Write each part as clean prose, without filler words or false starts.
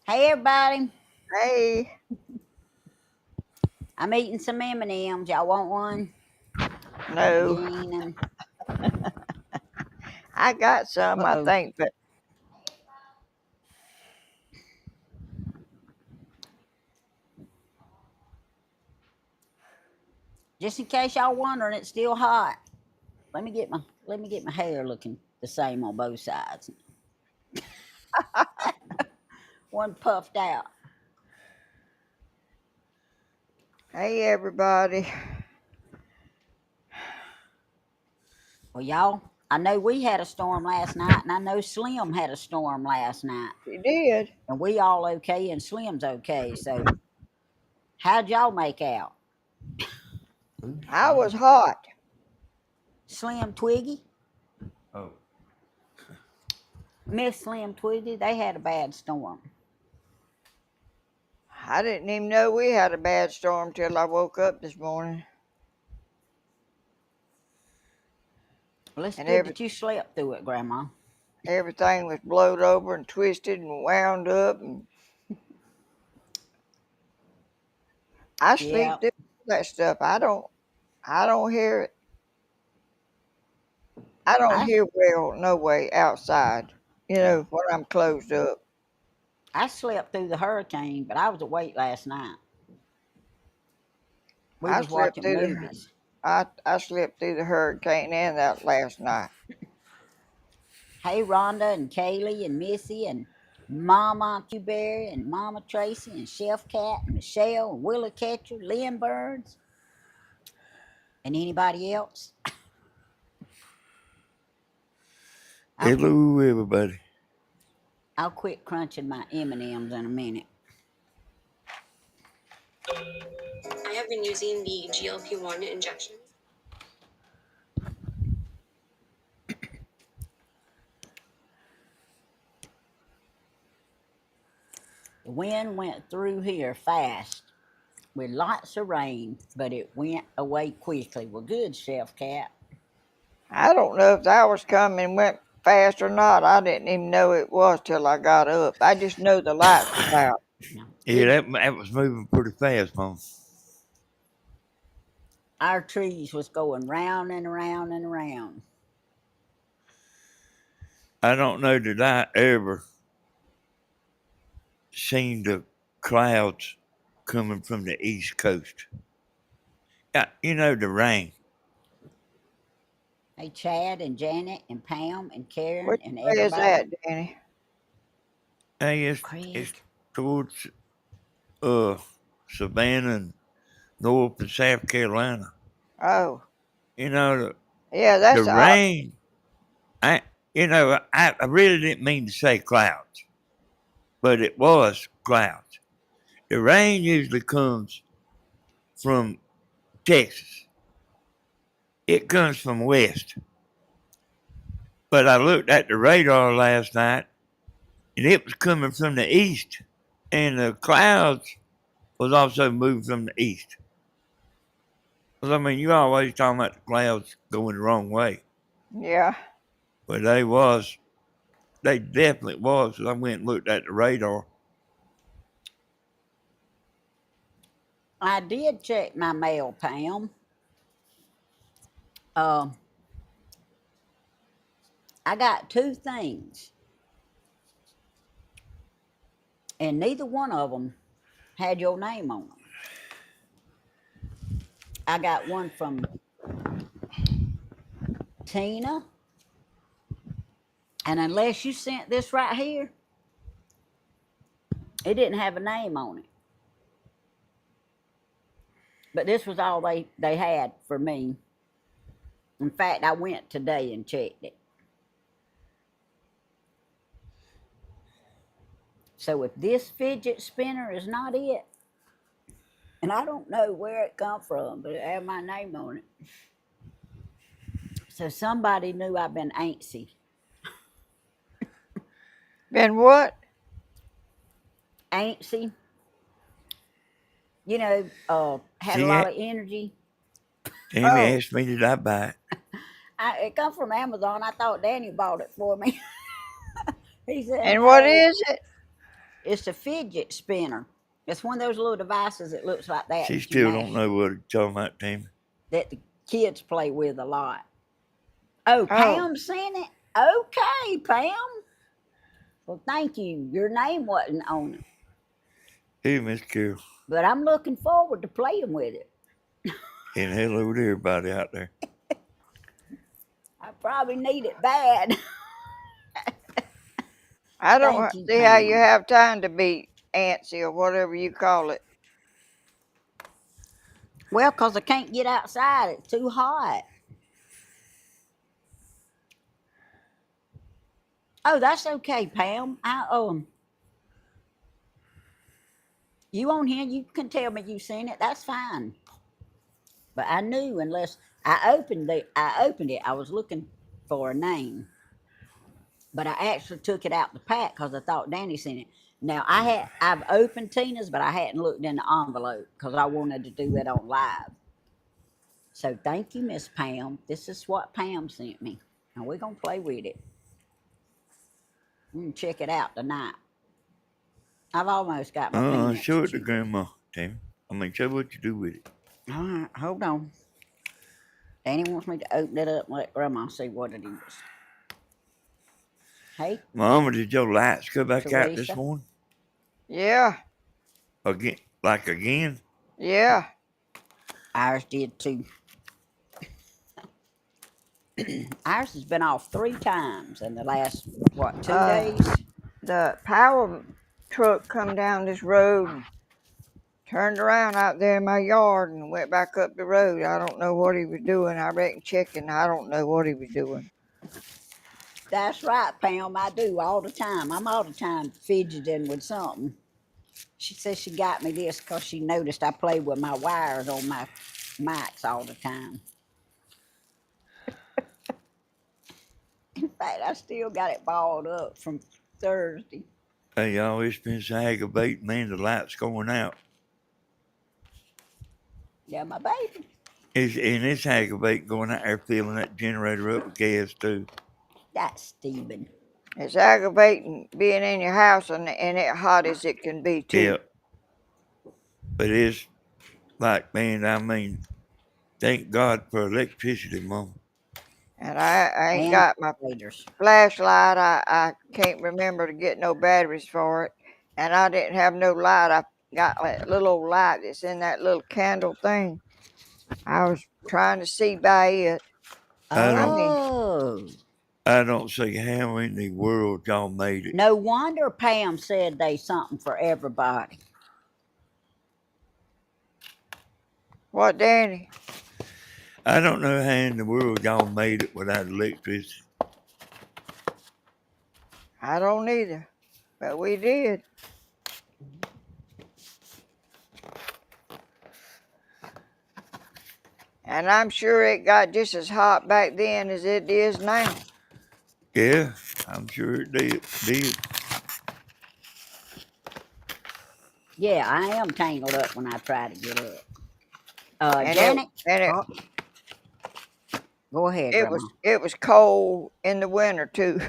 Hey everybody, Hey, I'm eating some M&Ms. Y'all want one? no, Eugene and I got some, I uh-oh. think, but Just in case y'all wondering, it's still hot. Let me get my hair looking the same on both sides. One puffed out. hey, everybody. Well, y'all, I know we had a storm last night, and I know Slim had a storm last night, You did. and we all okay, and Slim's okay. So, how'd y'all make out? I was hot. Slim Twiggy, Oh, Miss Slim Twiggy, they had a bad storm. I didn't even know we had a bad storm till I woke up this morning. Well, it's And good that you slept through it, Grandma. everything was blowed over and twisted and wound up. And I Yeah, sleep through that stuff. I don't hear it. I don't I hear well, no way, outside, when I'm closed up. I slept through the hurricane, but I was awake last night. We I was slept watching through the, movies. I slept through the hurricane and that last night. Hey, Rhonda and Kaylee and Missy and Mama Q Berry and Mama Tracy and Chef Cat and Michelle and Willa Catcher, Lynn Burns, and anybody else. I'll, hello, everybody. I'll quit crunching my M&Ms in a minute. I have been using the GLP-1 injections. The wind went through here fast with lots of rain, but it went away quickly. Well, good, Chef Cat. I don't know if ours come and went fast or not. I didn't even know it was till I got up. I just know the lights was out. No, Yeah, good. that was moving pretty fast, Mom. Our trees was going round and around and around. I don't know that I ever seen the clouds coming from the East Coast. Yeah, the rain. Hey, Chad and Janet and Pam and Karen Which and way is everybody. that, Danny? Hey, it's Craig. towards uh Savannah and North and South Carolina. Oh, You know yeah, the that's odd. rain. I really didn't mean to say clouds, but it was clouds. The rain usually comes from Texas. It comes from west. But I looked at the radar last night and it was coming from the east. And the clouds was also moving from the east. Because I mean you always talking about the clouds going the wrong way. Yeah, But they definitely was. 'Cause I went and looked at the radar. I did check my mail, Pam. Uh, I got two things, and neither one of them had your name on them. I got one from Tina, and unless you sent this right here, it didn't have a name on it. But this was all they had for me. In fact, I went today and checked it. So if this fidget spinner is not it, and I don't know where it come from, but it had my name on it. So somebody knew I've been antsy. been what? Antsy, had a She, lot of energy. Tammy Oh, asked me did I buy it. It come from Amazon. I thought Danny bought it for me. He said and what no. is it? It's a fidget spinner. It's one of those little devices that looks like that She that you still don't mash, know what you're talking about, Tammy. that the kids play with a lot. Oh, Oh, Pam sent it? Okay, Pam. Well, thank you. Your name wasn't on it, Hey, Miss Carol. but I'm looking forward to playing with it. And hello to everybody out there. I probably need it bad. I don't Thank you, see how you Pam. have time to be antsy or whatever you call it. Well, 'cause I can't get outside. It's too hot. Oh, that's okay, Pam. You on here, you can tell me you seen it. That's fine. But I knew unless I opened it, I was looking for a name. But I actually took it out the pack because I thought Danny sent it. Now I've opened Tina's, but I hadn't looked in the envelope because I wanted to do it on live. So thank you, Miss Pam. This is what Pam sent me. And we're gonna play with it. We can check it out tonight. I've almost got my peanuts Show it to chewed. Grandma, Tammy. I mean, show what you do with it. All right, hold on. Danny wants me to open it up and let Grandma see what it is. Hey, Mama, did your lights go back out this Teresa. morning? Yeah, Again? Like again? yeah. Ours did too. Ours has been off 3 times in the last, what, 2 days? The power truck come down this road and turned around out there in my yard and went back up the road. I don't know what he was doing. I reckon checking. I don't know what he was doing. That's right, Pam. I do all the time. I'm all the time fidgeting with something. She says she got me this because she noticed I play with my wires on my mics all the time. In fact, I still got it balled up from Thursday. Hey, y'all, it's been so aggravating, man. The light's going out. Yeah, my baby. It's aggravating going out there filling that generator up with gas, too. That's Stephen. It's aggravating being in your house and it hot as it can be too. Yeah. But it's like, man, I mean, thank God for electricity, Mom. And I ain't And got my later. flashlight. I can't remember to get no batteries for it. And I didn't have no light. I got that little old light that's in that little candle thing. I was trying to see by it. I I don't, mean, Oh. I don't see how in the world y'all made it. No wonder Pam said they something for everybody. what, Danny? I don't know how in the world y'all made it without electricity. I don't either, but we did. And I'm sure it got just as hot back then as it is now. Yeah, I'm sure it did. Yeah, I am tangled up when I try to get up. And Janet, it oh, go ahead, it Grandma. was cold in the winter too.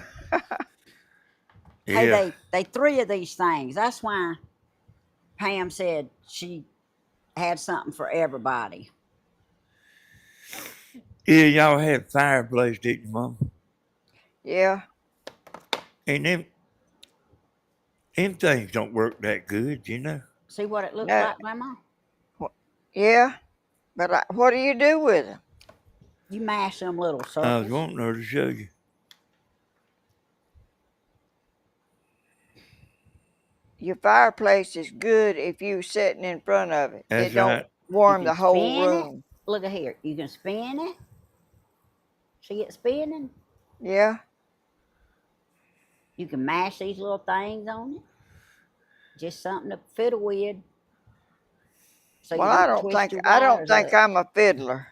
Hey, Yeah. they 3 of these things. That's why Pam said she had something for everybody. Yeah, y'all had fireplace, didn't you, Mom? Yeah. And them things don't work that good, you know. See what it looks No. like, Grandma? Yeah. But what do you do with them? You mash them little I was circles. wanting her to show you. Your fireplace is good if you sitting in front of it. That's It don't right. You warm can the whole spin it. room. Look at here. You can spin it. See it spinning? Yeah. You can mash these little things on it. Just something to fiddle with. So you Well, don't twist your I don't wires think up. I'm a fiddler.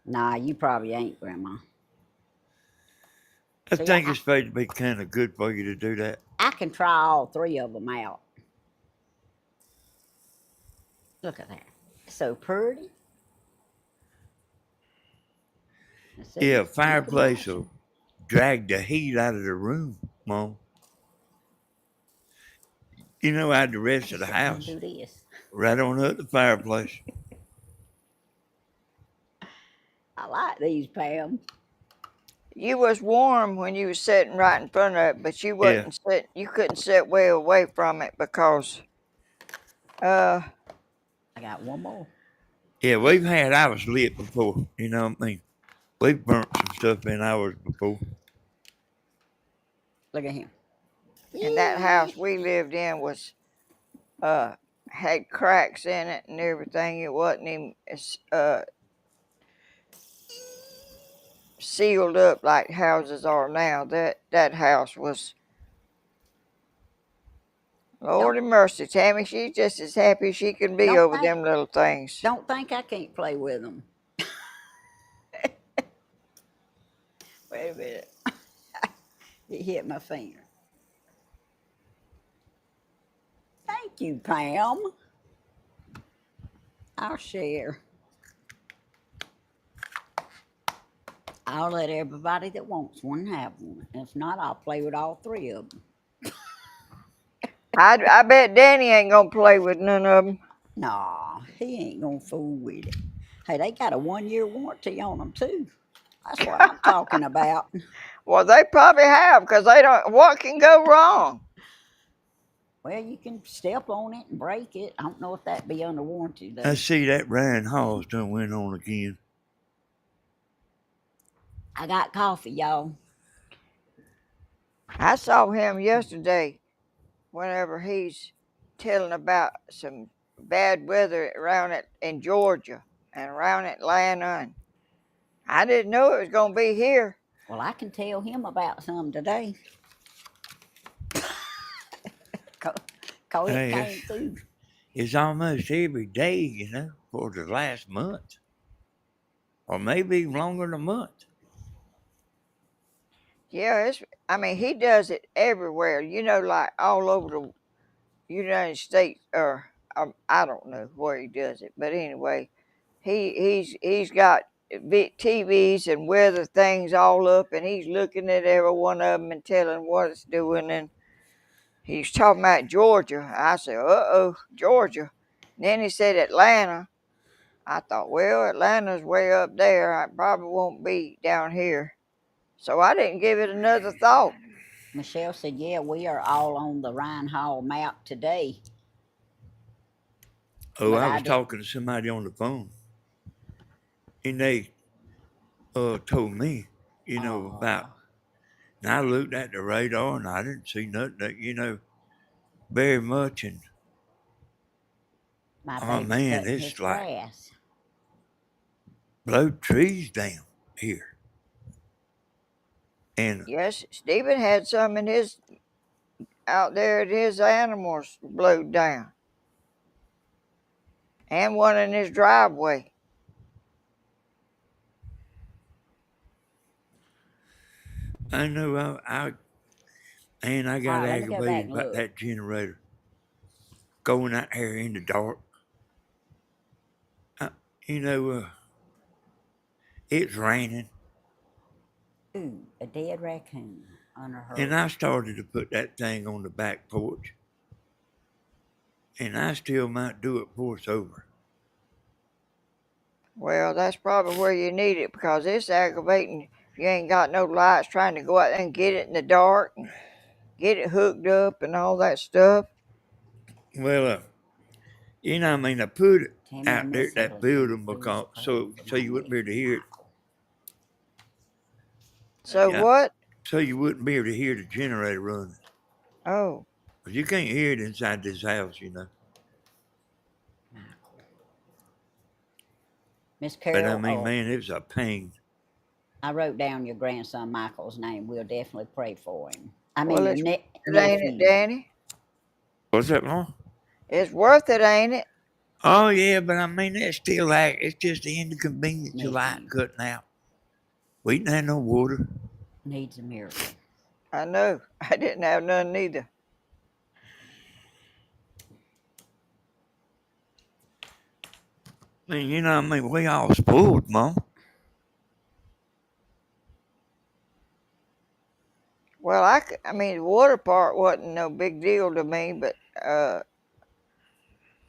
Nah, you probably ain't, Grandma. I See, think it's supposed to be kind of good for you to do that. I can try all 3 of them out. Look at that. So pretty. Yeah, See, fireplace will drag the heat out of the room, Mom. You know, I had the rest of the Gonna house do this. right on up the fireplace. I like these, Pam. You was warm when you was sitting right in front of it, but you Yeah, wasn't sit. You couldn't sit way away from it because uh I got one more. yeah, we've had ours lit before. You know what I mean? We've burnt some stuff in ours before. Look at him. and that house we lived in was had cracks in it and everything. It wasn't even sealed up like houses are now. That house was, Don't Lordy mercy, Tammy. She's just as happy as she can be don't over think them little things. don't think I can't play with them. Wait a minute. It hit my finger. Thank you, Pam. I'll share. I'll let everybody that wants one have one. If not, I'll play with all three of them. I bet Danny ain't gonna play with none of them. Nah, he ain't gonna fool with it. Hey, they got a 1 year warranty on them too. That's what I'm talking about. Well, they probably have because they don't. What can go wrong? Well, you can step on it and break it. I don't know if that'd be under warranty I though. see that Ryan Hall's done went on again. I got coffee, y'all. I saw him yesterday. Whenever he's telling about some bad weather around it in Georgia and around Atlanta, and I didn't know it was gonna be here. Well, I can tell him about some today. Cause it Hey, came through. it's almost every day, you know, for the last month, or maybe longer than a month. Yeah, it's. I mean, he does it everywhere. You know, like all over the United States, or I don't know where he does it, but anyway, he's got big TVs and weather things all up, and he's looking at every one of them and telling what it's doing. And he's talking about Georgia. I said, "Uh-oh, Georgia." And then he said Atlanta. I thought, well, Atlanta's way up there. I probably won't be down here. So I didn't give it another thought. Michelle said, "Yeah, we are all on the Ryan Hall map today." Oh, But I I was did. talking to somebody on the phone, and they told me, you know, about. Oh, And I looked at the radar, and I didn't see nothing that, you know, very much. And my oh baby's man, cutting his it's like grass. blowed trees down here. And Yes, Stephen had some in his out there at his animals blowed down, and one in his driveway. I know I All got right, let me go back aggravated and about look. that generator going out there in the dark. Uh, you know, it's raining, Ooh, a dead raccoon under her. and I started to put that thing on the back porch, and I still might do it before it's over. Well, that's probably where you need it because it's aggravating. If you ain't got no lights, trying to go out there and get it in the dark and get it hooked up and all that stuff. Well, you know, I mean, I put it Tammy out and there at Missy that looked in the building freezer because praying for so my you wouldn't be able to hear it. Michael. So Yeah, what? so you wouldn't be able to hear the generator running. Oh, 'Cause you can't hear it inside this house, you know. Michael. Miss But I Carol, mean, oh, man, it was a pain. I wrote down your grandson Michael's name. We'll definitely pray for him. I mean, well, your it's worth it, ain't it, nephew. Danny? What's that, Mom? It's worth it, ain't it? Oh yeah, but I mean, it's still like it's just the inconvenience of light Nephew cutting out. We didn't have no water. needs a miracle. I know. I didn't have none neither. I mean, you know, I mean, we all spoiled, Mom. Well, I mean, the water part wasn't no big deal to me, but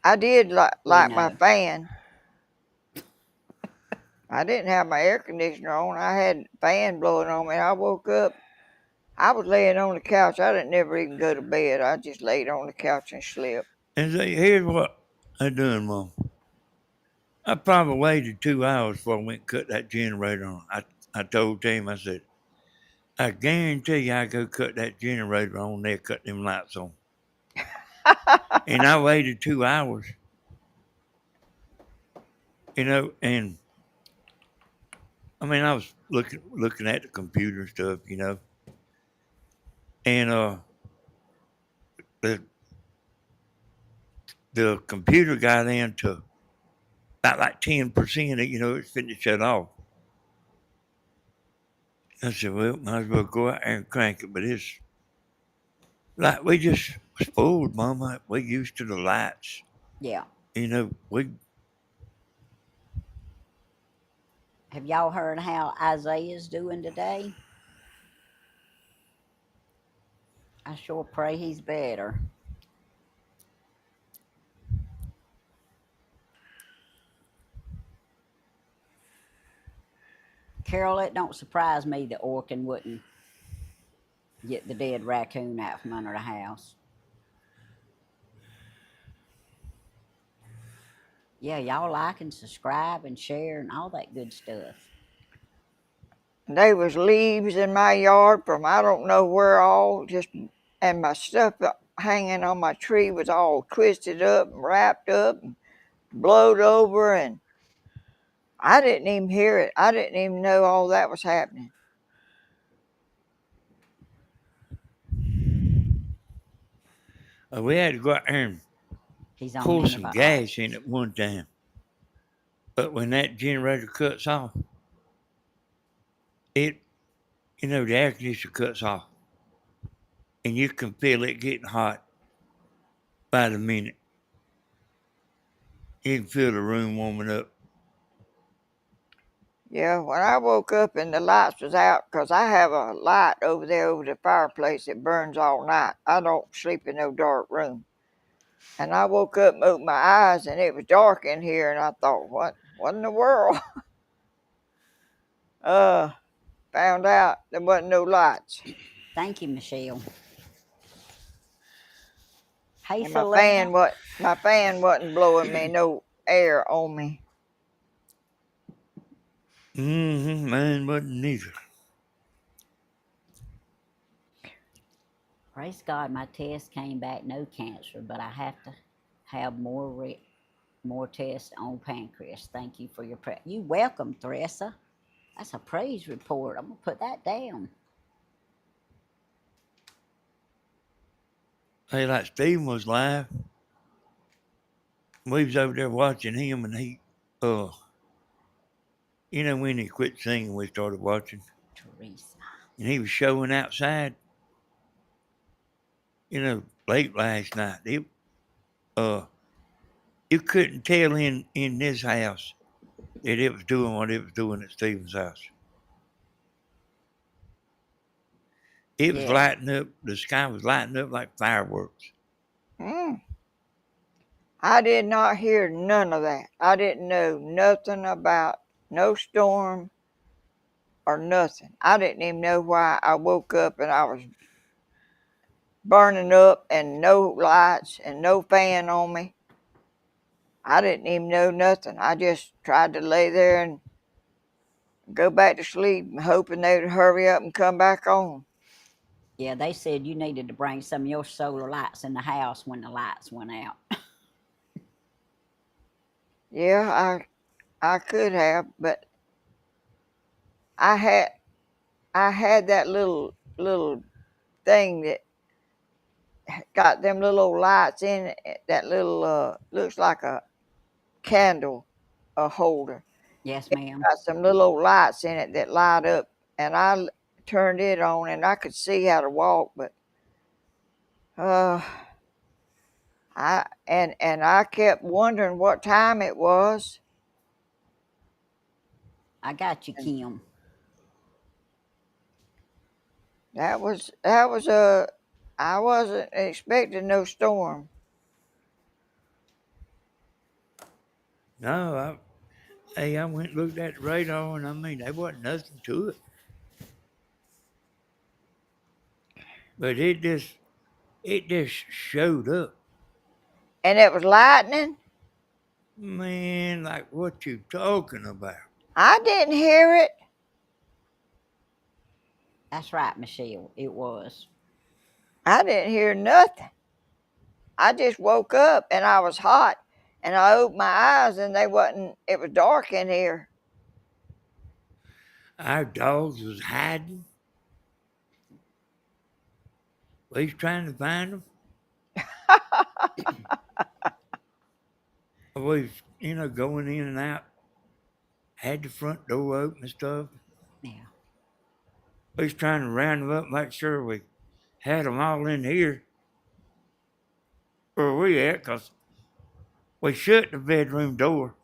I did We like my know. fan. I didn't have my air conditioner on. I had the fan blowing on me. I woke up. I was laying on the couch. I didn't never even go to bed. I just laid on the couch and slept. And say, here's what I done, Mom. I probably waited 2 hours before I went and cut that generator on. I told Tim, I said, I guarantee you I go cut that generator on there, cut them lights on. And I waited 2 hours, and I mean I was looking at the computer and stuff, and the the computer got into about like 10%, it's fitting to shut off. I said, well, might as well go out there and crank it, but it's like we just spoiled, Mama. We used to the lights. Yeah. We Have y'all heard how Isaiah's doing today? I sure pray he's better. Carol, it don't surprise me that Orkin wouldn't get the dead raccoon out from under the house. Yeah, y'all like and subscribe and share and all that good stuff. There was leaves in my yard from I don't know where all, just, and my stuff hanging on my tree was all twisted up and wrapped up and blowed over, and I didn't even hear it. I didn't even know all that was happening. we had to go out there and He's on pour some gas in antibiotics. at one time. But when that generator cuts off, it, the air conditioner cuts off, and you can feel it getting hot by the minute. You can feel the room warming up. Yeah, when I woke up and the lights was out, because I have a light over there over the fireplace that burns all night. I don't sleep in no dark room. And I woke up and opened my eyes and it was dark in here, and I thought, what in the world? Found out there wasn't no lights. Thank you, Michelle. Hey, And Selena. my fan wasn't blowing me no air on me. Mine wasn't neither. Praise God, my test came back no cancer, but I have to have more tests on pancreas. Thank you for your prayer. You welcome, Theresa. That's a praise report. I'm gonna put that down. Hey, like Stephen was live. We was over there watching him, and he, when he quit singing, we started watching, Teresa. and he was showing outside. Late last night. You couldn't tell in this house that it was doing what it was doing at Stephen's house. It was Yeah. lighting up. The sky was lighting up like fireworks. I did not hear none of that. I didn't know nothing about no storm or nothing. I didn't even know why I woke up and I was burning up and no lights and no fan on me. I didn't even know nothing. I just tried to lay there and go back to sleep, hoping they'd hurry up and come back on. Yeah, they said you needed to bring some of your solar lights in the house when the lights went out. Yeah, I could have, but I had that little thing that got them little old lights in it, that little looks like a candle holder. Yes, It ma'am. got some little old lights in it that light up, and I turned it on and I could see how to walk, but I kept wondering what time it was. I got you, Kim. That was a. I wasn't expecting no storm. No, I went and looked at the radar, and I mean, there wasn't nothing to it. But it just showed up. And it was lightning. Man, like what you talking about? I didn't hear it. That's right, Michelle. It was. I didn't hear nothing. I just woke up and I was hot, and I opened my eyes and they wasn't. It was dark in here. Our dogs was hiding. We was trying to find them. We was, going in and out. Had the front door open and stuff. Yeah. We was trying to round them up, make sure we had them all in here where we at, because we shut the bedroom door.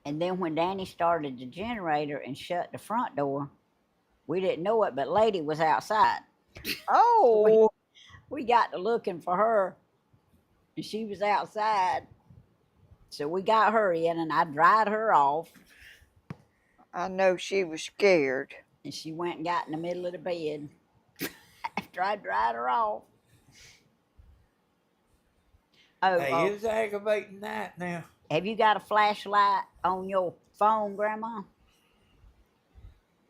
And then when Danny started the generator and shut the front door, we didn't know it, but Lady was outside. Oh, We got to looking for her, and she was outside. So we got her in, and I dried her off, I know she was scared. and she went and got in the middle of the bed after I dried her off. Hey, it's aggravating night now. Have you got a flashlight on your phone, Grandma?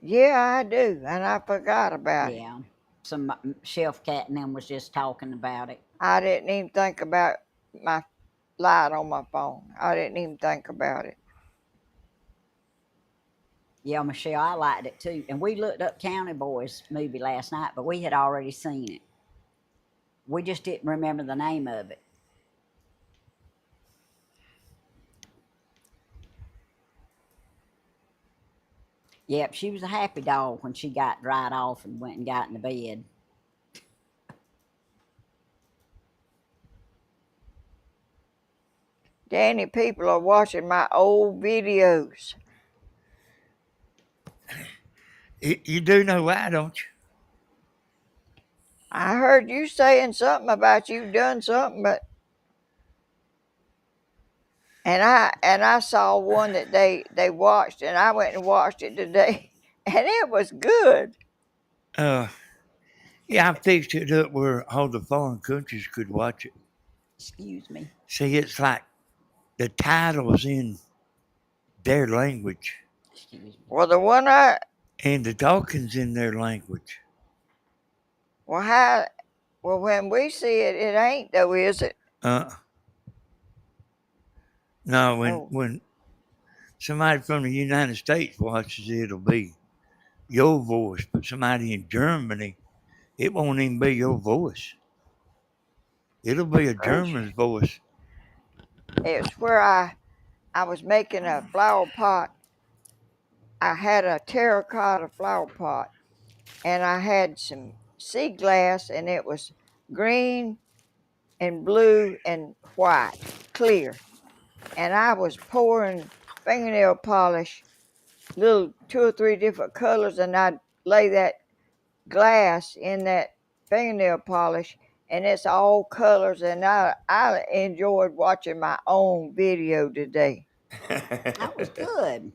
Yeah, I do, and I forgot about it. Yeah. Some Shelf Cat and them was just talking about it. I didn't even think about my light on my phone. I didn't even think about it. Yeah, Michelle, I liked it too. And we looked up County Boys movie last night, but we had already seen it. We just didn't remember the name of it. Yep, she was a happy dog when she got dried off and went and got in the bed. Danny, people are watching my old videos. You do know why, don't you? I heard you saying something about you done something, but and I saw one that they watched, and I went and watched it today, and it was good. Yeah, I fixed it up where all the foreign countries could watch it. Excuse me. See, it's like the title's in their language, Well, the one and the talking's in their language. well, when we see it, it ain't though, is it? No, Oh. when somebody from the United States watches it, it'll be your voice, but somebody in Germany, it won't even be your voice. It'll be a German's voice. It's where I was making a flower pot. I had a terracotta flower pot, and I had some sea glass, and it was green and blue and white, clear. And I was pouring fingernail polish, little 2 or 3 different colors, and I'd lay that glass in that fingernail polish, and it's all colors. And I enjoyed watching my own video today. That was good.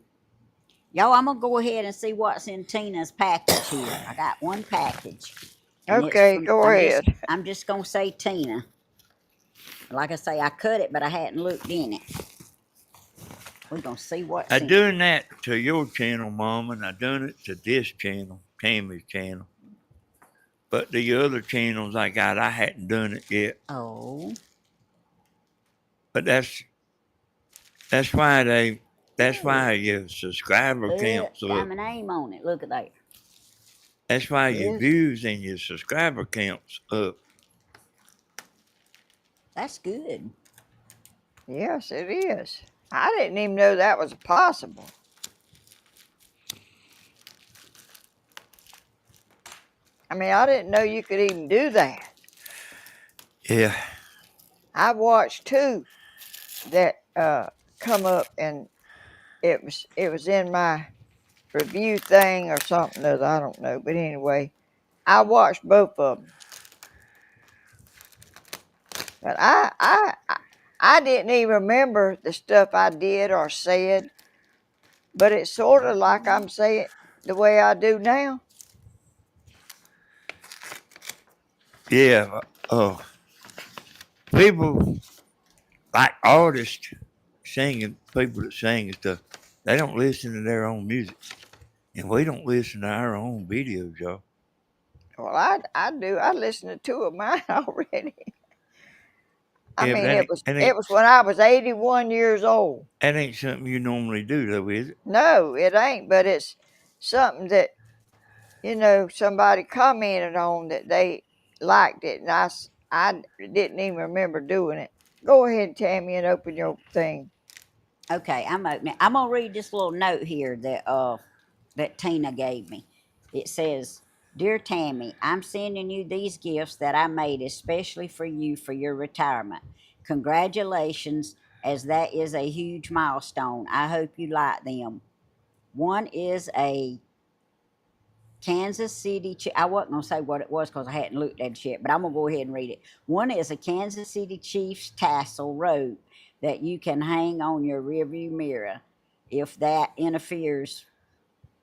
Yo, I'm going to go ahead and see what's in Tina's package here. I got one package. Okay, go ahead. I'm just going to say Tina. Like I say, I cut it, but I hadn't looked in it. We're going to see what's I in it. done that to your channel, Mom, and I done it to this channel, Tammy's channel. But the other channels I got, I hadn't done it yet. Oh. But that's why your subscriber counts Got up. my name on it. Look at that. That's why your views and your subscriber counts up. That's good. Yes, it is. I didn't even know that was possible. I mean, I didn't know you could even do that. Yeah. I watched 2 that come up, and it was in my review thing or something that I don't know. But anyway, I watched both of them. But I didn't even remember the stuff I did or said. But it's sort of like I'm saying the way I do now. Yeah. People like artists singing, people that sing and stuff, they don't listen to their own music. And we don't listen to our own videos, y'all. Well, I do. I listened to two of mine already. I Yeah, but mean, that it ain't, was that it ain't, was when I was 81 years old. that ain't something you normally do, though, is it? No, it ain't. But it's something that somebody commented on that they liked it, and I didn't even remember doing it. Go ahead, Tammy, and open your thing. Okay, I'm opening. I'm gonna read this little note here that Tina gave me. It says, "Dear Tammy, I'm sending you these gifts that I made especially for you for your retirement. Congratulations, as that is a huge milestone. I hope you like them. One is a Kansas City. I wasn't gonna say what it was because I hadn't looked at it yet, but I'm gonna go ahead and read it. One is a Kansas City Chiefs tassel rope that you can hang on your rearview mirror. If that interferes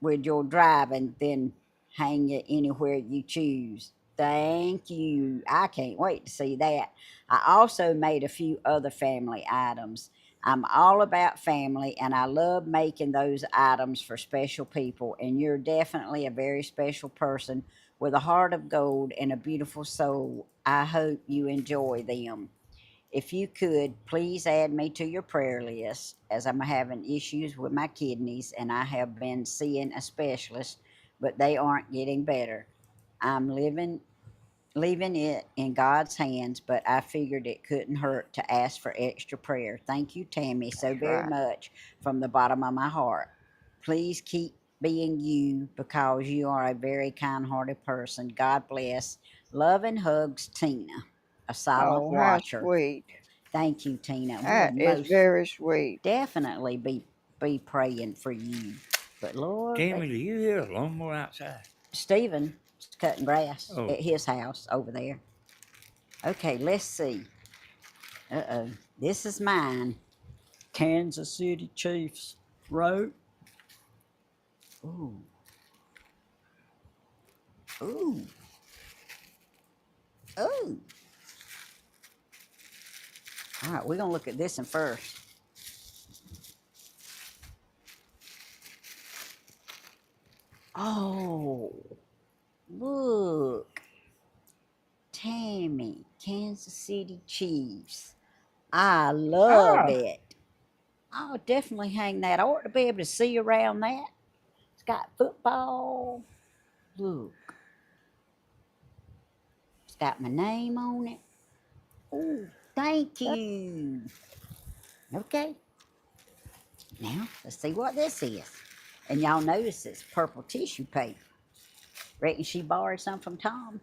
with your driving, then hang it anywhere you choose. Thank you. I can't wait to see that. I also made a few other family items. I'm all about family and I love making those items for special people. And you're definitely a very special person with a heart of gold and a beautiful soul. I hope you enjoy them. If you could, please add me to your prayer list as I'm having issues with my kidneys and I have been seeing a specialist, but they aren't getting better. I'm leaving it in God's hands, but I figured it couldn't hurt to ask for extra prayer. Thank you, Tammy, so That's very right. much from the bottom of my heart. Please keep being you because you are a very kind hearted person. God bless. Love and hugs, Tina, a silent Oh, how watcher. sweet. Thank you, Tina. We'll That is most very sweet. definitely be praying for you. But Lord, Tammy, do you hear a lawnmower outside? Stephen's cutting grass Oh, at his house over there. Okay, let's see. Uh-oh. This is mine. Kansas City Chiefs wrote. Ooh. Ooh. Ooh. All right, we're going to look at this one first. Oh, look. Tammy, Kansas City Chiefs. I love Oh, it. I'll definitely hang that. I ought to be able to see around that. It's got football. Look, it's got my name on it. Oh, thank you. Okay, now let's see what this is. And y'all notice it's purple tissue paper. Reckon she borrowed some from Tom.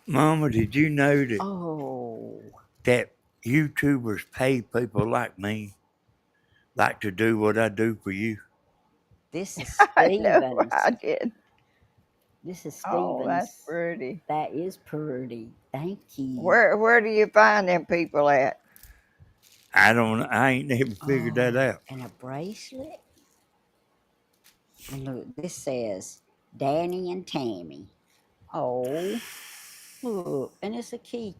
Mama, did you know that, Oh, that YouTubers pay people like me, like to do what I do for you? this is I know I Stevens. did. This is Oh, that's Stevens. pretty. That is pretty. Thank you. Where do you find them people at? I ain't never figured that Oh, out. and a bracelet. And look, this says Danny and Tammy. Oh, look, and it's a key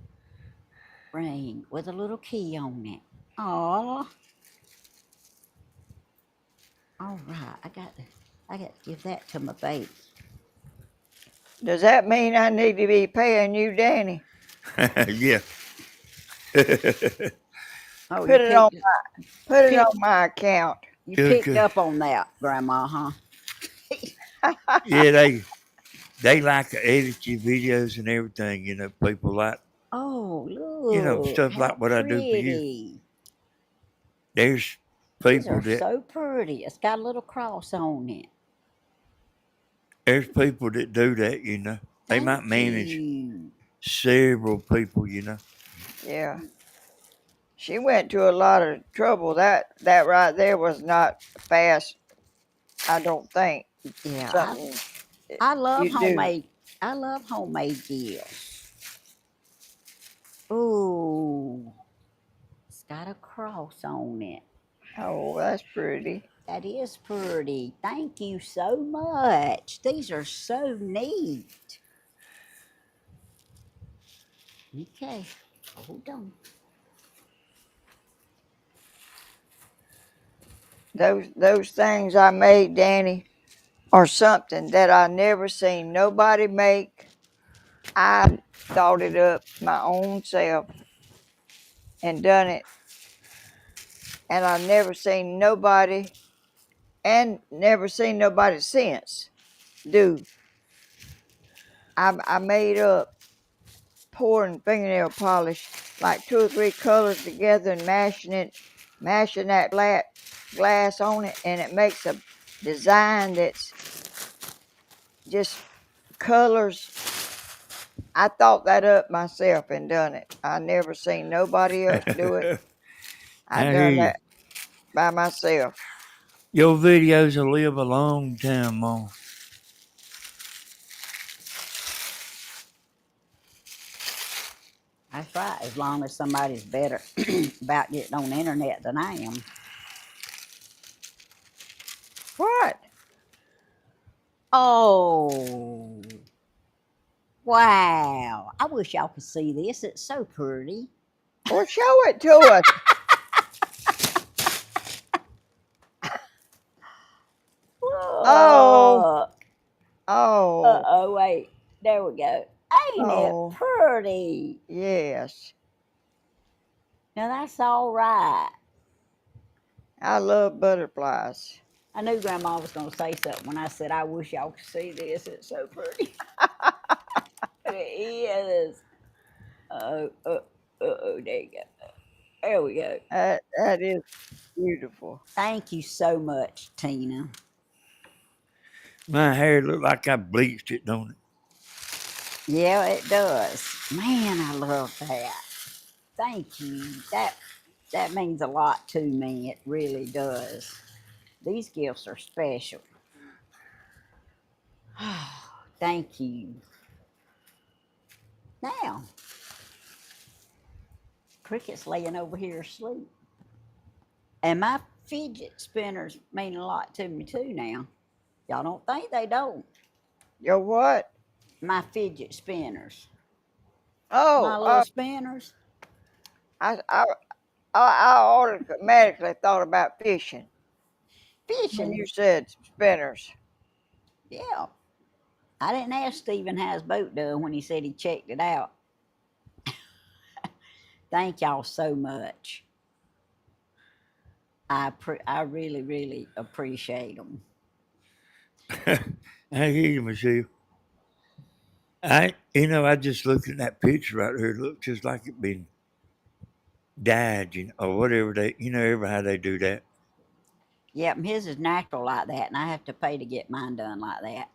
ring with a little key on it. Aw. All right, I got to give that to my baby. Does that mean I need to be paying you, Danny? Yeah. Oh, Put it on put it pick on my account. you Good, picked good. up on that, Grandma, huh? Yeah, they like to edit your videos and everything, people like, Oh, look, stuff how like what I do for you. pretty. There's These people are that so pretty. It's got a little cross on it. there's people that do that, They might Thank manage you. several people. Yeah. She went to a lot of trouble. That right there was not fast, I don't think. Yeah, Something I love you do. homemade. I love homemade gifts. Ooh, it's got a cross on it. Oh, that's pretty. That is pretty. Thank you so much. These are so neat. Okay, hold on. Those things I made, Danny, are something that I never seen nobody make. I thought it up my own self and done it, and I never seen nobody since do. I made up pouring fingernail polish like 2 or 3 colors together and mashing that glass on it, and it makes a design that's just colors. I thought that up myself and done it. I never seen nobody else do it. I I hear done you. that by myself. Your videos will live a long time, Mom. That's right. As long as somebody's better about getting on the internet than I am. What? Oh, wow. I wish y'all could see this. It's so pretty. Well, show it to us. Oh, Look. oh, Wait. There we go. Ain't it oh, pretty? yes. Now that's all right. I love butterflies. I knew Grandma was going to say something when I said, I wish y'all could see this. It's so pretty. It is. There you go. There we go. That is beautiful. Thank you so much, Tina. My hair look like I bleached it, don't it? Yeah, it does. Man, I love that. Thank you. That means a lot to me. It really does. These gifts are special. Thank you. Now, Cricket's laying over here asleep. And my fidget spinners mean a lot to me too now. Y'all don't think they don't. Your what? My fidget spinners. My Oh, little spinners. I, I, I automatically thought about fishing when Fishing. you said spinners. Yeah. I didn't ask Stephen how his boat done when he said he checked it out. Thank y'all so much. I really, really appreciate them. I hear you, Michelle. I just looked at that picture right there. It looked just like it been dyed, or whatever ever how they do that. Yep, his is natural like that, and I have to pay to get mine done like that.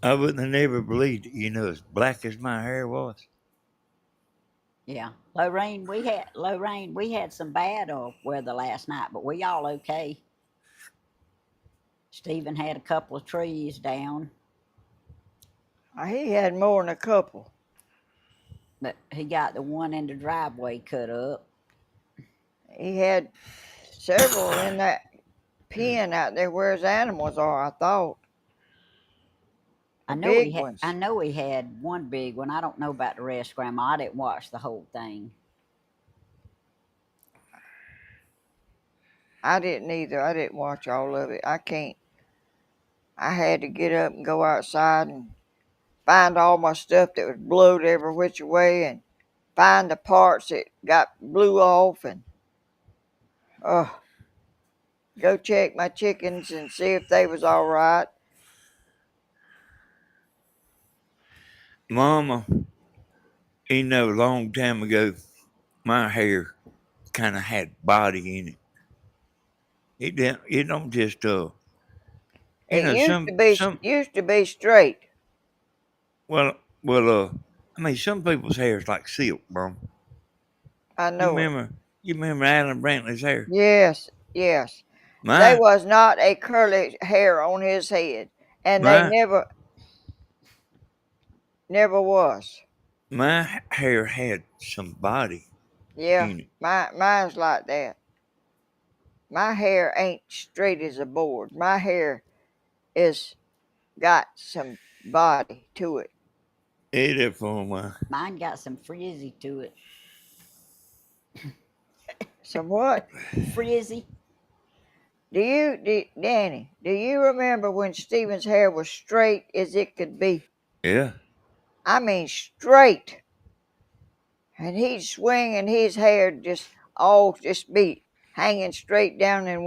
I wouldn't have never believed it, as black as my hair was. Yeah, Lorraine. We had some bad weather last night, but we all okay. Stephen had a couple of trees down, He had more than a couple. but he got the one in the driveway cut up. He had several in that pen out there where his animals are, I thought. The big I ones. know he had one big one. I don't know about the rest, Grandma. I didn't watch the whole thing. I didn't either. I didn't watch all of it. I can't. I had to get up and go outside and find all my stuff that was blowed every which way and find the parts that got blew off and oh, go check my chickens and see if they was all right. Mama, a long time ago, my hair kind of had body in it. It don't just You It know, used to some be some straight. well well I mean some people's hair is like silk, bro. I You know it. remember you remember Alan Brantley's hair? Yes, yes. There My was not a curly hair on his head, and they my never was. my hair had some body Yeah, in it. mine's like that. My hair ain't straight as a board. My hair is got some body to it. It is for a while. Mine got some frizzy to it. Some what? Frizzy? Danny, do you remember when Stephen's hair was straight as it could be? Yeah. I mean straight. And he'd swing and his hair just be hanging straight down in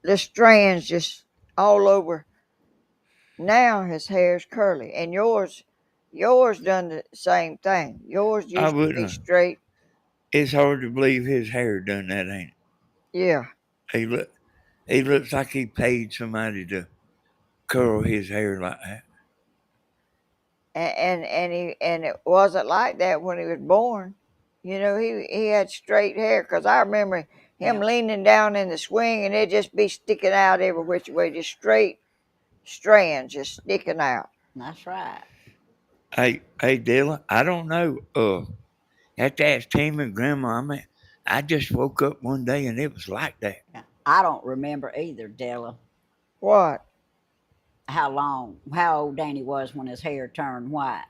the strands just all over. Now his hair's curly, and yours done the same thing. Yours I used to be wouldn't. straight. It's hard to believe his hair done that, ain't Yeah, it? He looks like he paid somebody to curl his hair like that. and it wasn't like that when he was born. You know, he had straight hair because I remember him Yep, leaning down in the swing and it just be sticking out every which way, just straight strands just sticking out. that's right. Hey, Dilla, I don't know. Have to ask Tammy and Grandma. I mean, I just woke up one day and it was like that. Yeah. I don't remember either, Della, What? how old Danny was when his hair turned white.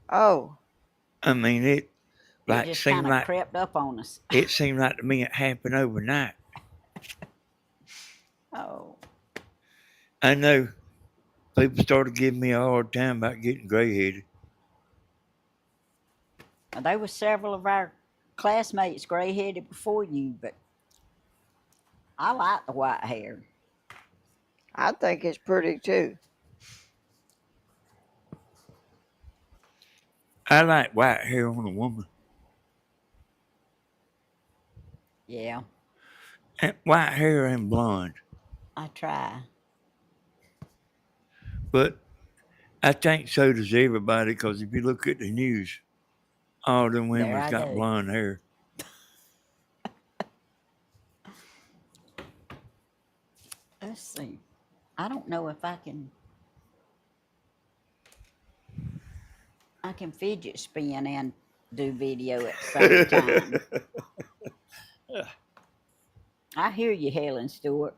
Oh, I mean, it It like just kind seemed of like crept up on us. it seemed like to me it happened overnight. Oh, I know people started giving me a hard time about getting gray headed. there were several of our classmates gray headed before you, but I like the white hair. I think it's pretty too. I like white hair on a woman. Yeah, And white hair and blonde. I try. But I think so does everybody because if you look at the news, all them There women's I got go. blonde hair. Let's see. I don't know if I can fidget spin and do video at the same time. I hear you, Helen Stewart.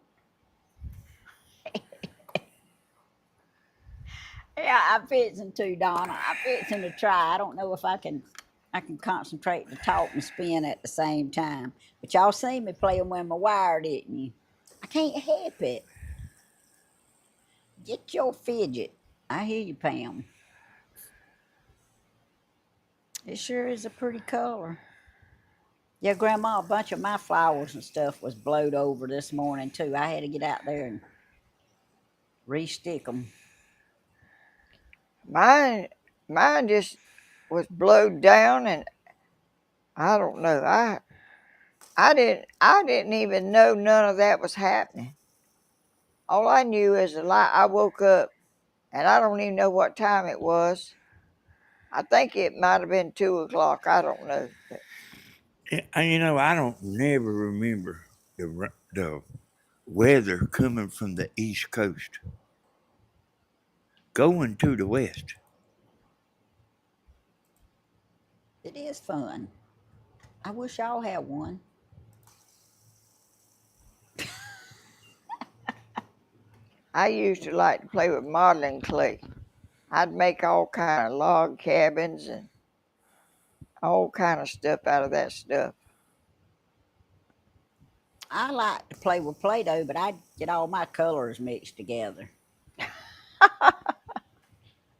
Yeah, I'm fixing to, Donna. I'm fixing to try. I don't know if I can concentrate to talk and spin at the same time. But y'all seen me playing with my wire, didn't you? I can't help it. Get your fidget. I hear you, Pam. It sure is a pretty color. Yeah, Grandma, a bunch of my flowers and stuff was blowed over this morning too. I had to get out there and re-stick them. Mine, mine just was blowed down, and I don't know. I didn't even know none of that was happening. All I knew is the light. I woke up, and I don't even know what time it was. I think it might have been 2 o'clock. I don't know. But And you know, I don't never remember the weather coming from the East Coast going to the West. It is fun. I wish y'all had one. I used to like to play with modeling clay. I'd make all kind of log cabins and all kind of stuff out of that stuff. I like to play with Play-Doh, but I'd get all my colors mixed together.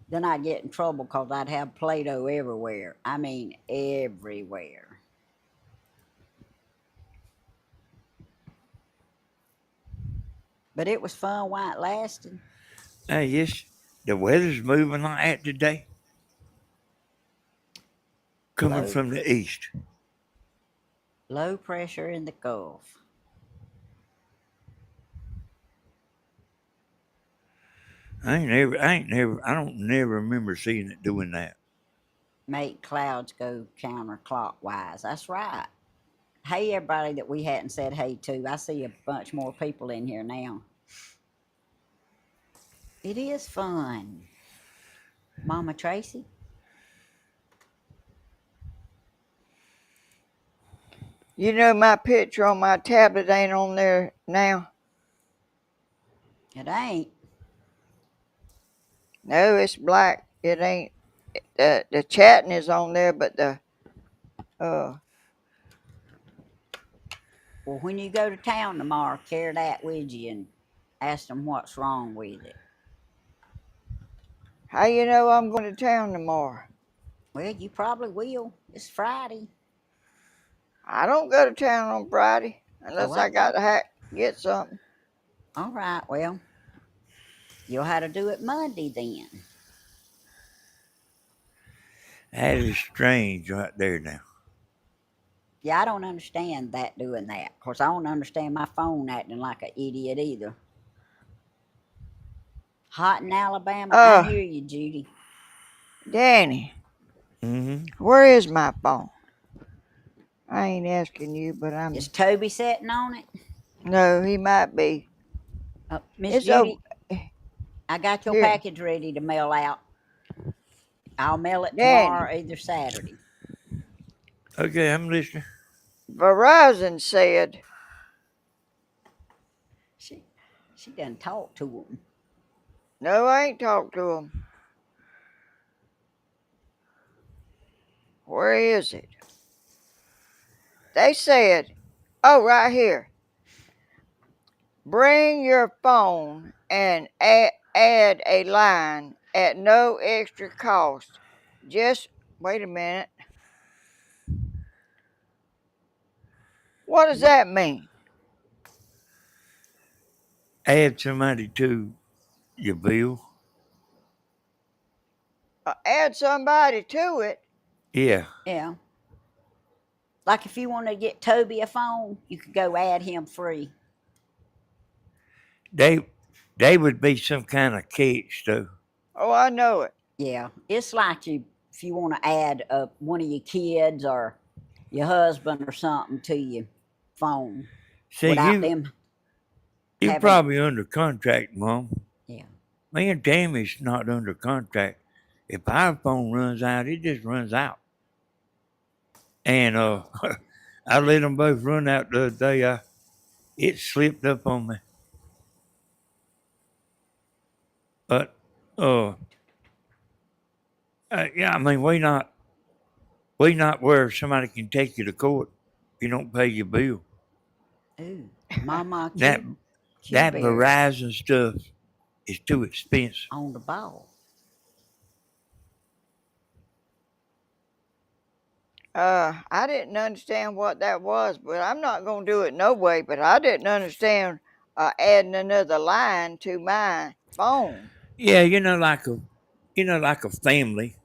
Then I'd get in trouble because I'd have Play-Doh everywhere. I mean, everywhere. But it was fun while it lasted. Yes, the weather's moving like that today, coming Low, from the east. low pressure in the Gulf. I don't never remember seeing it doing that. Make clouds go counterclockwise. That's right. Hey, everybody that we hadn't said hey to. I see a bunch more people in here now. It is fun. Mama Tracy? You know my picture on my tablet ain't on there now? It ain't. No, it's black. It ain't. The chatting is on there, but the Well, when you go to town tomorrow, carry that with you and ask them what's wrong with it. how you know I'm going to town tomorrow? Well, you probably will. It's Friday. I don't go to town on Friday Oh, unless I I got thought. to get something. All right, well, you'll have to do it Monday then. That is strange right there now. Yeah, I don't understand that doing that. Of course, I don't understand my phone acting like an idiot either. Hot in Alabama? I hear you, Judy. Danny, Mm-hmm. where is my phone? I ain't asking you, but Is I'm. Toby sitting on it? No, he might be. Miss It's over Judy, I got your here. package ready to mail out. I'll mail it Danny, tomorrow, either Saturday. Okay, I'm listening. Verizon said, She done talked to him. no, I ain't talked to him. Where is it? They said, oh, right here. Bring your phone and add a line at no extra cost. Just wait a minute. What does that mean? Add somebody to your bill. Add somebody to it. Yeah. Yeah. Like if you want to get Toby a phone, you could go add him free. They would be some kind of catch though. Oh, I know it. Yeah. It's like if you want to add one of your kids or your husband or something to your phone See, without them you having. probably under contract, Mom. Yeah. Me and Tammy's not under contract. If our phone runs out, it just runs out. And I let them both run out the other day. It slipped up on me. But yeah, I mean we not where somebody can take you to court if you don't pay your bill. Ooh. Mama That Q that Berry Verizon stuff is too expensive. on the ball. I didn't understand what that was, but I'm not going to do it no way. But I didn't understand adding another line to my phone. Yeah, like a family.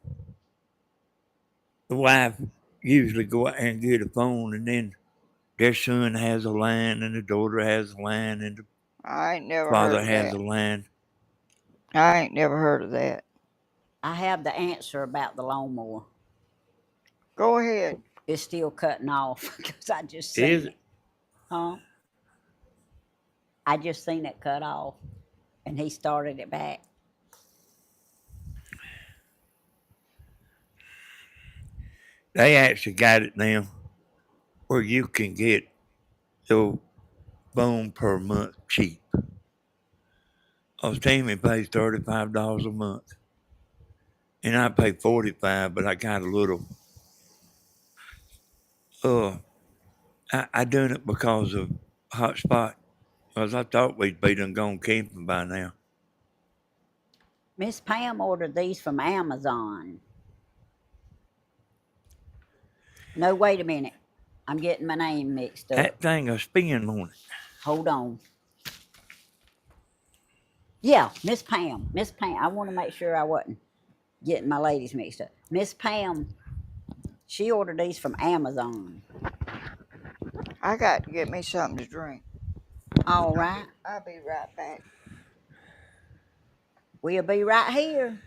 The wife usually go out and get a phone, and then their son has a line, and the daughter has a line, and the I ain't never heard father of has that. a line. I ain't never heard of that. I have the answer about the lawnmower. Go ahead. It's still cutting off because I just Is seen it? it. Huh? I just seen it cut off and he started it back. They actually got it now where you can get your phone per month cheap. Tammy pays $35 a month, and I pay 45, but I got a little. Uh, I done it because of hotspot, because I thought we'd be done gone camping by now. Miss Pam ordered these from Amazon. No, wait a minute. I'm getting my name mixed up. That thing a spin on it. Hold on. Yeah, Miss Pam. Miss Pam. I want to make sure I wasn't getting my ladies mixed up. Miss Pam, she ordered these from Amazon. I got to get me something to drink. All right. I'll be right back. We'll be right here.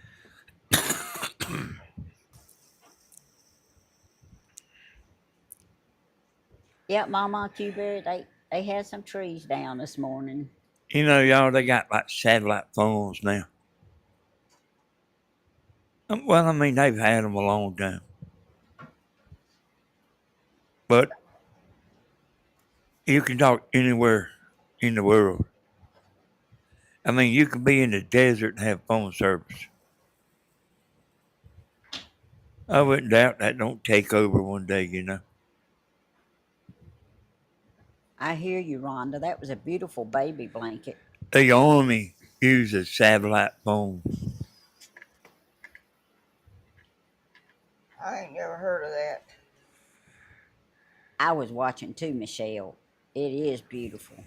Yep, Mama Cuber, they had some trees down this morning. You know, y'all, they got like satellite phones now. Well, I mean, they've had them a long time. But you can talk anywhere in the world. I mean, you can be in the desert and have phone service. I wouldn't doubt that don't take over one day, you know. I hear you, Rhonda. That was a beautiful baby blanket. The Army uses satellite phone. I ain't never heard of that. I was watching too, Michelle. It is beautiful.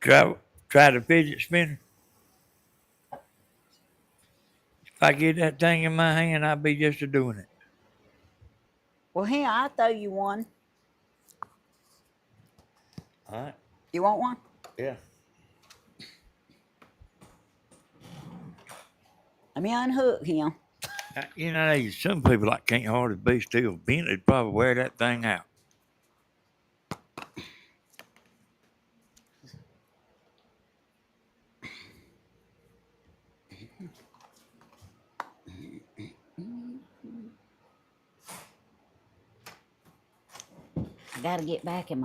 Try the fidget spinner. If I get that thing in my hand, I'll be just a doing it. Well, here, I'll throw you one. All right. You want one? Yeah. Let me unhook him. You know, there's some people that can't hardly be still. Bentley'd probably wear that thing out. I gotta get back in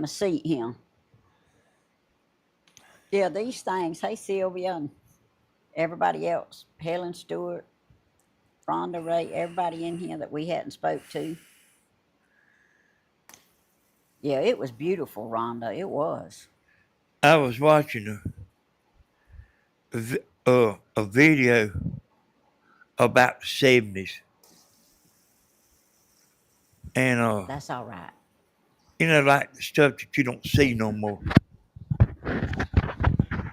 my seat here. Yeah, these things. Hey, Sylvia and everybody else. Helen Stewart, Rhonda Ray, everybody in here that we hadn't spoke to. Yeah, it was beautiful, Rhonda. It was. I was watching a video about the 70s. And, That's all right. you know, like the stuff that you don't see no more.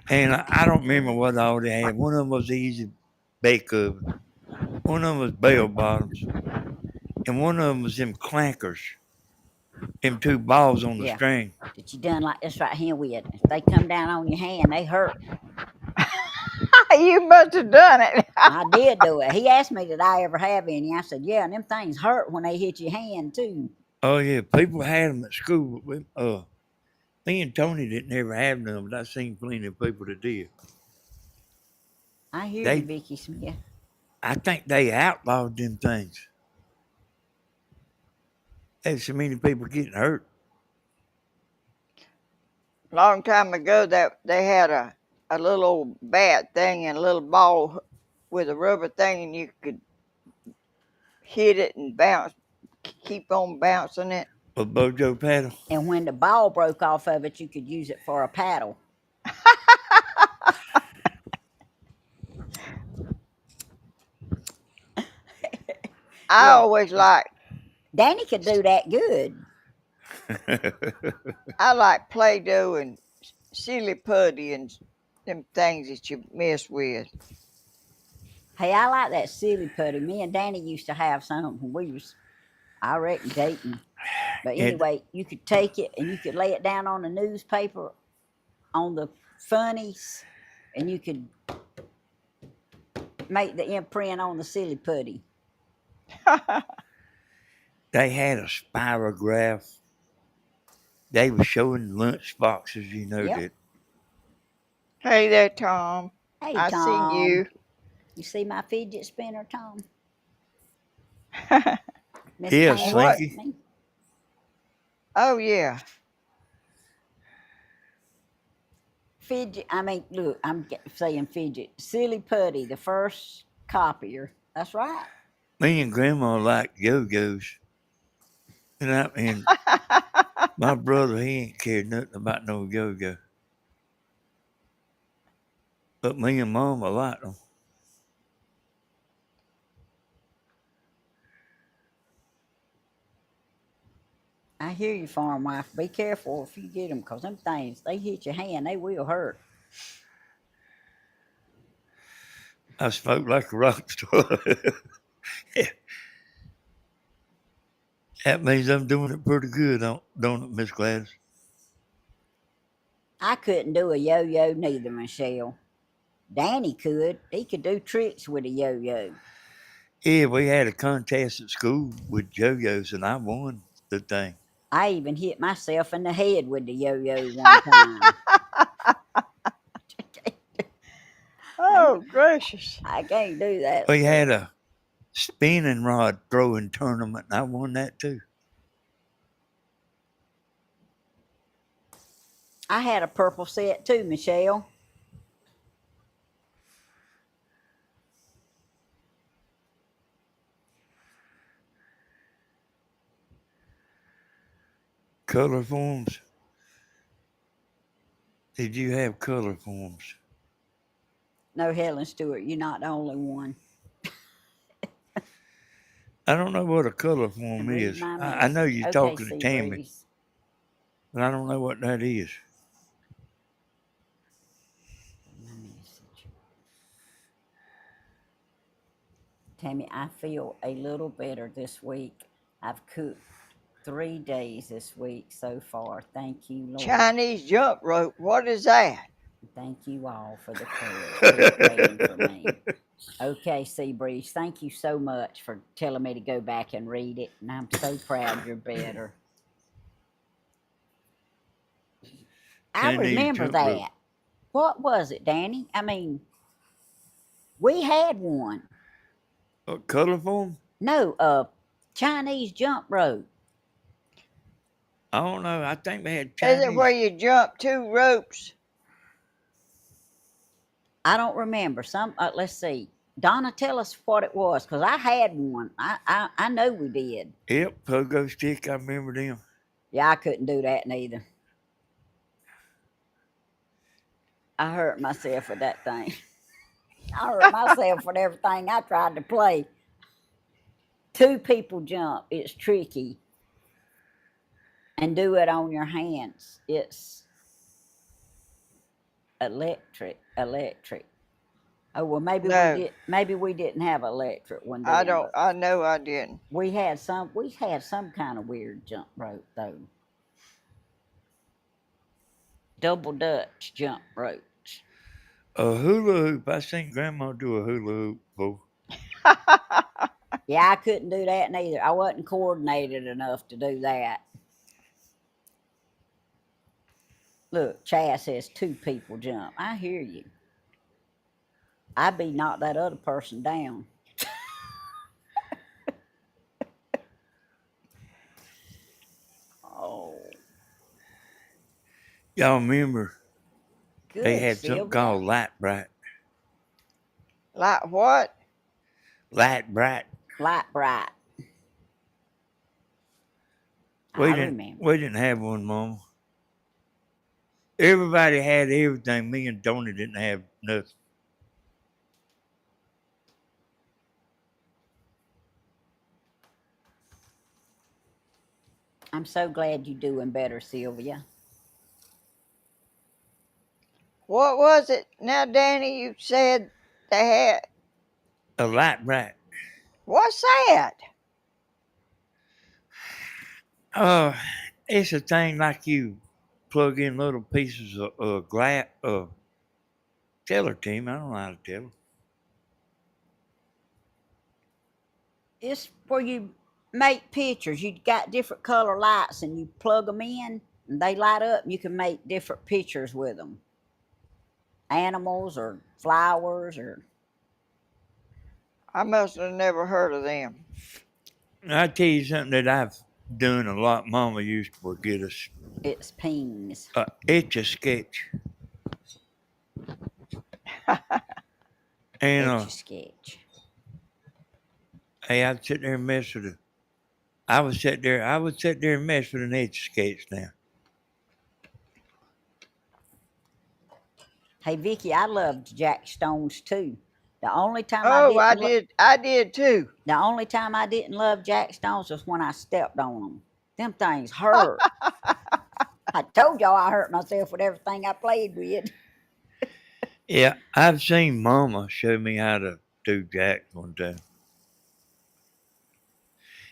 And I don't remember what all they had. One of them was easy bake oven. One of them was bell bottoms. And one of them was them clankers. Them two balls on the Yeah. string. That you done like this right here with. If they come down on your hand, they hurt. You must have done it. I did do it. He asked me, did I ever have any? I said, yeah, and them things hurt when they hit your hand, too. Oh, yeah. People had them at school. But me and Tony didn't ever have none, but I seen plenty of people that did. I hear you, They, Vicky Smith. I think they outlawed them things. There's so many people getting hurt. Long time ago, that they had a little old bat thing and a little ball with a rubber thing, and you could hit it and bounce, keep on bouncing it. A Bojo paddle. And when the ball broke off of it, you could use it for a paddle. I Yeah. always like Danny could do that good. I like Play-Doh and silly putty and them things that you mess with. Hey, I like that silly putty. Me and Danny used to have some when we was, I reckon, dating. But anyway, you could take it and you could lay it down on the newspaper on the funnies, and you could make the imprint on the silly putty. They had a spirograph. They were showing lunch boxes, you know, Yep. that. Hey there, Tom. Hey, I Tom. seen you. You see my fidget spinner, Tom? Miss Yeah, Pam What? Slinky. me. Oh yeah. Fidget. I mean, look, I'm saying fidget. Silly putty, the first copier. That's right. Me and Grandma liked yo-yos. And my brother, he ain't cared nothing about no yo-yo. But me and Mama liked them. I hear you, farm wife. Be careful if you get them, because them things, they hit your hand, they will hurt. I spoke like a rock star. That means I'm doing it pretty good, don't it, Miss Gladys? I couldn't do a yo-yo neither, Michelle. Danny could. He could do tricks with a yo-yo. Yeah, we had a contest at school with yo-yos, and I won the thing. I even hit myself in the head with the yo-yo one time. Oh, gracious. I can't do that We stuff. had a spinning rod throwing tournament, and I won that too. I had a purple set too, Michelle. Color forms. Did you have color forms? No, Helen Stewart, you're not the only one. I don't know what a color form Read is. my I know message. you're Okay, talking to Tammy, Seabreeze. but I don't know what that is. My message. Tammy, I feel a little better this week. I've cooked 3 days this week so far. Thank you, Lord. Chinese jump rope. What is that? Thank you all for the prayers. Keep praying for me. Okay, Seabreeze, thank you so much for telling me to go back and read it. And I'm so proud you're better. I Chinese remember jump that. rope. What was it, Danny? I mean, we had one. A color form? No, Chinese jump rope. I don't know. I think they had Is it where Chinese. you jump 2 ropes? I don't remember. Let's see. Donna, tell us what it was, because I had one. I know we did. Yep, pogo stick. I remember them. Yeah, I couldn't do that neither. I hurt myself with that thing. I hurt myself with everything I tried to play. 2 people jump. It's tricky. And do it on your hands. It's electric. Oh well, maybe we No, did. Maybe we didn't have electric one I then. don't. But I know I didn't. we had some. We had some kind of weird jump rope though. Double Dutch jump ropes. A hula hoop. I seen Grandma do a hula hoop before. Yeah, I couldn't do that neither. I wasn't coordinated enough to do that. Look, Chad says 2 people jump. I hear you. I'd be knock that other person down. Oh, Y'all remember they good, had something Sylvia. called Light Bright. Like what? Light Bright. Light bright. We I didn't. remember. We didn't have one, Mama. Everybody had everything. Me and Tony didn't have nothing. I'm so glad you're doing better, Sylvia. What was it? Now, Danny, you said they had. A Light Bright. What's that? Uh, it's a thing like you plug in little pieces of glass. Tell her, Tim. I don't know how to tell her. It's where you make pictures. You got different color lights and you plug them in and they light up and you can make different pictures with them. Animals or flowers or. I must have never heard of them. I tell you something that I've done a lot. Mama used to get us. It's pings. It's a sketch. And Etch a sketch. hey, I'd sit there and mess with it. I would sit there and mess with an etch a sketch now. Hey Vicky, I loved Jack Stones too. The only time Oh, I did. I did too. The only time I didn't love Jack Stones was when I stepped on them. Them things hurt. I told y'all I hurt myself with everything I played with. Yeah, I've seen Mama show me how to do jacks one time.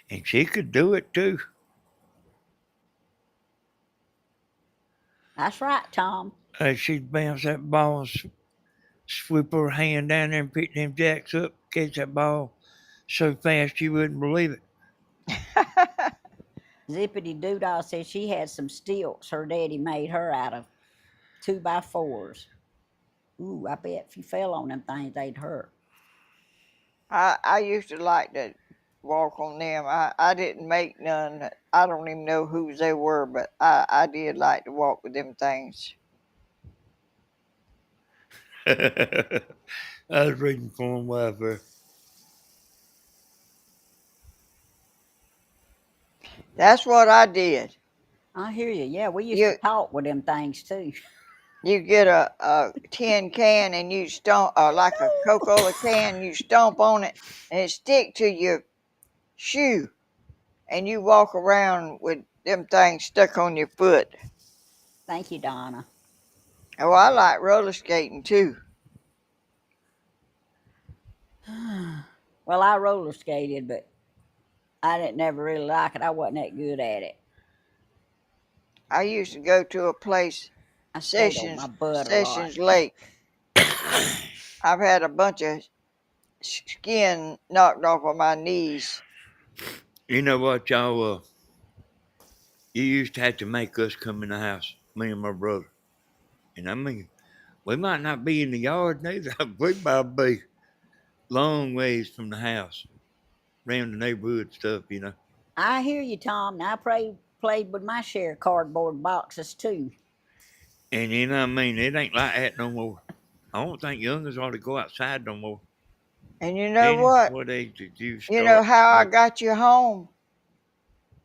And she could do it too. That's right, Tom. She'd bounce that ball and swoop her hand down there and pick them jacks up, catch that ball so fast you wouldn't believe it. Zippity Doodah said she had some stilts her daddy made her out of 2x4s. Ooh, I bet if you fell on them things, they'd hurt. I used to like to walk on them. I didn't make none. I don't even know whose they were, but I did like to walk with them things. I was reading Foreign Welfare. That's what I did. I hear you. Yeah, we used You to talk with them things too. you get a tin can and you stomp, like a Coca-Cola can, you stomp on it and it stick to your shoe, and you walk around with them things stuck on your foot. Thank you, Donna. Oh, I like roller skating too. Well, I roller skated, but I didn't never really like it. I wasn't that good at it. I used to go to a place, I stayed on my butt a lot. Sessions Lake. I've had a bunch of skin knocked off of my knees. You know what, y'all? You used to have to make us come in the house, me and my brother. And I mean, we might not be in the yard neither. We might be long ways from the house, around the neighborhood stuff, you know. I hear you, Tom. Now, I played with my share of cardboard boxes too. And you know what I mean? It ain't like that no more. I don't think youngers ought to go outside no more. And you know Jenny, what? what age did you You know start how I smoking? got you home?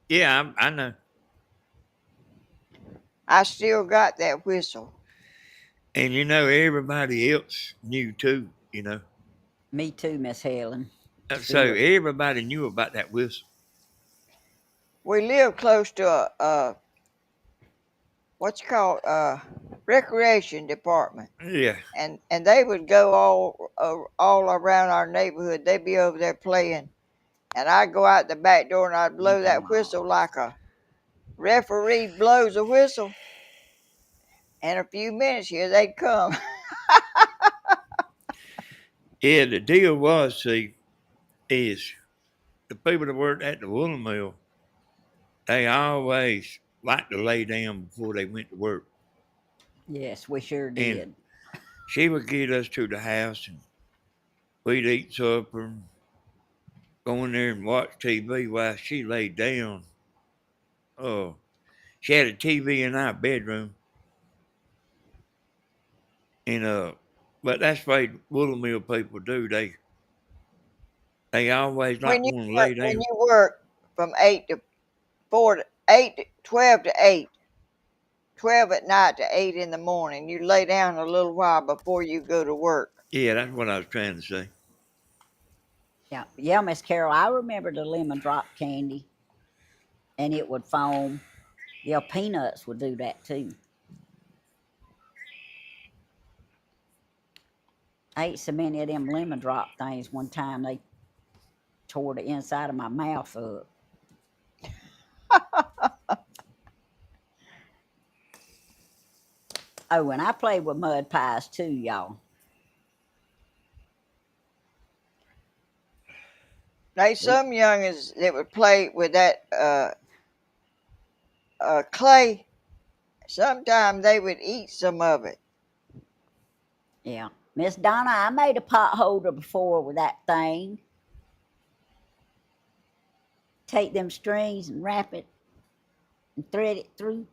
Yeah, I know. I still got that whistle. And you know, everybody else knew too, you know. Me too, Miss Helen. So Still. everybody knew about that whistle. We live close to a what's called a recreation department, Yeah. and they would go all around our neighborhood. They'd be over there playing, and I'd go out the back door and I'd blow that whistle like a referee blows a whistle. In a few minutes, here they'd come. Yeah, the deal was, see, is the people that worked at the woolen mill, they always liked to lay down before they went to work. Yes, we sure And did. she would get us to the house and we'd eat supper and go in there and watch TV while she laid down. Oh, she had a TV in our bedroom. And but that's what woolen mill people do. They always like want to lay When down. you work from 12 to 8, 12 at night to 8 in the morning, you lay down a little while before you go to work. Yeah, that's what I was trying to say. Yeah, yeah, Miss Carol. I remember the lemon drop candy, and it would foam. Yeah, peanuts would do that too. I ate so many of them lemon drop things one time they tore the inside of my mouth up. Oh, and I played with mud pies too, y'all. There's some youngins that would play with that clay. Sometimes they would eat some of it. Yeah. Miss Donna, I made a pot holder before with that thing. Take them strings and wrap it and thread it through.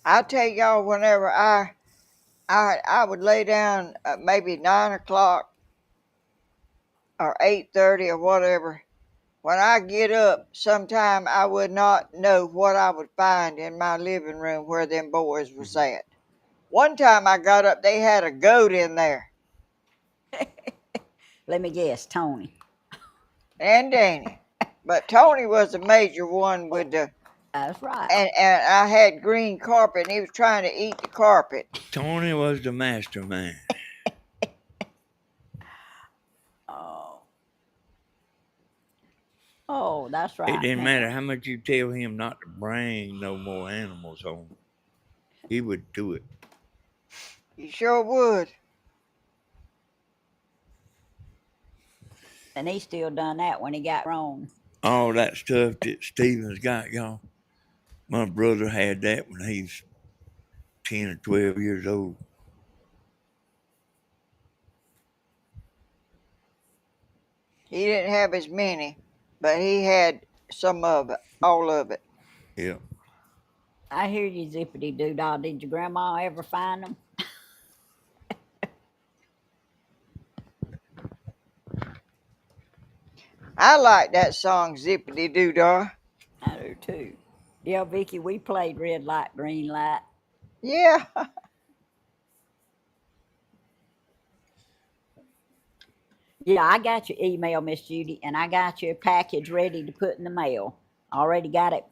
I tell y'all, whenever I would lay down maybe 9 o'clock or 8:30 or whatever. When I get up, sometime I would not know what I would find in my living room where them boys was at. One time I got up, they had a goat in there. Let me guess, Tony. And Danny. But Tony was the major one with the That's right. and I had green carpet and he was trying to eat the carpet. Tony was the mastermind. Oh, that's It right. didn't matter Now, how much you tell him not to bring no more animals home. He would do it. You sure would. and he still done that when he got grown. All that stuff that Steven's got, y'all. My brother had that when he was 10 or 12 years old. He didn't have as many, but he had some of it, all of it. Yeah. I hear you, zippity doo dah. Did your grandma ever find them? I like that song, Zippity Doo Dah. I do too. Yeah, Vicky, we played red light, green light. Yeah. Yeah, I got your email, Miss Judy, and I got your package ready to put in the mail. Already got it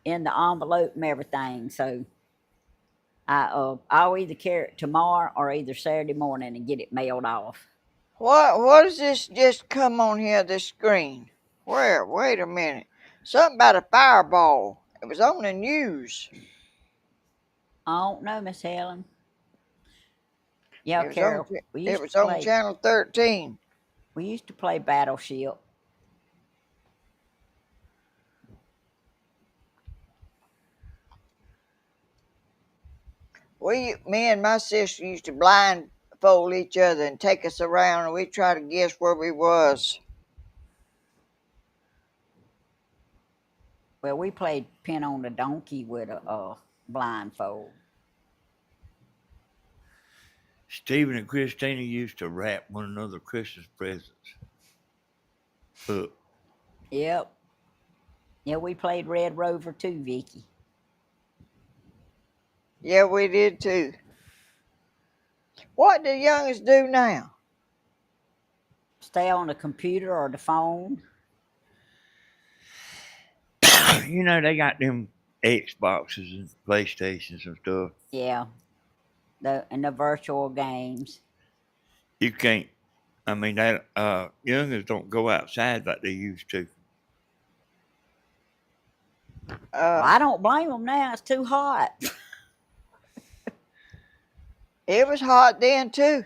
in the envelope and everything. So I'll either carry it tomorrow or either Saturday morning and get it mailed off. What does this just come on here, this screen? Where? Wait a minute. Something about a fireball. It was on the news. I don't know, Miss Helen. Yeah, It was on Carol. We it used to was on play. Channel 13. We used to play Battleship. Me and my sister used to blindfold each other and take us around, and we'd try to guess where we was. Well, we played pin on the donkey with a blindfold. Stephen and Christina used to wrap one another Christmas presents up. Yep. Yeah, we played Red Rover too, Vicky. Yeah, we did too. What do youngest do now? Stay on the computer or the phone. You know, they got them Xboxes and PlayStations and stuff. Yeah. The virtual games. You can't, I mean, that youngers don't go outside like they used to. Well, I don't blame them now. It's too hot. It was hot then too,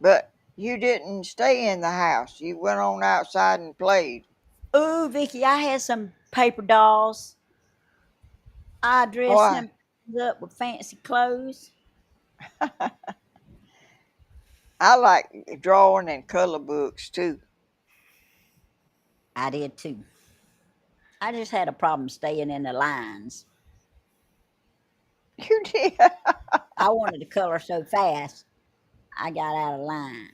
but you didn't stay in the house. You went on outside and played. Ooh, Vicky, I had some paper dolls. I dressed Why? them up with fancy clothes. I like drawing and color books too. I did too. I just had a problem staying in the lines. You did. I wanted to color so fast, I got out of line.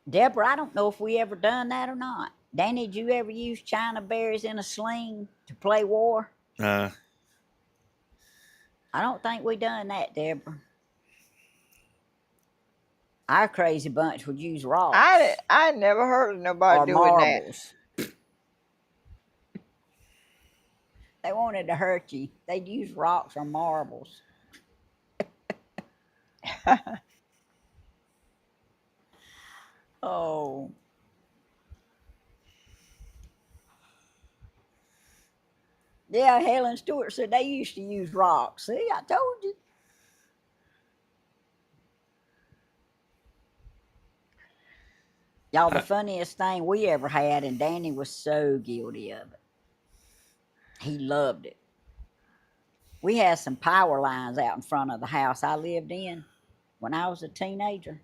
Deborah, I don't know if we ever done that or not. Danny, did you ever use China berries in a sling to play war? Uh, I don't think we done that, Deborah. Our crazy bunch would use rocks I never heard of nobody or doing that. marbles. They wanted to hurt you. They'd use rocks or marbles. Oh. Yeah, Helen Stewart said they used to use rocks. See, I told you. Y'all, the funniest thing we ever had, and Danny was so guilty of it. He loved it. We had some power lines out in front of the house I lived in when I was a teenager.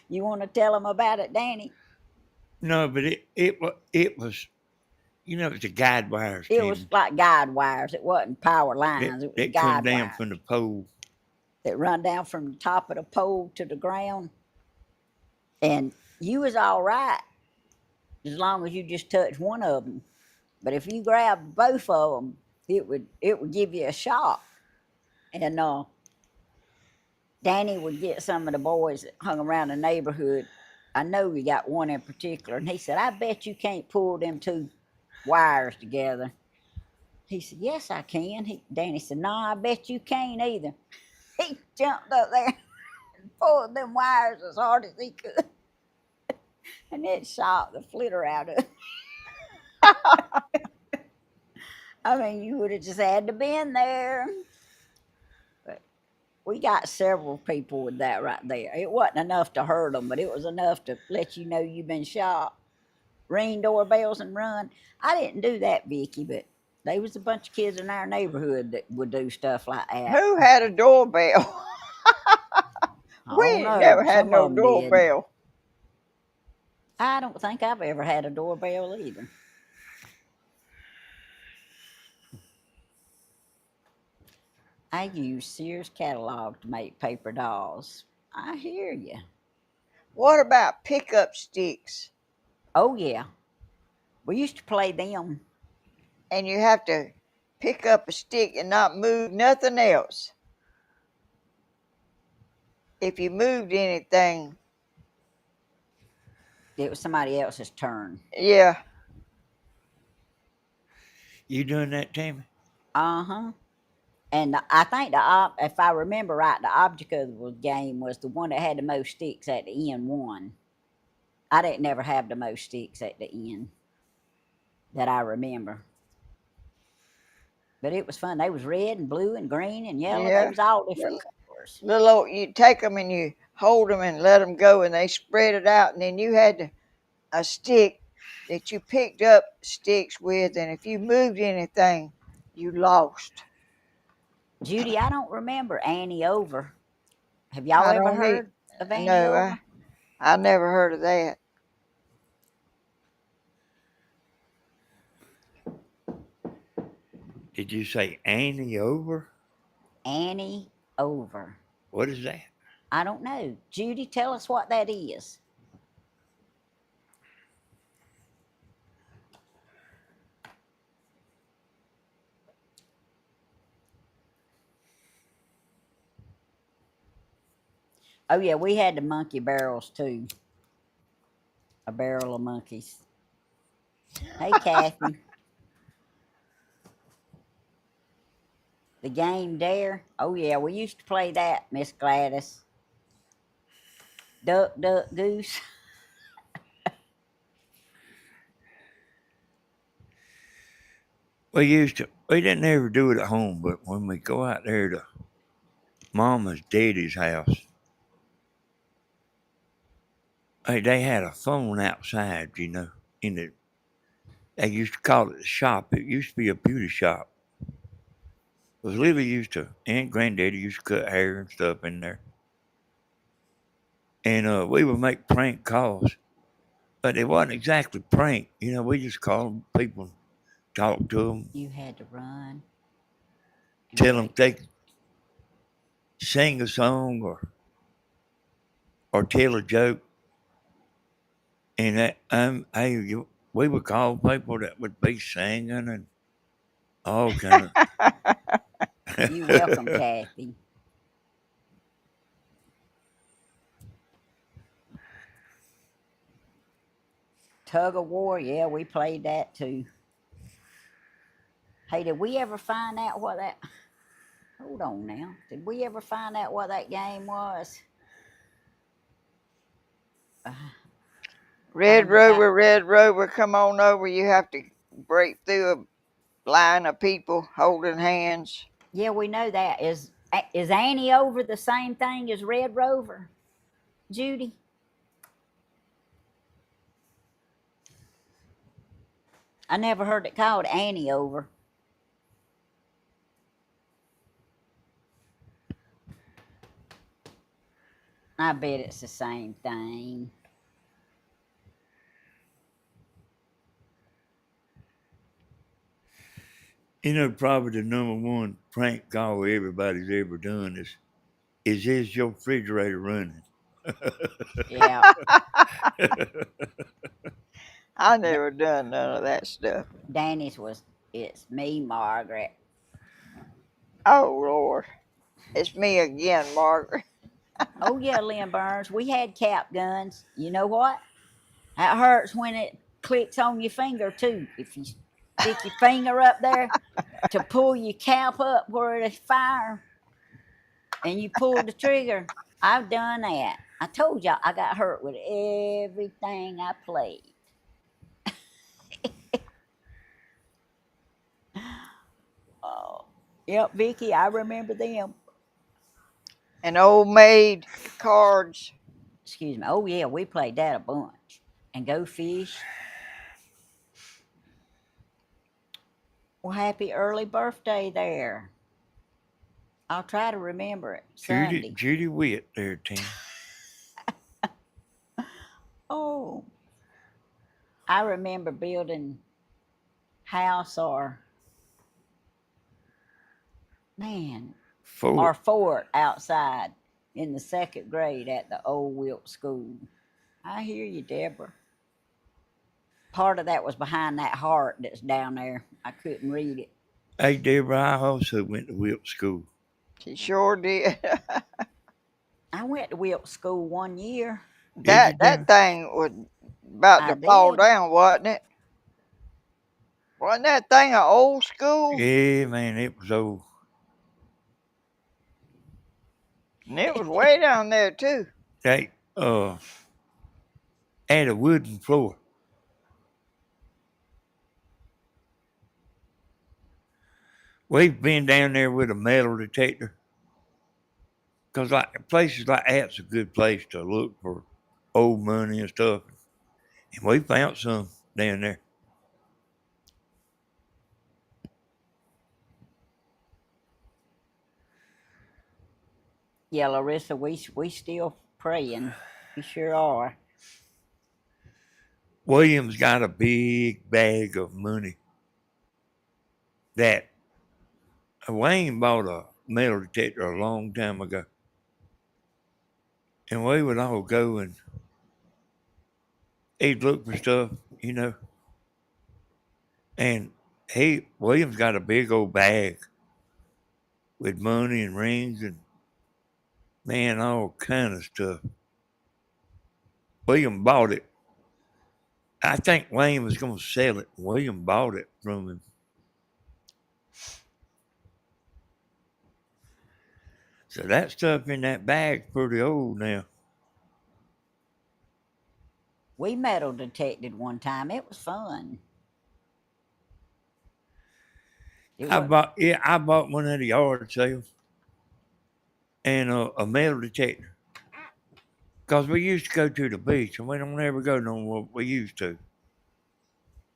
You want to tell them about it, Danny? no, but it was, you know, it was the guide wires, It was Tim. like guide wires. It wasn't power lines. It was It come guide down wires from the pole. that run down from the top of the pole to the ground. And you was all right as long as you just touched one of them. But if you grabbed both of them, it would give you a shock. And Danny would get some of the boys that hung around the neighborhood. I know we got one in particular, and he said, "I bet you can't pull them two wires together." He said, yes, I can. Danny said, no, I bet you can't either. He jumped up there and pulled them wires as hard as he could. And it shot the flitter out of it. I mean, you would have just had to been there. But we got several people with that right there. It wasn't enough to hurt them, but it was enough to let you know you've been shot. Ring doorbells and run. I didn't do that, Vicky, but there was a bunch of kids in our neighborhood that would do stuff like that. Who had a doorbell? I We don't ain't know. never had Some no of them did. doorbell. I don't think I've ever had a doorbell either. I use Sears catalog to make paper dolls. I hear you. What about pickup sticks? Oh, yeah. We used to play them. And you have to pick up a stick and not move nothing else. If you moved anything, It was somebody else's turn. yeah. You doing that, Tammy? Uh huh. And I think if I remember right, the object of the game was the one that had the most sticks at the end won. I didn't never have the most sticks at the end that I remember. But it was fun. They was red and blue and green and yellow. They Yeah. was all different colors. Little old, you take them and you hold them and let them go, and they spread it out, and then you had a stick that you picked up sticks with, and if you moved anything, you lost. Judy, I don't remember Annie Over. Have y'all I ever don't need. heard of Annie No, Over? I never heard of that. Did you say Annie over? Annie Over. What is that? I don't know. Judy, tell us what that is. Oh, yeah, we had the monkey barrels too. A barrel of monkeys. Hey, Kathy. The game Dare. Oh, yeah, we used to play that, Miss Gladys. Duck, duck, goose. We didn't ever do it at home, but when we go out there to Mama's daddy's house, hey, they had a phone outside, in the, they used to call it a shop. It used to be a beauty shop. Because Livy and Granddaddy used to cut hair and stuff in there. And we would make prank calls, but it wasn't exactly prank. We just called people, talk to them, You had to run. tell them they could sing a song or tell a joke. And we would call people that would be singing and all kind You welcome, of. Kathy. Tug of War, yeah, we played that too. Hey, did we ever find out what that? Hold on now. Did we ever find out what that game was? Red Rover, come on over. You have to break through a line of people holding hands. Yeah, we know that. Is Annie Over the same thing as Red Rover, Judy? I never heard it called Annie Over. I bet it's the same thing. Probably the number one prank call everybody's ever done is your refrigerator running? Yeah. I never done none of that stuff. Danny's was, it's me, Margaret. Oh Lord, it's me again, Margaret. Oh yeah, Lynn Burns. We had cap guns. You know what? That hurts when it clicks on your finger too. If you Stick your finger up there to pull your cap up where it's fire, and you pull the trigger. I've done that. I told y'all I got hurt with everything I played. Oh, yep, Vicky, I remember them. And old maid cards. Excuse me. Oh yeah, we played that a bunch. And go fish. Well, happy early birthday there. I'll try to remember it Sunday. Judy Witt there, Tim. Oh, I remember building house or man or Ford. fort outside in the second grade at the old Wilk School. I hear you, Deborah. Part of that was behind that heart that's down there. I couldn't read it. Hey, Deborah, I also went to Wilk School. She sure did. I went to Wilk School 1 year. Did you, That Deborah? thing was about I to fall did. down, wasn't it? Wasn't that thing an old school? Yeah, man, it was old. And it was way down there too. They had a wooden floor. We've been down there with a metal detector. Because like places like that's a good place to look for old money and stuff. And we found some down there. Yeah, Larissa, we still praying. We sure are. William's got a big bag of money that Wayne bought a metal detector a long time ago. And we would all go and he'd look for stuff, you know. And William's got a big old bag with money and rings and man, all kind of stuff. William bought it. I think Wayne was going to sell it. William bought it from him. So that stuff in that bag's pretty old now. We metal detected one time. It was fun. It wasn't. I bought one at a yard sale and a metal detector. Because we used to go to the beach and we don't ever go no more. We used to.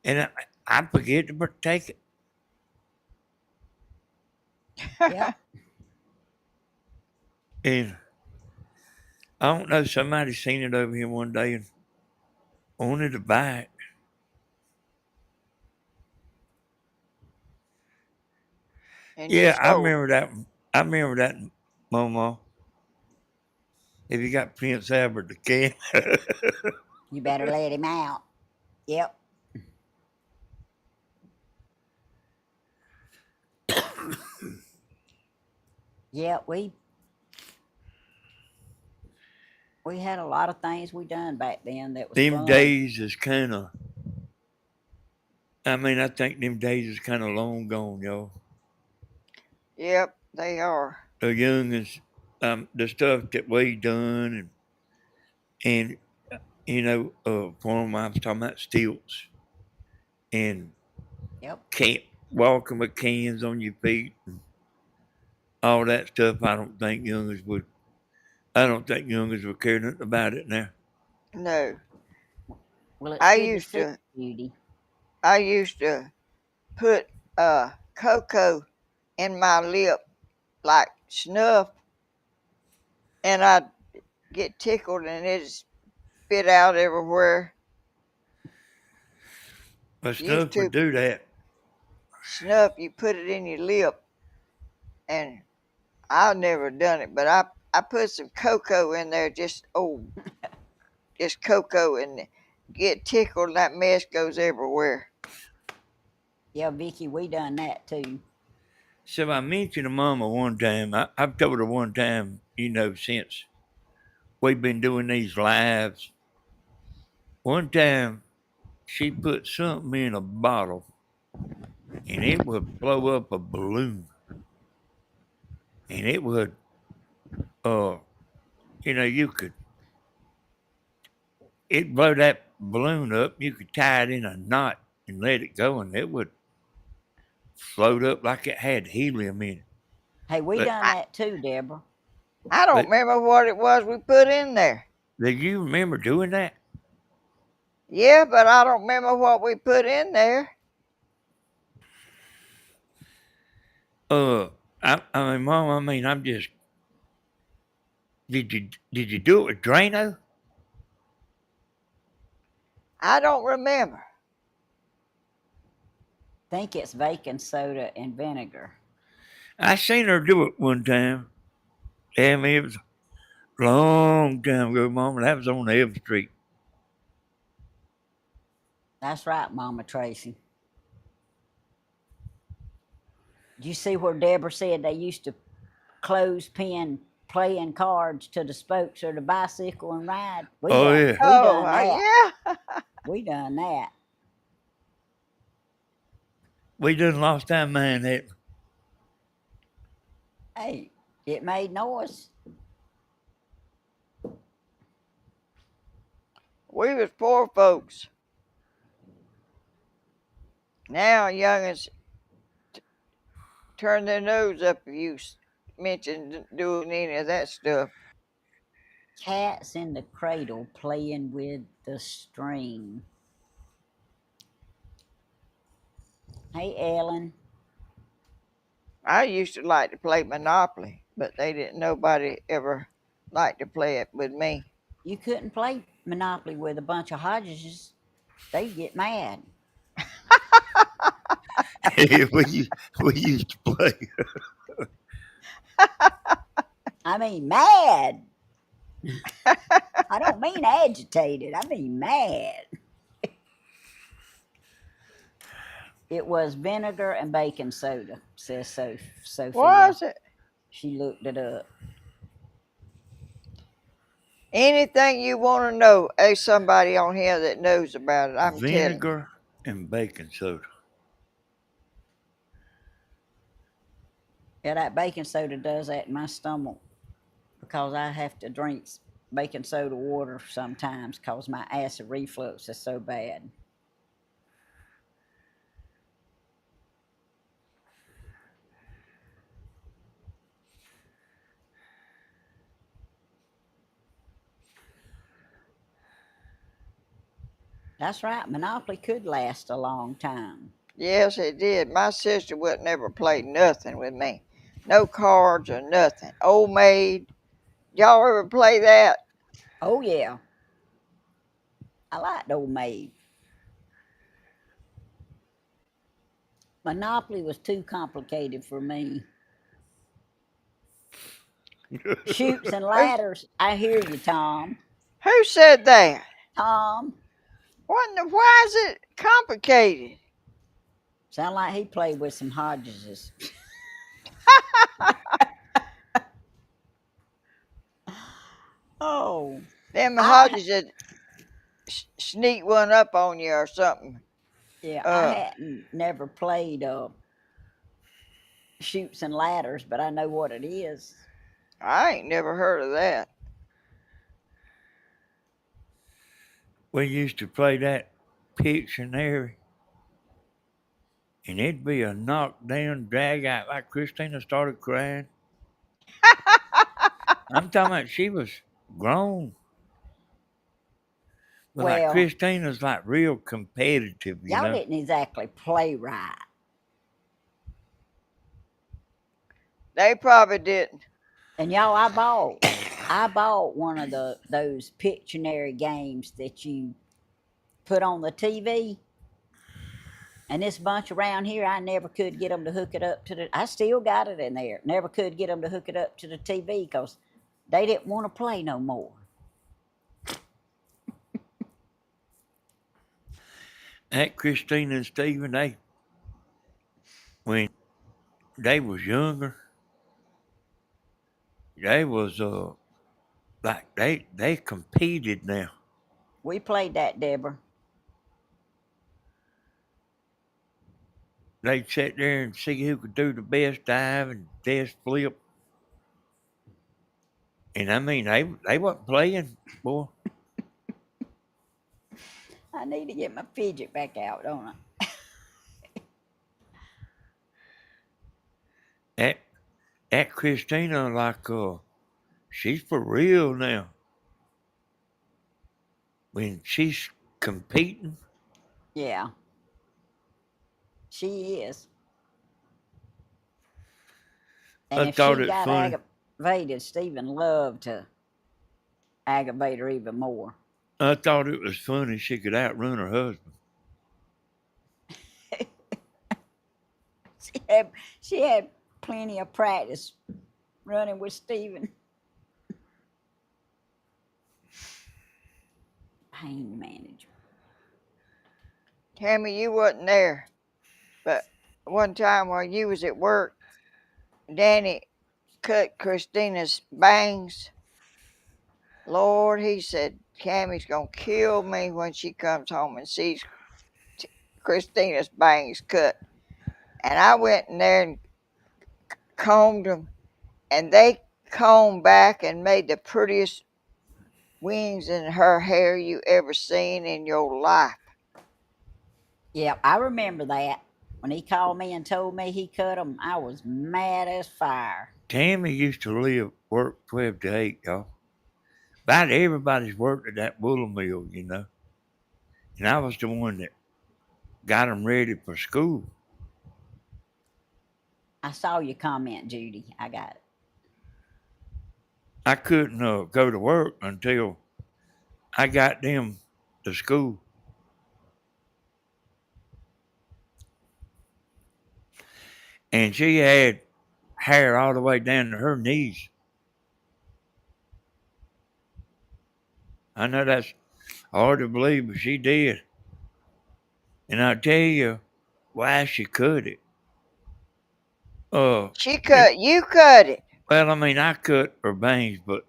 And I forget to take it. Yep. And I don't know, somebody seen it over here one day and wanted to buy it. And you Yeah, I sold. remember that. I remember that, Mama. If you got Prince Albert the can. You better let him out. Yep. Yeah, we had a lot of things we done back then that was Them fun. days is kind of, I mean, I think them days is kind of long gone, y'all. Yep, they are. The youngins, the stuff that we done and you know, for them, I was talking about stilts and Yep. can't walking with cans on your feet and all that stuff. I don't think youngers would care nothing about it now. No. Well, it's I good to used see to you, Judy. I used to put cocoa in my lip like snuff, and I'd get tickled and it'd spit out everywhere. But Used stuff would to do that. snuff, you put it in your lip, and I've never done it, but I put some cocoa in there, just cocoa, and get tickled, and that mess goes everywhere. Yeah, Vicky, we done that too. So I mentioned to Mama one time, I've told her one time, you know, since we've been doing these lives, one time she put something in a bottle and it would blow up a balloon, and it would, uh, you could it blow that balloon up. You could tie it in a knot and let it go, and it would float up like it had helium in it. Hey, we But done I, that too, Deborah. I don't but remember what it was we put in there. do you remember doing that? Yeah, but I don't remember what we put in there. Uh, I mean, Mom, I mean, I'm just. Did you do it with Drano? I don't remember. Think it's baking soda and vinegar. I seen her do it one time. Damn, it was a long time ago, Mom. That was on Elm Street. That's right, Mama Tracy. Did you see where Deborah said they used to clothespin playing cards to the spokes of the bicycle and ride? We Oh done yeah, we Oh, done that. yeah. We done that. we done lost our mind. That Hey, it made noise. We was poor folks. Now youngins turn their nose up if you mention doing any of that stuff. Cats in the cradle playing with the string. Hey, Ellen. I used to like to play Monopoly, but they didn't. Nobody ever liked to play it with me. You couldn't play Monopoly with a bunch of Hodges. They'd get mad. we used to play. I mean, mad. I don't mean agitated. I mean mad. It was vinegar and baking soda, says Sophia. Was it? She looked it up. Anything you want to know, there's somebody on here that knows about it. I'm telling you. Vinegar and baking soda. Yeah, that baking soda does that in my stomach because I have to drink baking soda water sometimes because my acid reflux is so bad. That's right, Monopoly could last a long time. Yes, it did. My sister would never play nothing with me. No cards or nothing. Old maid. Y'all ever play that? Oh, yeah, I liked Old Maid. Monopoly was too complicated for me. Chutes and Who, ladders. I hear you, Tom. who said that? Tom. Why is it complicated? Sound like he played with some Hodgeses. Oh, Them I Hodges would sneak one up on you or something. yeah, I Uh, hadn't never played shoots and ladders, but I know what it is. I ain't never heard of that. We used to play that Pictionary, and it'd be a knockdown drag out like Christina started crying. I'm talking about she was grown. But like Well, Christina's like real competitive, y'all didn't exactly play right. They probably didn't. And y'all, I bought one of those Pictionary games that you put on the TV. And this bunch around here, I never could get them to hook it up to the. I still got it in there. Never could get them to hook it up to the TV because they didn't want to play no more. That Christina and Stephen, when they was younger, they was like they competed now. We played that, Deborah. they'd sit there and see who could do the best dive and best flip. And I mean, they wasn't playing, boy. I need to get my fidget back out, don't I? That that Christina, like, she's for real now. When she's competing, Yeah, she is. And I if thought she it was got funny. aggravated, Stephen loved to aggravate her even more. I thought it was funny she could outrun her husband. She had plenty of practice running with Stephen. Pain management. Tammy, you wasn't there, but one time while you was at work, Danny cut Christina's bangs. Lord, he said, Tammy's gonna kill me when she comes home and sees Christina's bangs cut. And I went in there and combed them, and they combed back and made the prettiest wings in her hair you ever seen in your life. Yeah, I remember that. When he called me and told me he cut them, I was mad as fire. Tammy used to work 12 to 8, y'all. About everybody's worked at that wool mill, you know. And I was the one that got them ready for school. I saw your comment, Judy. I got it. I couldn't go to work until I got them to school. And she had hair all the way down to her knees. I know that's hard to believe, but she did. And I'll tell you why she cut it. She It, cut, you cut it. well, I mean, I cut her bangs, but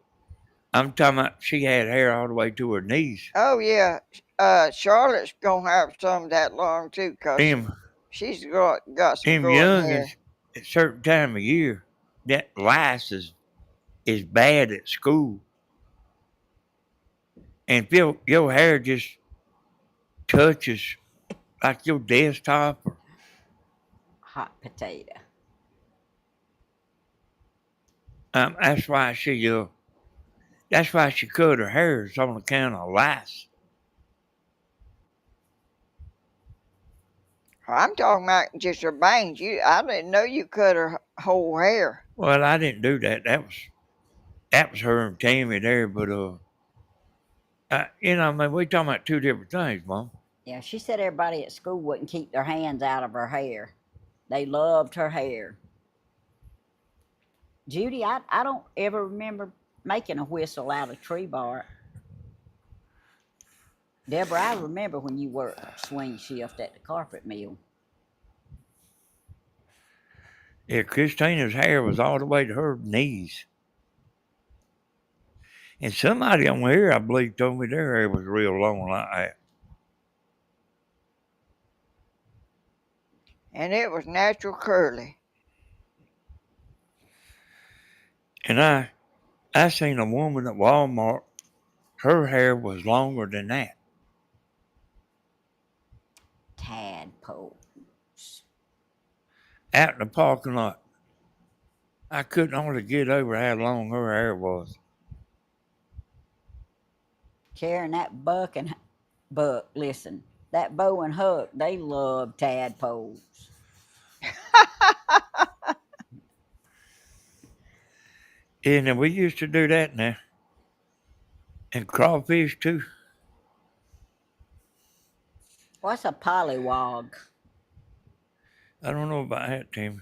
I'm talking about she had hair all the way to her knees. Oh, yeah. Charlotte's going to have some that long, too, because Them, she's got some them growing hair. youngins at a certain time of year, that lice is bad at school. And if your hair just touches like your desktop, or, Hot potato. that's why she cut her hair. It's on account of lice. I'm talking about just her bangs. I didn't know you cut her whole hair. Well, I didn't do that. That was her and Tammy there, but I mean, we talking about two different things, Mom. Yeah, she said everybody at school wouldn't keep their hands out of her hair. They loved her hair. Judy, I don't ever remember making a whistle out of tree bark. Deborah, I remember when you worked swing shift at the carpet mill. Yeah, Christina's hair was all the way to her knees. And somebody on here, I believe, told me their hair was real long like that. And it was natural curly. And I seen a woman at Walmart, her hair was longer than that. Tadpoles. Out in the parking lot. I couldn't hardly get over how long her hair was. Karen, that Buck, listen, that Bo and Huck, they love tadpoles. And then we used to do that now. And crawfish too. What's a pollywog? I don't know about that, Tim.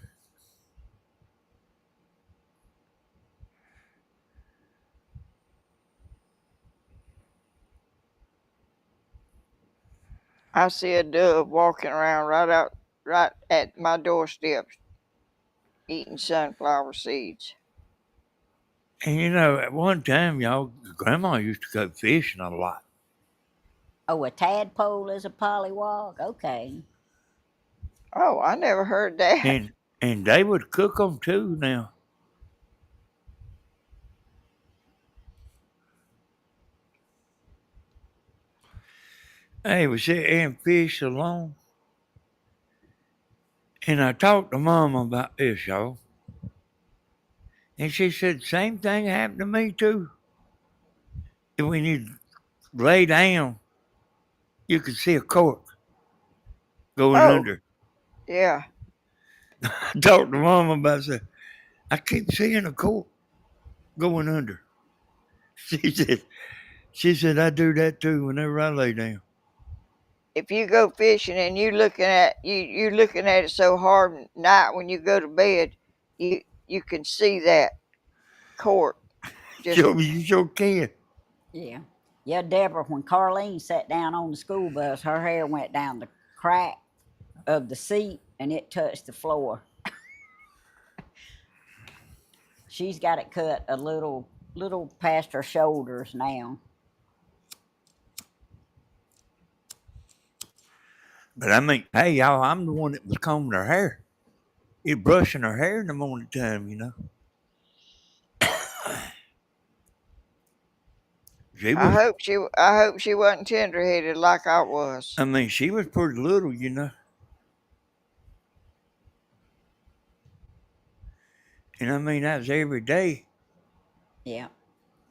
I see a dove walking around right at my doorstep eating sunflower seeds. And at one time, y'all, Grandma used to go fishing a lot. Oh, a tadpole is a pollywog? Okay. Oh, I never heard that. and they would cook them too. Now, they would sit there and fish alone. And I talked to Mom about this, y'all, and she said same thing happened to me too. And when you lay down, you could see a cork going Oh, under. yeah. I talked to Mom about that. I keep seeing a cork going under. She said, I do that too whenever I lay down. If you go fishing and you're looking at it so hard at night when you go to bed, you can see that cork just. Sure, you sure can. Yeah. Yeah, Deborah, when Carlene sat down on the school bus, her hair went down the crack of the seat and it touched the floor. She's got it cut a little past her shoulders now. But I mean, hey, y'all, I'm the one that was combing her hair. You're brushing her hair in the morning time, you know. She I was, hope she wasn't tender headed like I was. I mean, she was pretty little, you know. And I mean, that was every day. Yeah.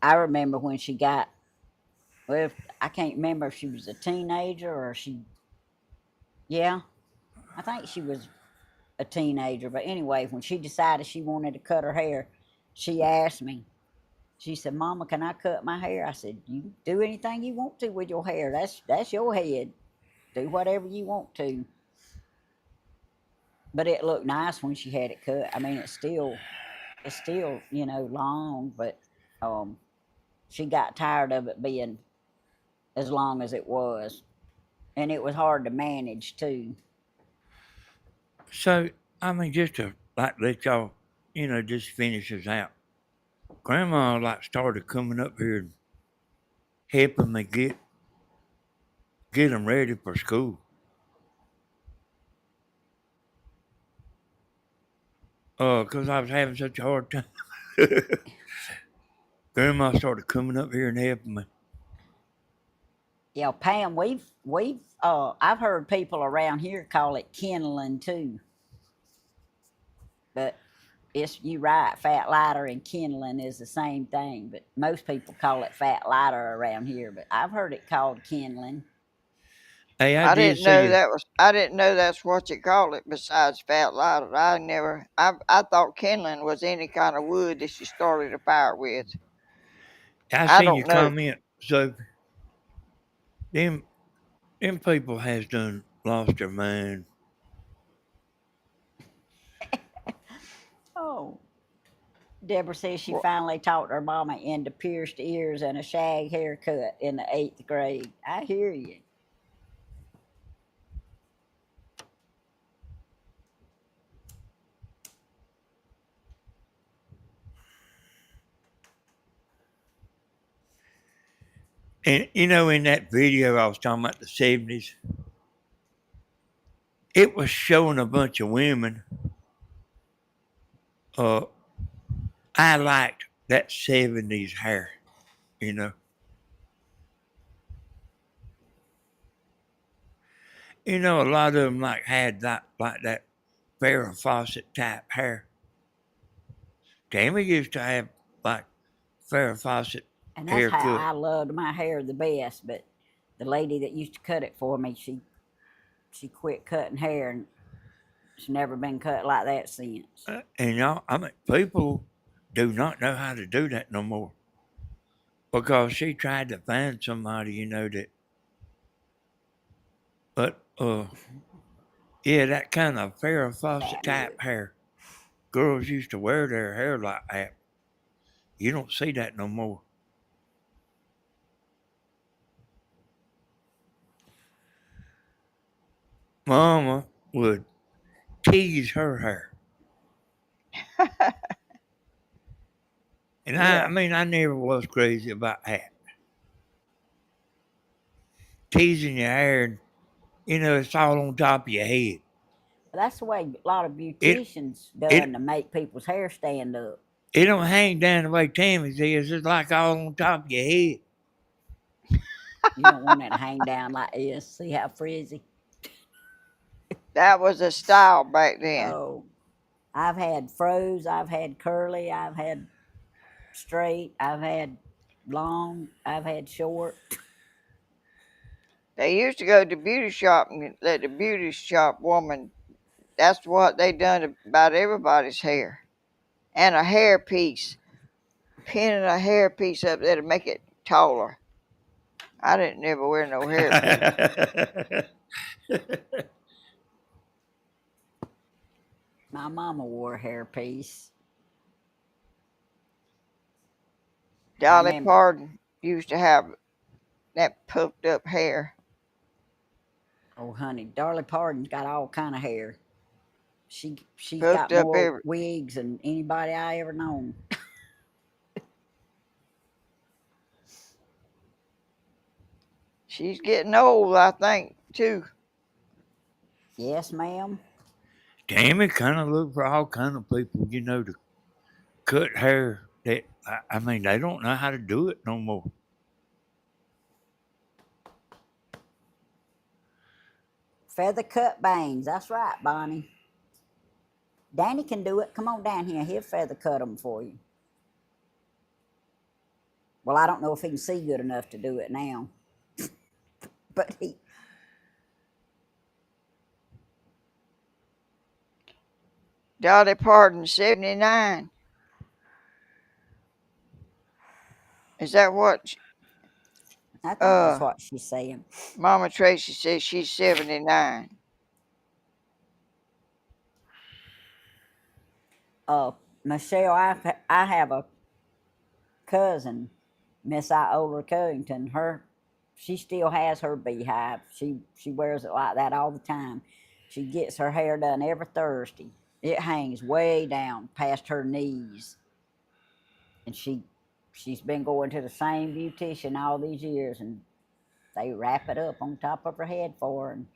I remember when she got, well, I can't remember if she was a teenager or yeah, I think she was a teenager. But anyway, when she decided she wanted to cut her hair, she asked me, she said, Mama, can I cut my hair? I said, you do anything you want to with your hair. That's your head. Do whatever you want to. But it looked nice when she had it cut. I mean, it's still long, but um, she got tired of it being as long as it was, and it was hard to manage too. So, I mean, just to like let y'all, just finish this out. Grandma like started coming up here and helping me get them ready for school. Cause I was having such a hard time. Grandma started coming up here and helping me. Yeah, Pam, I've heard people around here call it kindling too, but it's you right. Fat lighter and kindling is the same thing, but most people call it fat lighter around here. But I've heard it called kindling. Hey, I did see you. I didn't know that's what you call it besides fat lighter. I thought kindling was any kind of wood that you started a fire with. I I seen your don't know. comment. So them them people has done lost their mind. Oh, Deborah says she Well, finally talked her mama into pierced ears and a shag haircut in the 8th grade. I hear you. And in that video I was talking about the 70s, it was showing a bunch of women. Uh, I liked that 70s hair, you know. A lot of them like had like that Farrah Fawcett type hair. Tammy used to have like Farrah Fawcett And that's how haircut. I loved my hair the best. But the lady that used to cut it for me, she quit cutting hair and it's never been cut like that since. And y'all, I mean, people do not know how to do that no more because she tried to find somebody, that. But yeah, that kind of Farrah Fawcett type hair. Girls used to wear their hair like that. You don't see that no more. Mama would tease her hair. And I yeah. mean, I never was crazy about that. Teasing your hair, and, it's all on top of your head. That's the way a lot of It beauticians done it to make people's hair stand up. it don't hang down the way Tammy's is. It's like all on top of your head. You don't want it to hang down like this. See how frizzy? That was a style back then. Oh, I've had froze, I've had curly, I've had straight, I've had long, I've had short. They used to go to the beauty shop and let the beauty shop woman. That's what they done to about everybody's hair. And a hair piece, pinning a hair piece up there to make it taller. I didn't never wear no hair piece. My mama wore a hairpiece. I Dolly remember. Parton used to have that puffed up hair. Oh, honey, Dolly Parton's got all kind of hair. She's Puffed got up more every. wigs than anybody I ever known. She's getting old, I think, too. Yes, ma'am. Tammy kind of look for all kind of people, to cut hair. That I mean, they don't know how to do it no more. Feather cut bangs. That's right, Bonnie. Danny can do it. Come on down here. He'll feather cut them for you. Well, I don't know if he can see good enough to do it now. But he. Dolly Parton, 79. Is that what I think that's what she's saying. Mama Tracy says she's 79? Michelle, I have a cousin, Miss Iola Covington. She still has her beehive. She wears it like that all the time. She gets her hair done every Thursday. It hangs way down past her knees, and she's been going to the same beautician all these years, and they wrap it up on top of her head for her, and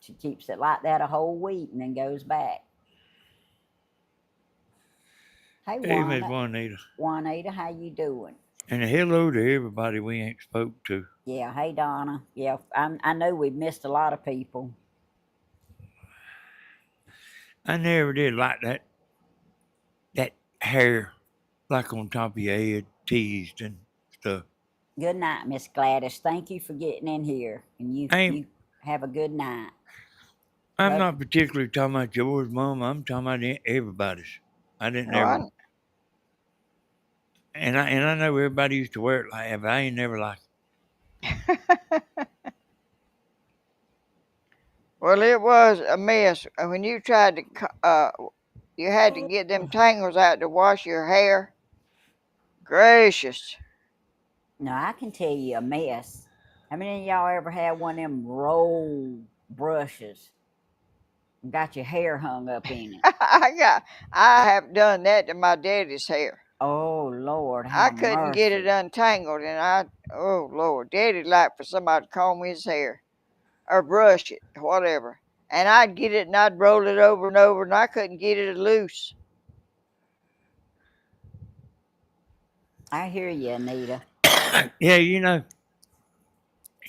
she keeps it like that a whole week, and then goes back. Hey, Hey, Miss Juanita. Juanita, how you doing? And a hello to everybody we ain't spoke to. Yeah, hey Donna. Yeah, I know we've missed a lot of people. I never did like that hair, like on top of your head, teased and stuff. Good night, Miss Gladys. Thank you for getting in here, and you have a good night. I'm not particularly talking about yours, Mom. I'm talking about everybody's. I didn't ever. And I know everybody used to wear it like that, but I ain't never liked it. Well, it was a mess when you tried to. You had to get them tangles out to wash your hair. Gracious. No, I can tell you a mess. How many of y'all ever had one of them roll brushes? Got your hair hung up in it. I have done that to my daddy's hair. Oh Lord, I couldn't get it untangled, and oh Lord, Daddy liked for somebody to comb his hair or brush it, whatever. And I'd get it and I'd roll it over and over, and I couldn't get it loose. I hear you, Anita. Yeah,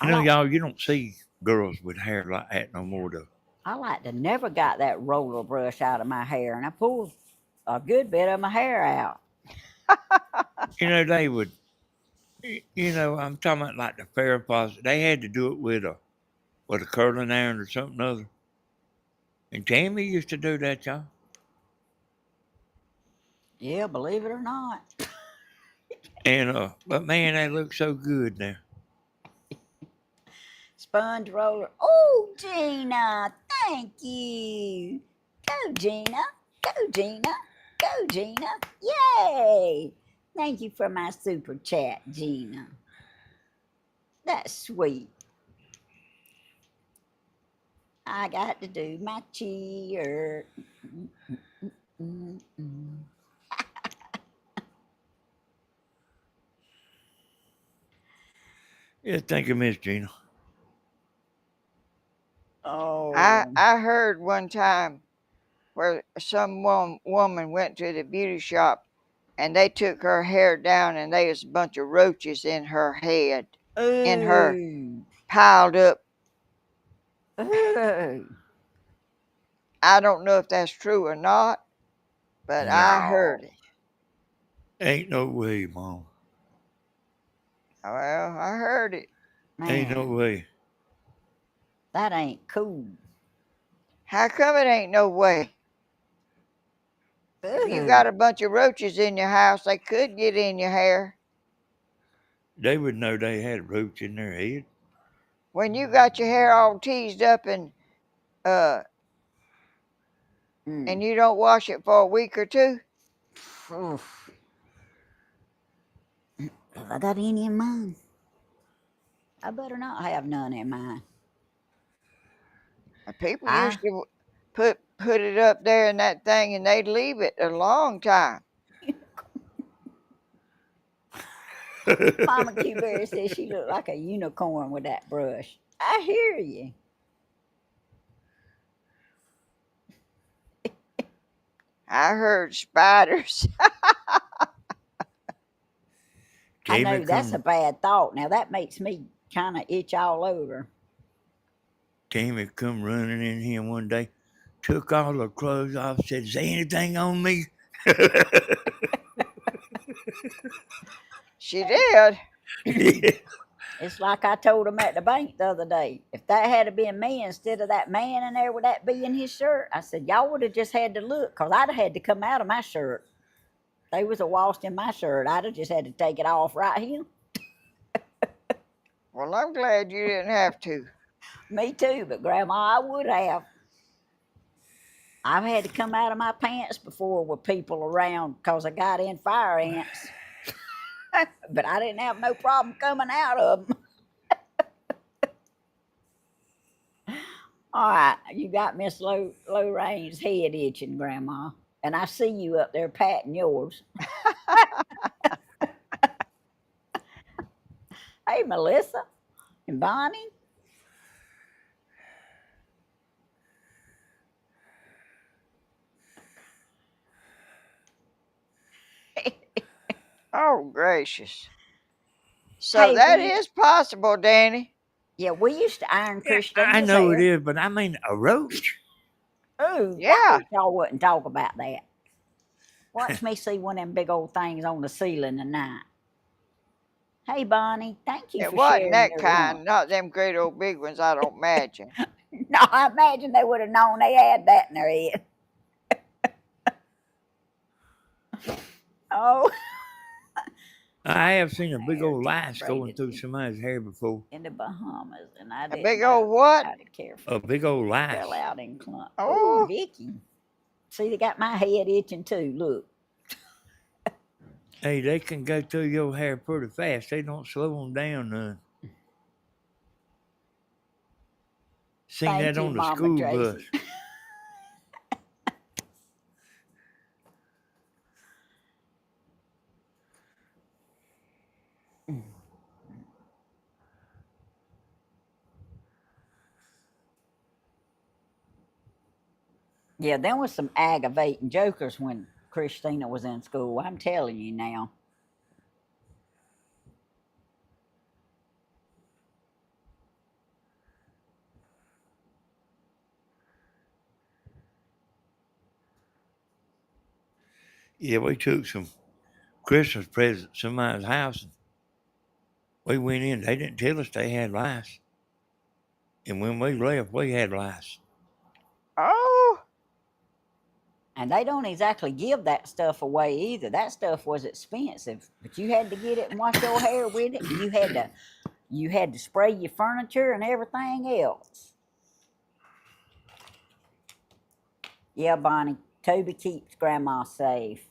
y'all, you don't see girls with hair like that no more, though. I like to never got that roller brush out of my hair, and I pulled a good bit of my hair out. They would, I'm talking about like the Fireplaces. They had to do it with a curling iron or something other. And Tammy used to do that, y'all. Yeah, believe it or not. And but man, they look so good now. Sponge roller. Oh, Gina, thank you. Go, Gina. Go, Gina. Go, Gina. Yay. Thank you for my super chat, Gina. That's sweet. I got to do my cheer. Yeah, thank you, Miss Gina. Oh. I heard one time where some woman went to the beauty shop and they took her hair down and there was a bunch of roaches in her head, in her Ooh. piled up. Ooh. I don't know if that's true or not, but I heard No. it. Ain't no way, Mom. Well, I heard it. Ain't no Man, way. that ain't cool. How come it ain't no way? If you got Ooh. a bunch of roaches in your house, they could get in your hair. They would know they had a roach in their head. When you got your hair all teased up uh Mm. and you don't wash it for a week or two, Oof. Have I got any in mine? I better not have none in mine. people I used to put it up there in that thing and they'd leave it a long time. Mama Q Berry says she looked like a unicorn with that brush. I hear you. I heard spiders. I Tammy know that's a come, bad thought. Now that makes me kind of itch all over. Tammy come running in here one day, took all her clothes off, said, "Is there anything on me?" She did. It's like I told him at the bank the other day. If that had been me instead of that man in there with that bee in his shirt, I said, y'all would have just had to look because I'd have had to come out of my shirt. They was a washed in my shirt. I'd have just had to take it off right here. Well, I'm glad you didn't have to. Me too, but Grandma, I would have. I've had to come out of my pants before with people around because I got in fire ants. But I didn't have no problem coming out of them. All right, you got Miss Lorraine's head itching, Grandma, and I see you up there patting yours. Hey, Melissa and Bonnie. Oh, gracious. So Hey, that is possible, Danny. yeah, we used to iron Yeah, I Christina's know it hair. is, but I mean a roach. Ooh, I Yeah. wish y'all wouldn't talk about that. Watch me see one of them big old things on the ceiling tonight. Hey, Bonnie, thank you It for wasn't sharing that your kind, lunch. not them great old big ones, I don't imagine. No, I imagine they would have known they had that in their head. Oh, I have seen a big hair old lice going braided through somebody's hair before. in the Bahamas, and I A didn't big old know what? how to care for A it. big old Fell lice. out in clump. Oh, Oh, Vicky. See, they got my head itching too. Look. Hey, they can go through your hair pretty fast. They don't slow them down none. Seen Thank that you, on the Mama school bus. Tracy. Yeah, there was some aggravating jokers when Christina was in school. I'm telling you now. Yeah, we took some Christmas presents to somebody's house. And we went in. They didn't tell us they had lice. And when we left, we had lice. oh, And they don't exactly give that stuff away either. That stuff was expensive, but you had to get it and wash your hair with it. And you had to spray your furniture and everything else. Yeah, Bonnie, Toby keeps Grandma safe.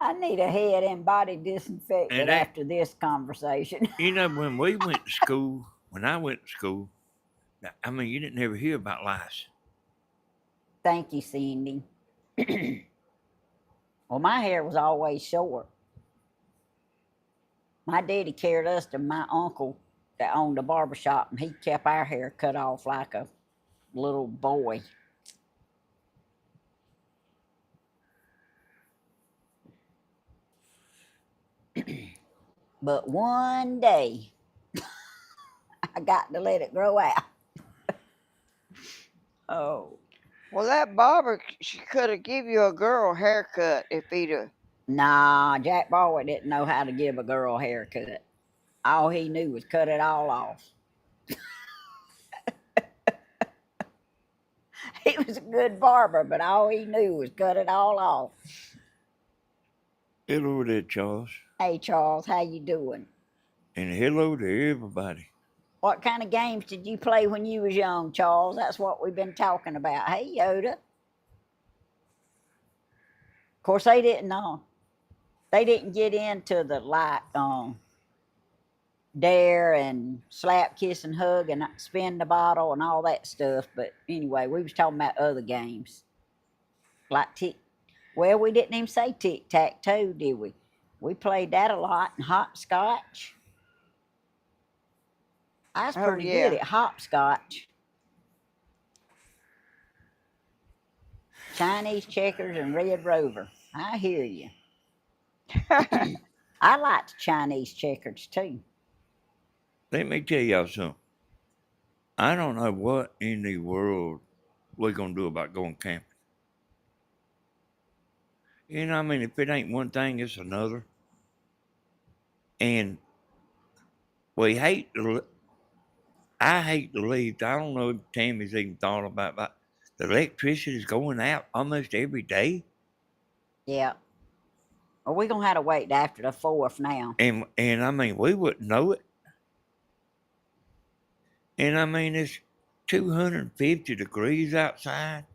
I need a head and body disinfectant And they, after this conversation. when we went to school, when I went to school, I mean, you didn't ever hear about lice. Thank you, Cindy. Well, my hair was always short. My daddy carried us to my uncle that owned a barber shop, and he kept our hair cut off like a little boy. But one day, I got to let it grow out. Oh. Well, that barber, she could have give you a girl haircut if he'd have. Nah, Jack Baldwin didn't know how to give a girl a haircut. All he knew was cut it all off. He was a good barber, but all he knew was cut it all off. Hello there, Charles. Hey, Charles, how you doing? And hello to everybody. What kind of games did you play when you was young, Charles? That's what we've been talking about. Hey, Yoda. Of course, they didn't know. They didn't get into the dare and slap, kiss, and hug and spin the bottle and all that stuff. But anyway, we was talking about other games like well, we didn't even say tic-tac-toe, did we? We played that a lot, and hopscotch. I was Oh pretty good yeah. at hopscotch. Chinese checkers and Red Rover. I hear you. I liked Chinese checkers too. Let me tell y'all something. I don't know what in the world we're going to do about going camping. You know, I mean, if it ain't one thing, it's another. And we I hate to leave. I don't know if Tammy's even thought about that. The electricity is going out almost every day. Yeah. Well, we're gonna have to wait after the 4th now. And I mean, we wouldn't know it. And I mean, it's 250 degrees outside.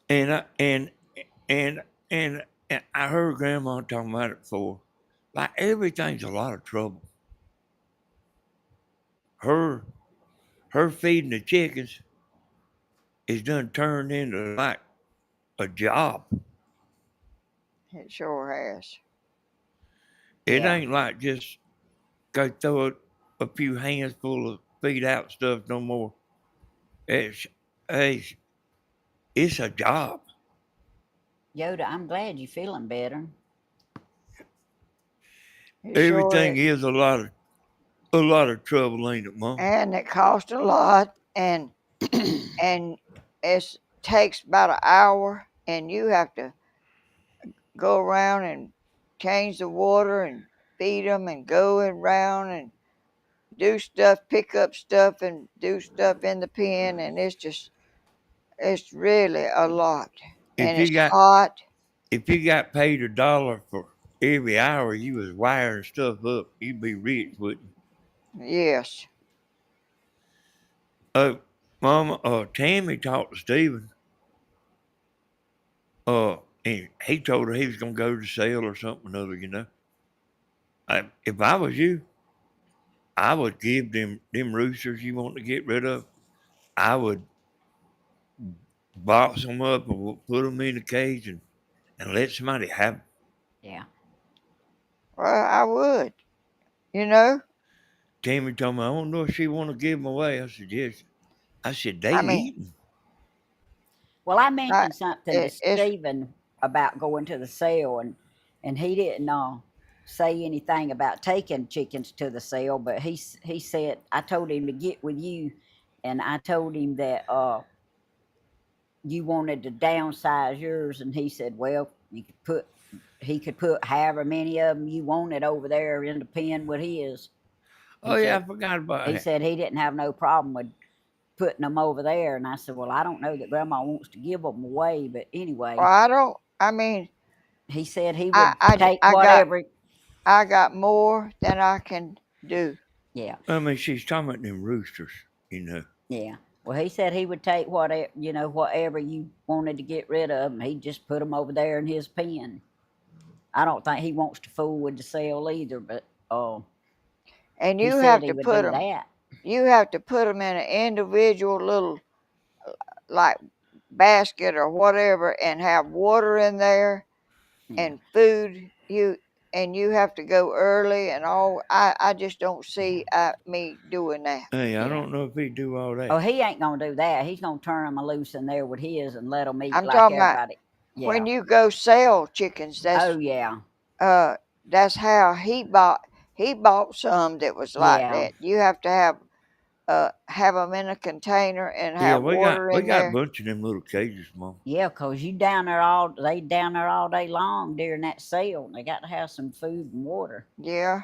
And I and and I heard Grandma talking about it before. Like everything's a lot of trouble. Her her feeding the chickens is done turned into like a job. It sure has. It Yeah. ain't like just go throw a few hands full of feed out stuff no more. It's it's, it's a job. Yoda, I'm glad you're feeling better. It sure Everything is. is a lot of trouble, ain't it, Mom? And it costs a lot, and it takes about an hour, and you have to go around and change the water and feed them and go around and do stuff, pick up stuff and do stuff in the pen, and it's really a lot, If and you it's got hot. if you got paid $1 for every hour you was wiring stuff up, you'd be rich, wouldn't Yes. you? Mama, Tammy talked to Stephen. And he told her he was gonna go to sale or something or other. You know, if I was you, I would give them roosters you want to get rid of. I would box them up and put them in a cage and let somebody have them. Yeah. Well, I would, you know. Tammy told me, I don't know if she want to give them away. I said, yes. I said, they I mean, eating. Well, I I, mentioned something to it's Stephen about going to the sale, and he didn't say anything about taking chickens to the sale, but he said I told him to get with you, and I told him that you wanted to downsize yours, and he said, well, he could put however many of them you wanted over there in the pen with his. He Oh, yeah, said I forgot about he that. said he didn't have no problem with putting them over there, and I said, well, I don't know that Grandma wants to give them away, but well, anyway, I don't. I mean, he said he I would I take I got whatever. I got more than I can do. Yeah, I mean, she's talking about them roosters, you know. yeah. Well, he said he would take whatever whatever you wanted to get rid of, and he'd just put them over there in his pen. I don't think he wants to fool with the sale either, but And he you said have he to would put do them. that. You have to put them in an individual little, like basket or whatever and have water in there and food. You have to go early and all. I just don't see me doing that. Hey, I Yeah. don't know if he'd do all that. Oh, he ain't gonna do that. He's gonna turn them loose in there with his and let them eat I'm like talking about everybody. Yeah. when you go sell chickens. Oh yeah. That's how he bought. He bought some that was like Yeah. that. You have to have them in a container and Yeah, have water we in got a there. bunch of them little cages, Mom. Yeah, 'cause they down there all day long during that sale. They got to have some food and water. Yeah.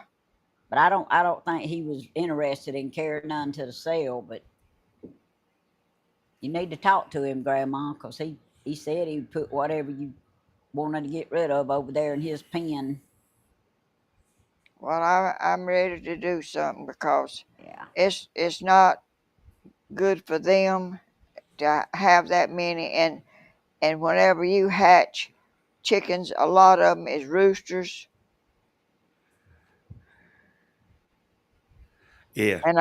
But I don't think he was interested in carrying none to the sale. But you need to talk to him, Grandma, 'cause he said he would put whatever you wanted to get rid of over there in his pen. Well, I'm ready to do something because Yeah. it's not good for them to have that many, and whenever you hatch chickens, a lot of them is roosters, Yeah. and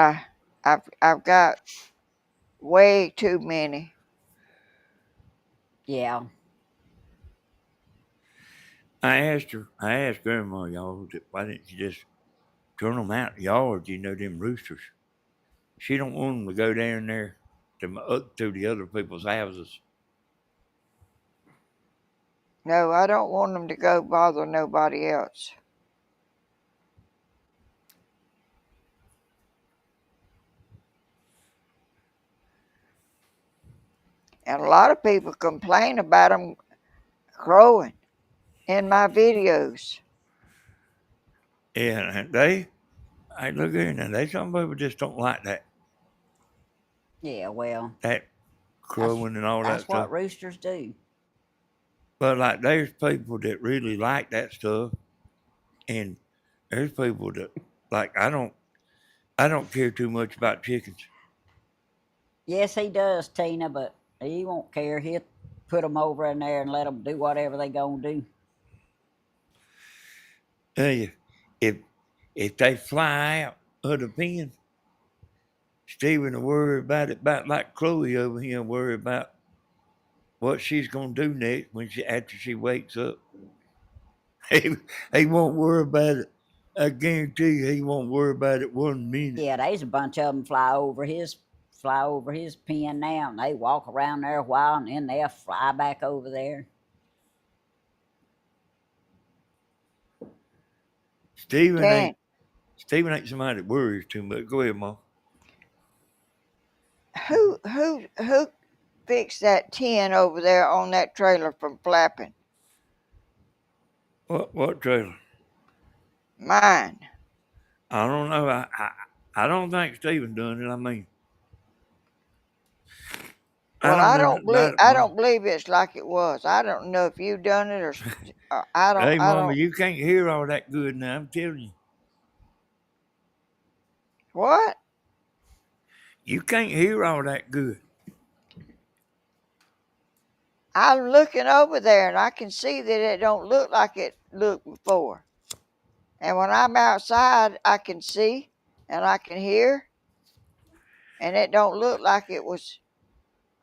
I've got way too many. Yeah. I asked Grandma, y'all, why didn't you just turn them out in the yard, them roosters? She don't want them to go down there to the other people's houses. No, I don't want them to go bother nobody else. And a lot of people complain about them crowing in my videos. Yeah, and I look at it, and some people just don't like Yeah. Well, that that's crowing and all that that's stuff. what roosters do. But like, there's people that really like that stuff, and there's people that like. I don't care too much about chickens. Yes, he does, Tina, but he won't care. He'll put them over in there and let them do whatever they gonna do. Hey, if if they fly out of the pen, Stephen will worry about it, about like Chloe over here, worry about what she's gonna do next after she wakes up. He won't worry about it. I guarantee you, he won't worry about it 1 minute. Yeah, there's a bunch of them fly over his pen now, and they walk around there a while, and then they'll fly back over there. Stephen Dan, ain't Stephen ain't somebody that worries too much. Go ahead, Mom. who fixed that tin over there on that trailer from flapping? What trailer? Mine. I don't know. I don't think Stephen done it. I mean, I Well, don't know nothing about it, I Mom. don't believe it's like it was. I don't know if you done it or I don't. Hey, I Mama, don't. you can't hear all that good now. I'm telling you, What? you can't hear all that good. I'm looking over there and I can see that it don't look like it looked before. And when I'm outside, I can see and I can hear, and it don't look like it was.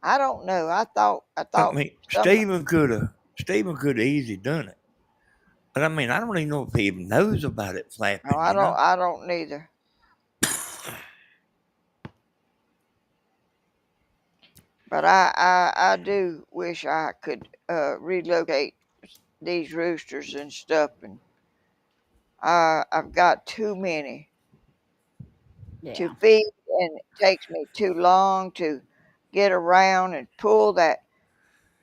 I don't know. I I thought mean, some. Stephen could have easily done it. But I mean, I don't even know if he even knows about it No, flapping. I don't. I don't neither. But I do wish I could relocate these roosters and stuff, and I've got too many to Yeah. feed, and it takes me too long to get around and pull that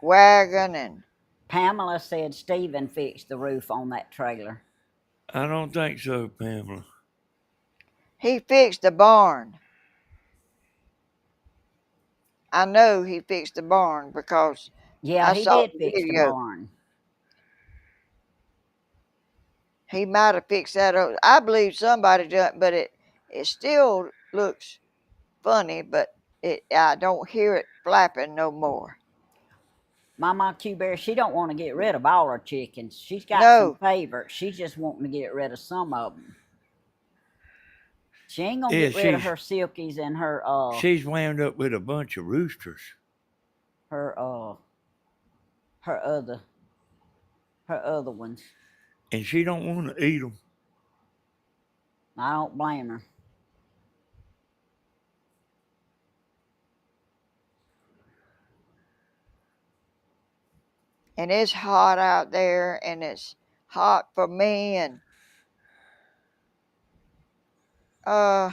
wagon. And Pamela said Stephen fixed the roof on that trailer. I don't think so, Pamela. he fixed the barn. I know he fixed the barn because Yeah, I he saw did the fix the video. barn. He might have fixed that up. I believe somebody done, but it still looks funny. But I don't hear it flapping no more. Mama Q Bear, she don't want to get rid of all her chickens. She's got some No, favorites. She's just wanting to get rid of some of them. She ain't gonna Yeah, get rid of her silkies and her she's wound up with a bunch of roosters. her her other her other ones. And she don't want to eat them. I don't blame her. And it's hot out there, and it's hot for me, and uh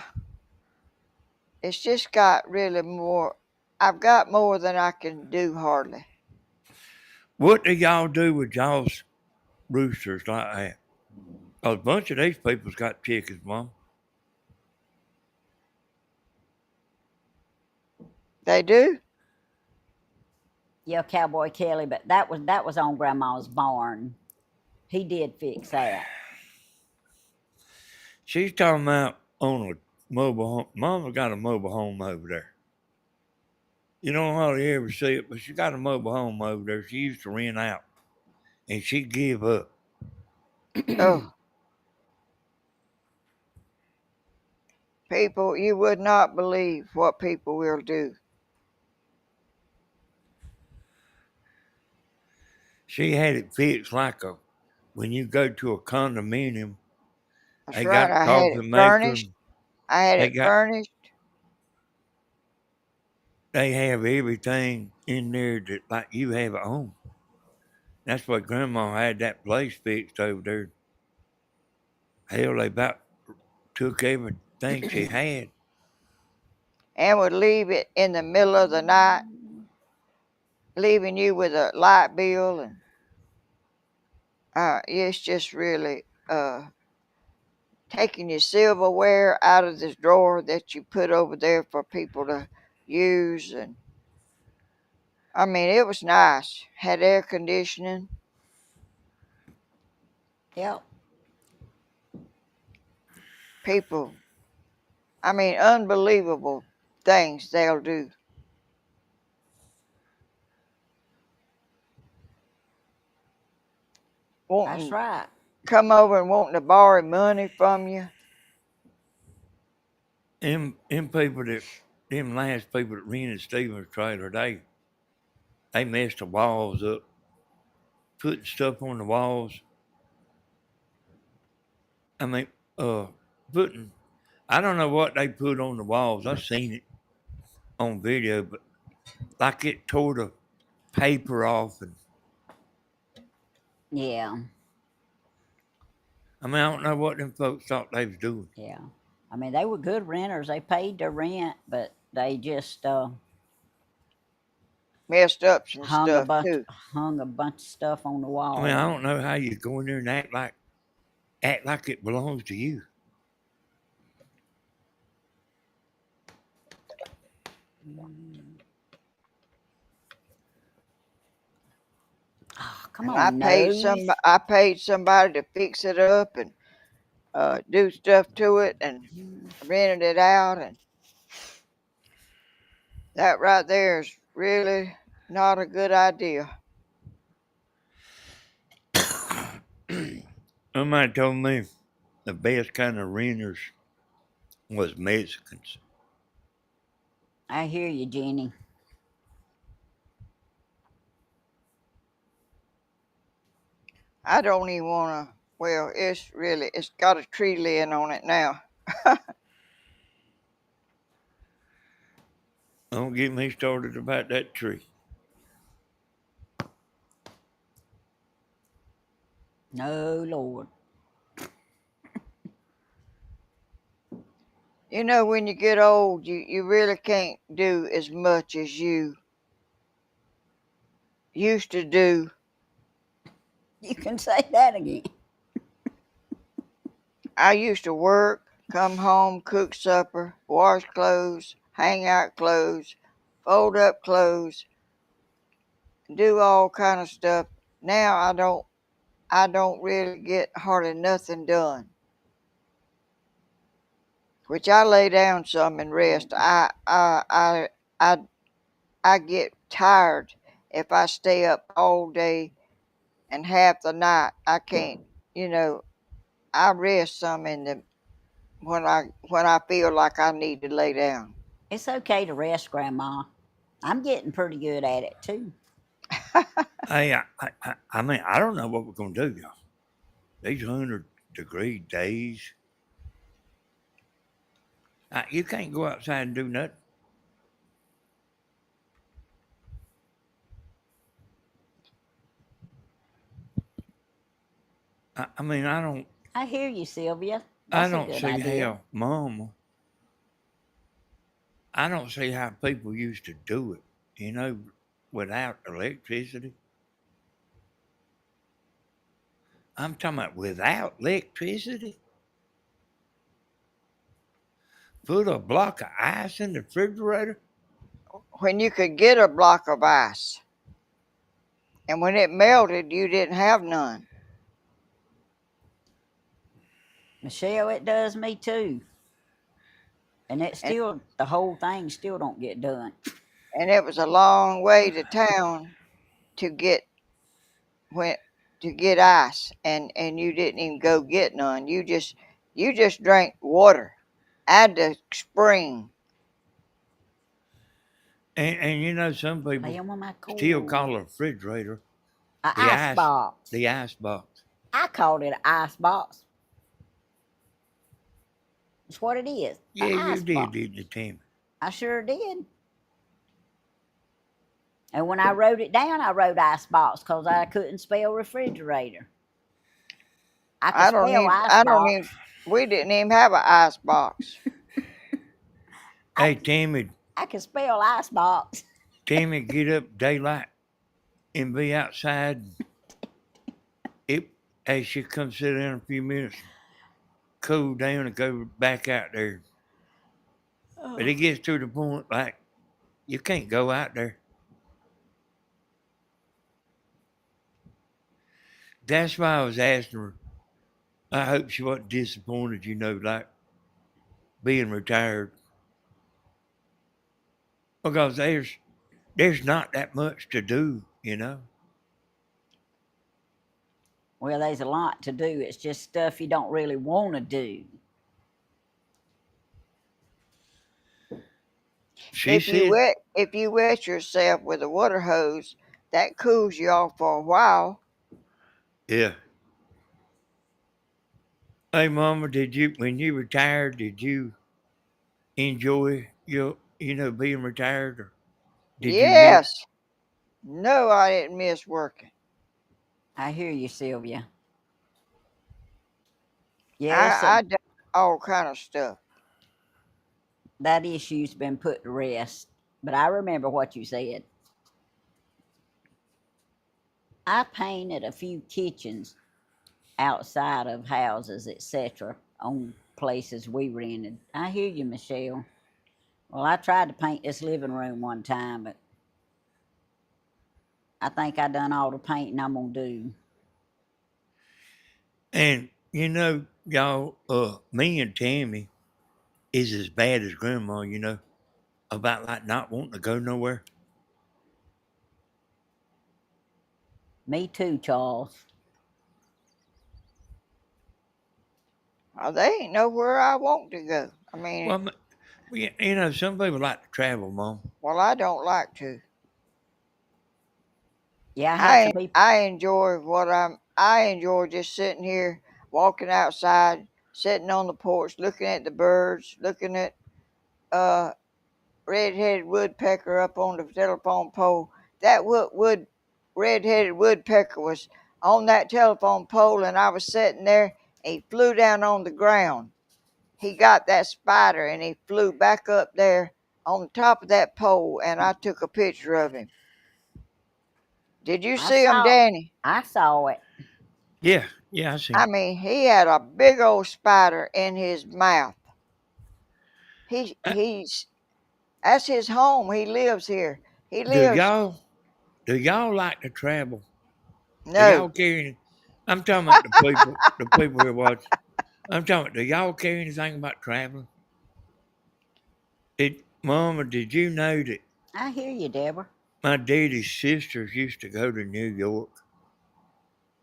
it's just got really more. I've got more than I can do hardly. What do y'all do with y'all's roosters like that? 'Cause a bunch of these people's got chickens, Mom. They do? Yeah, Cowboy Kelly, but that was on Grandma's barn. He did fix that. She's talking about on a mobile home. Mama got a mobile home over there. You don't hardly ever see it, but she got a mobile home over there. She used to rent out, and she give up. Oh, people, you would not believe what people will do. She had it fixed like a when you go to a condominium. That's They right. got a I had it coffee maker. furnished. I had They it got furnished. they have everything in there that like you have at home. That's why Grandma had that place fixed over there. Hell, they about took everything she had. And would leave it in the middle of the night, leaving you with a light bill. And it's just really taking your silverware out of this drawer that you put over there for people to use. And I mean, it was nice. Had air conditioning. Yep. People, I mean, unbelievable things they'll do. That's Wanting right. come over and wanting to borrow money from you. Them people that them last people that rented Stephen's trailer, they messed the walls up, putting stuff on the walls. I mean, uh, putting I don't know what they put on the walls. I seen it on video, but like it tore the paper off, and Yeah. I mean I don't know what them folks thought they was doing. Yeah. I mean, they were good renters. They paid their rent, but they just Messed up some stuff too. hung a bunch of stuff on the I mean wall. I don't know how you go in there and act like it belongs to you. Oh, come And on, nose. I paid somebody to fix it up and do stuff to it and rented it out, and that right there is really not a good idea. Somebody told me the best kind of renters was Mexicans. I hear you, Jenny. I don't even want to. Well, it's got a tree laying on it now. Don't get me started about that tree. No, Lord. You know, when you get old, you really can't do as much as you used to do. You can say that again. I used to work, come home, cook supper, wash clothes, hang out clothes, fold up clothes, do all kind of stuff. Now I don't really get hardly nothing done. Which I lay down some and rest. I I get tired if I stay up all day and half the night. I can't, you know, I rest some in the when I feel like I need to lay down. It's okay to rest, Grandma. I'm getting pretty good at it too. Hey, I mean, I don't know what we're gonna do, y'all. These 100-degree days, you can't go outside and do nothing. I mean, I hear you, Sylvia. I That's a don't good see idea. how, Mama. I don't see how people used to do it, you know, without electricity. I'm talking about without electricity. Put a block of ice in the refrigerator. When you could get a block of ice, and when it melted, you didn't have none. Michelle, it does me too. And it And, still, the whole thing still don't get done. and it was a long way to town to get when to get ice, and you didn't even go get none. You just drank water at the spring. And you know, some people Playing with my still cord. call a refrigerator A the ice ice, box. the ice box. I called it an ice box. It's what it is. An Yeah, you ice did, box. didn't you, Tammy? I sure did. And when I wrote it down, I wrote ice box because I couldn't spell refrigerator. I could I don't spell even. ice I don't even. box. We didn't even have an ice box. I Hey, Tammy, I could spell ice box. Tammy, get up daylight and be outside. It, hey, she come sit down a few minutes, cool down, and go back out there. But it gets to the point like you can't go out there. That's why I was asking her. I hope she wasn't disappointed, you know, like being retired, because there's not that much to do, you know. Well, there's a lot to do. It's just stuff you don't really want to do. She said, If you wet yourself with a water hose, that cools you off for a while. yeah. Hey, Mama, did you when you retired? Did you enjoy your being retired, or did you miss? Yes. No, I didn't miss working. I hear you, Sylvia. Yes, I done all kind of stuff. that issue's been put to rest. But I remember what you said. I painted a few kitchens outside of houses, etc., on places we rented. I hear you, Michelle. Well, I tried to paint this living room one time, but I think I done all the painting I'm gonna do. And y'all, me and Tammy is as bad as Grandma, about like not wanting to go nowhere. Me too, Charles. They ain't nowhere I want to go. I mean, Well, some people like to travel, Mom. well, I don't like to. Yeah, I had some people. I enjoy I enjoy just sitting here, walking outside, sitting on the porch, looking at the birds, looking at uh red-headed woodpecker up on the telephone pole. That red-headed woodpecker was on that telephone pole, and I was sitting there. And he flew down on the ground. He got that spider, and he flew back up there on the top of that pole, and I took a picture of him. Did you I see him, saw. Danny? I saw it. Yeah, yeah, I I seen. mean, he had a big old spider in his mouth. Uh, He's That's his home. He lives here. He do lives. y'all do y'all like to travel? Do No, y'all care? I'm talking about the people who watch. I'm talking. Do y'all care anything about traveling? Mama, did you know that I hear you, Deborah. my daddy's sisters used to go to New York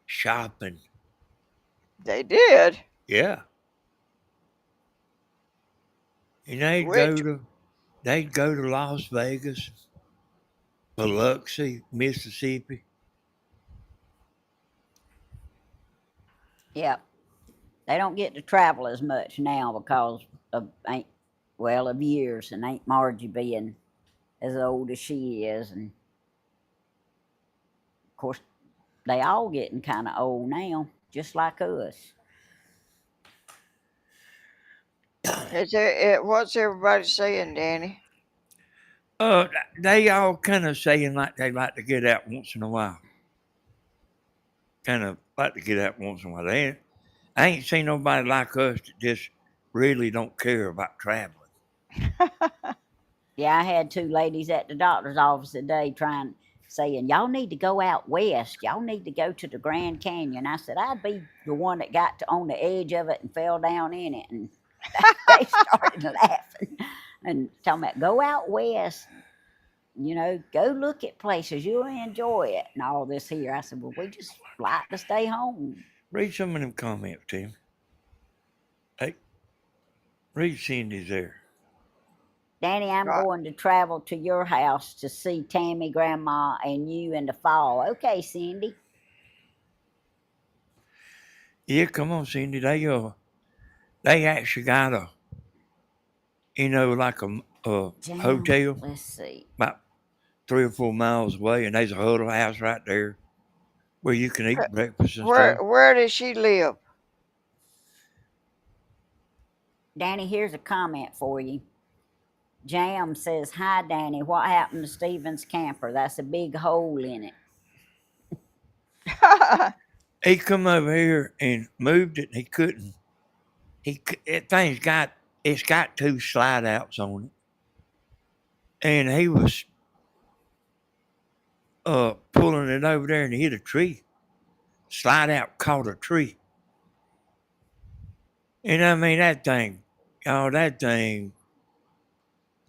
shopping? they did. Yeah, and they'd Which go to they'd go to Las Vegas Biloxi, Mississippi. Yep. They don't get to travel as much now because of years, and Aunt Margie being as old as she is, and of course they all getting kind of old now, just like us. What's everybody saying, Danny? Uh, they all kind of saying like they like to get out once in a while. Kind of like to get out once in a while. I ain't seen nobody like us that just really don't care about traveling. Yeah, I had two ladies at the doctor's office today saying, y'all need to go out west. Y'all need to go to the Grand Canyon. I said, I'd be the one that got on the edge of it and fell down in it. And they started laughing and talking about go out west, go look at places. You'll enjoy it and all this here. I said, well, we just like to stay home. Read some of them comments, Tim. Hey, read Cindy's there. Danny, I'm Right. going to travel to your house to see Tammy, Grandma, and you in the fall. Okay, Cindy. Yeah, come on, Cindy. They actually got like a hotel Let's see. about 3 or 4 miles away, and there's a huddle house right there where you can eat breakfast and stuff. Where does she live? Danny, here's a comment for you. Jam says, hi, Danny. What happened to Steven's camper? That's a big hole in it. He come over here and moved it. And he couldn't. It's got 2 slide outs on it, and he was pulling it over there and hit a tree. Slide out caught a tree, and I mean that thing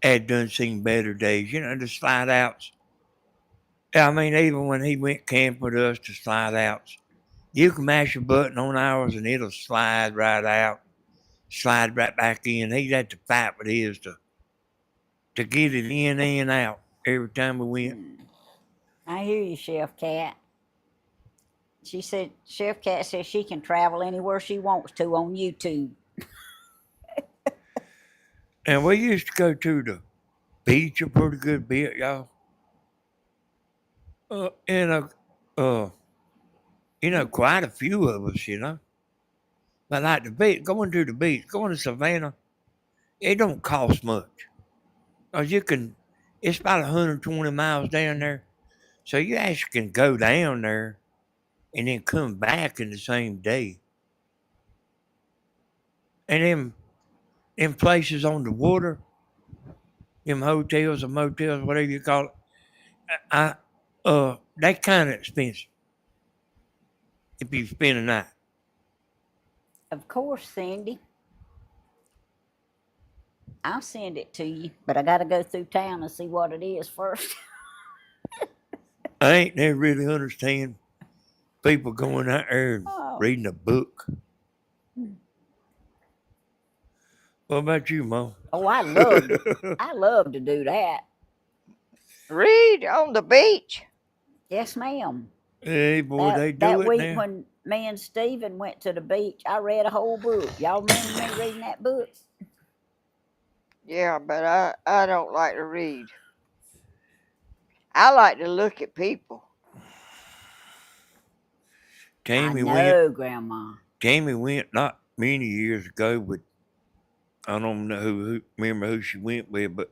had done seen better days. The slide outs. I mean, even when he went camping with us, the slide outs, you can mash a button on ours and it'll slide right out, slide right back in. He had to fight with his to get it in and out every time we went. I hear you, Chef Cat. She said, Chef Cat says she can travel anywhere she wants to on YouTube. And we used to go to the beach a pretty good bit, y'all. And quite a few of us. But like the beach, going to the beach, going to Savannah, it don't cost much. Cause it's about 120 miles down there. So you actually can go down there and then come back in the same day. And them places on the water, them hotels or motels, whatever you call it, they kind of expensive if you spend a night. Of course, Cindy. I'll send it to you, but I got to go through town and see what it is first. I ain't never really understand people going out there and reading a book. What about you, Mom? Oh, I love to do that. Read on the beach. Yes, ma'am. Hey, boy, they do that it week now. when me and Steven went to the beach, I read a whole book. Y'all remember me reading that book? Yeah, but I don't like to read. I like to look at people. Tammy Grandma. Tammy went not many years ago with, I don't know remember who she went with, but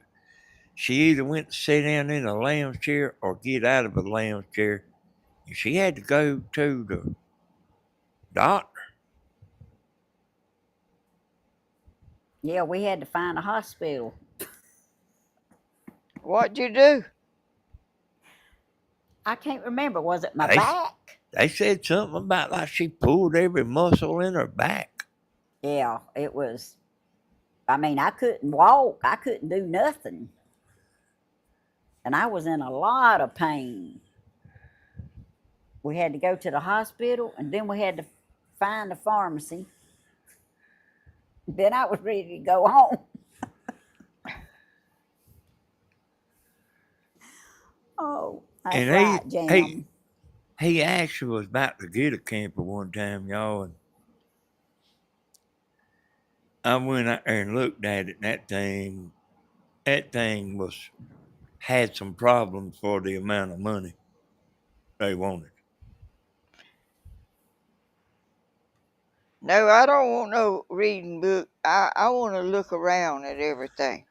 she either went to sit down in a lounge chair or get out of a lounge chair. And she had to go to the doctor. Yeah, we had to find a hospital. What'd you do? I can't remember. Was it my back? They said something about like she pulled every muscle in her back. Yeah, it was. I mean, I couldn't walk. I couldn't do nothing. And I was in a lot of pain. We had to go to the hospital, and then we had to find a pharmacy. Then I was ready to go home. Oh, that's And right, he Jim. he actually was about to get a camper one time, y'all, and I went out there and looked at it, and that thing was had some problems for the amount of money they wanted. No, I don't want no reading book. I want to look around at everything.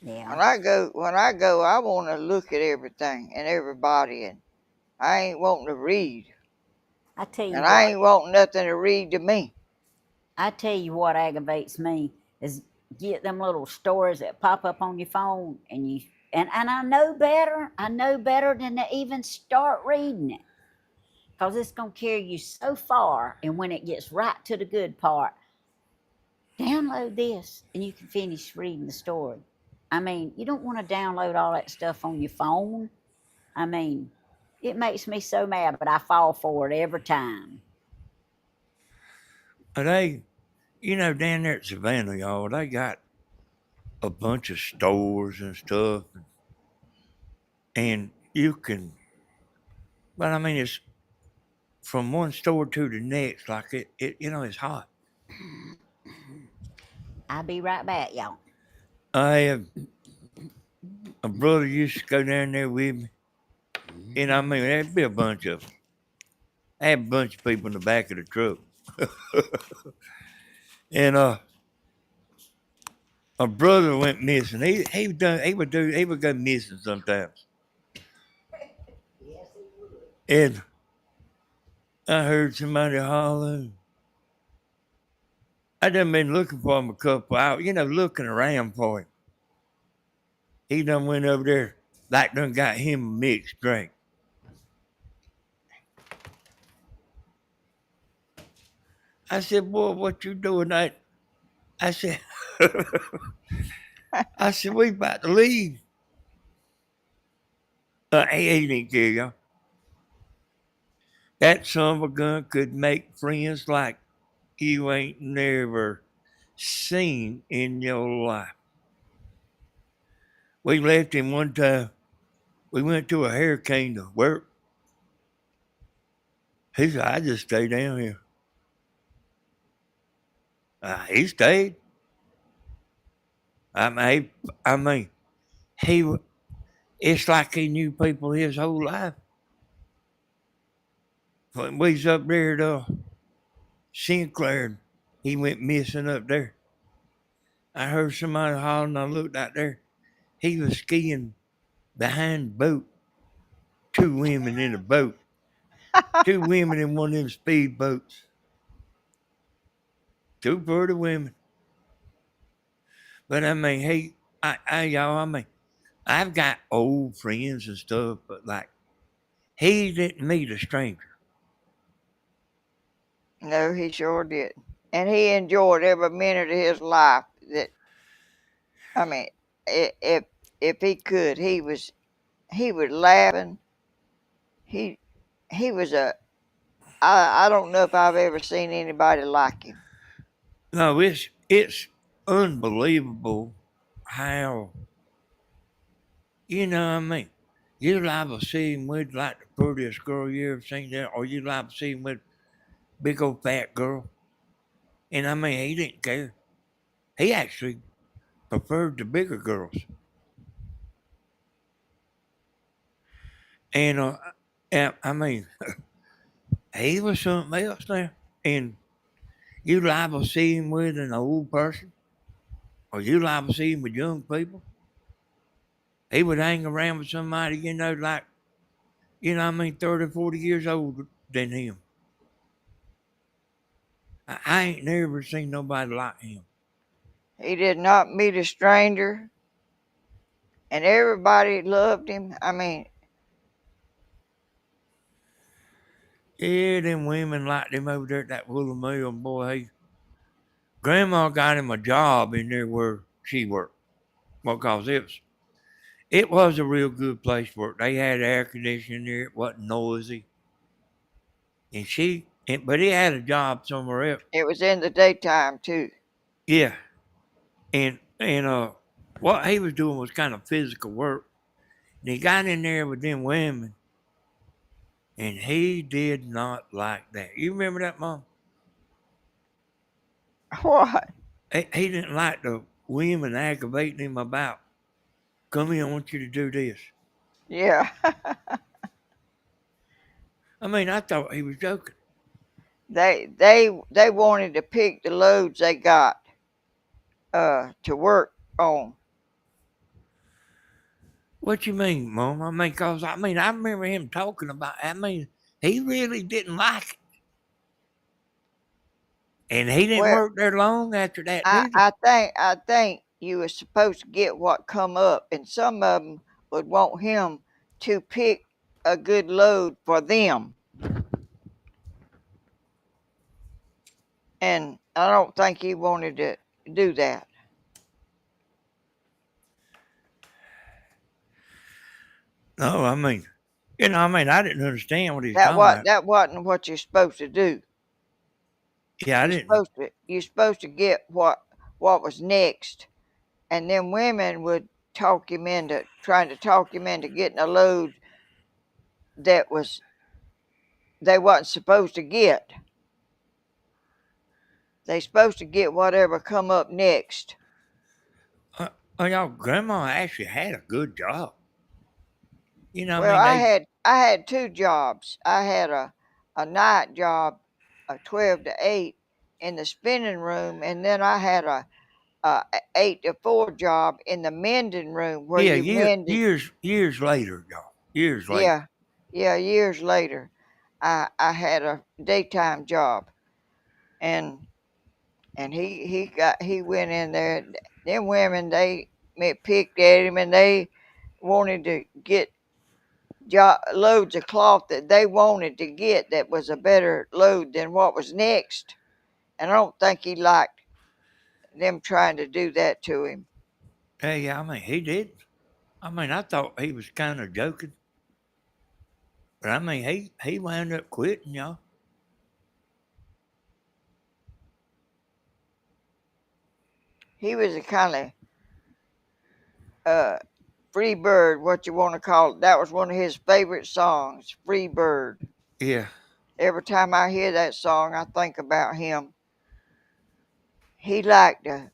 Yeah. When I go, I want to look at everything and everybody, and I ain't wanting to read, I tell you and I what, ain't wanting nothing to read to me. I tell you what aggravates me is get them little stories that pop up on your phone and I know better. I know better than to even start reading it. Because it's gonna carry you so far, and when it gets right to the good part, download this and you can finish reading the story. I mean, you don't want to download all that stuff on your phone. I mean, it makes me so mad, but I fall for it every time. And down there at Savannah, y'all, they got a bunch of stores and stuff, and you can. But I mean, it's from one store to the next. Like it's hot. I'll be right back, y'all. I have a brother used to go down there with me, and I mean, there'd be a bunch of them. I had a bunch of people in the back of the truck, and a brother went missing. He would go missing sometimes, and I heard somebody holler. I done been looking for him a couple hours, looking around for him. He done went over there, like done got him a mixed drink. I said, boy, what you doing? I said, we about to leave. He didn't care, y'all. That son of a gun could make friends like you ain't never seen in your life. We left him one time. We went to a hurricane to work. He said, I just stay down here. He stayed. I mean, he. It's like he knew people his whole life. When we was up there at Sinclair, he went missing up there. I heard somebody hollering. I looked out there. He was skiing behind the boat. Two women in a boat. Two women in one of them speed boats. Two pretty women. But I mean, y'all, I mean, I've got old friends and stuff, but like, he didn't meet a stranger. No, he sure did, and he enjoyed every minute of his life. That I mean, if he could, he was laughing. He he was a I don't know if I've ever seen anybody like him. No, it's unbelievable how I mean. You liable to see him with like the prettiest girl you ever seen there, or you liable to see him with big old fat girl. And I mean, he didn't care. He actually preferred the bigger girls. And I mean, he was something else there. And you liable to see him with an old person, or you liable to see him with young people. He would hang around with somebody, like, 30, 40 years older than him. I ain't never seen nobody like him. He did not meet a stranger, and everybody loved him. I mean, Yeah, them women liked him over there at that Willow Mill, boy. Grandma got him a job in there where she worked because it was a real good place to work. They had air conditioning there. It wasn't noisy. But he had a job somewhere else. it was in the daytime too. Yeah. And what he was doing was kind of physical work. And he got in there with them women, and he did not like that. You remember that, Mom? What? He didn't like the women aggravating him about, come here, I want you to do this. Yeah. I mean, I thought he was joking. They wanted to pick the loads they got to work on. What you mean, Mom? I mean, cause I remember him talking about. I mean, he really didn't like it, and he didn't Well, work there long after that, I neither. I think I think you were supposed to get what come up, and some of them would want him to pick a good load for them, and I don't think he wanted to do that. No, I mean, I didn't understand what he was talking about. That wasn't what you're supposed to do. Yeah, I didn't. You're supposed to get what was next, and then women would talk him into trying to talk him into getting a load that was they wasn't supposed to get. They supposed to get whatever come up next. Uh, y'all, Grandma actually had a good job. Well, They. I had two jobs. I had a night job, a 12 to 8 in the spinning room, and then I had a 8 to 4 job in the mending room where Yeah, you mended. years later, y'all. Years later. Yeah, yeah. Years later, I had a daytime job, and he went in there. Them women picked at him, and they wanted to get loads of cloth that they wanted to get that was a better load than what was next. And I don't think he liked them trying to do that to him. Hey, yeah, I mean, he did. I mean, I thought he was kind of joking, but I mean, he wound up quitting, y'all. He was a kind of uh, free bird, what you want to call it. That was one of his favorite songs, Free Bird. Yeah. Every time I hear that song, I think about him. He liked to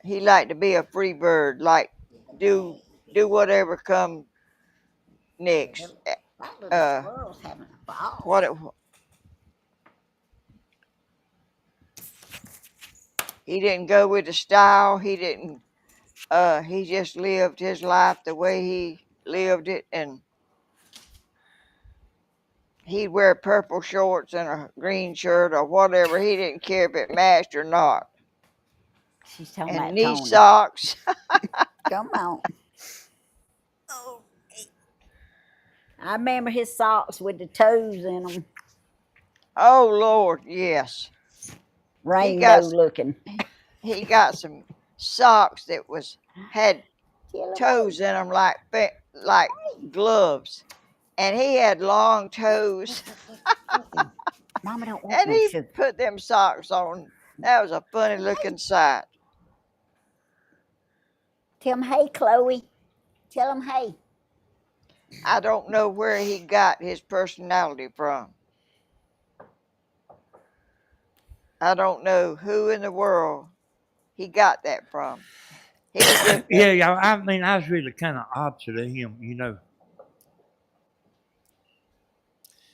he liked to be a free bird, like do do whatever come next. That little Uh, squirrel's having a ball. what it, he didn't go with the style. He didn't. He just lived his life the way he lived it, and he'd wear purple shorts and a green shirt or whatever. He didn't care if it matched or not. She's talking And about knee Tony. socks. Come on. I remember his socks with the toes in them, Oh Lord, yes. He rainbow got looking. he got some socks that had Kill 'em all. toes in them like gloves, and he had long toes, Mama don't want and no he sugar. put them socks on. That was a funny looking sight. Tell him, hey, Chloe. Tell him, hey. I don't know where he got his personality from. I don't know who in the world he got that from. He was just Yeah, y'all. I mean, I was really kind of opposite of him.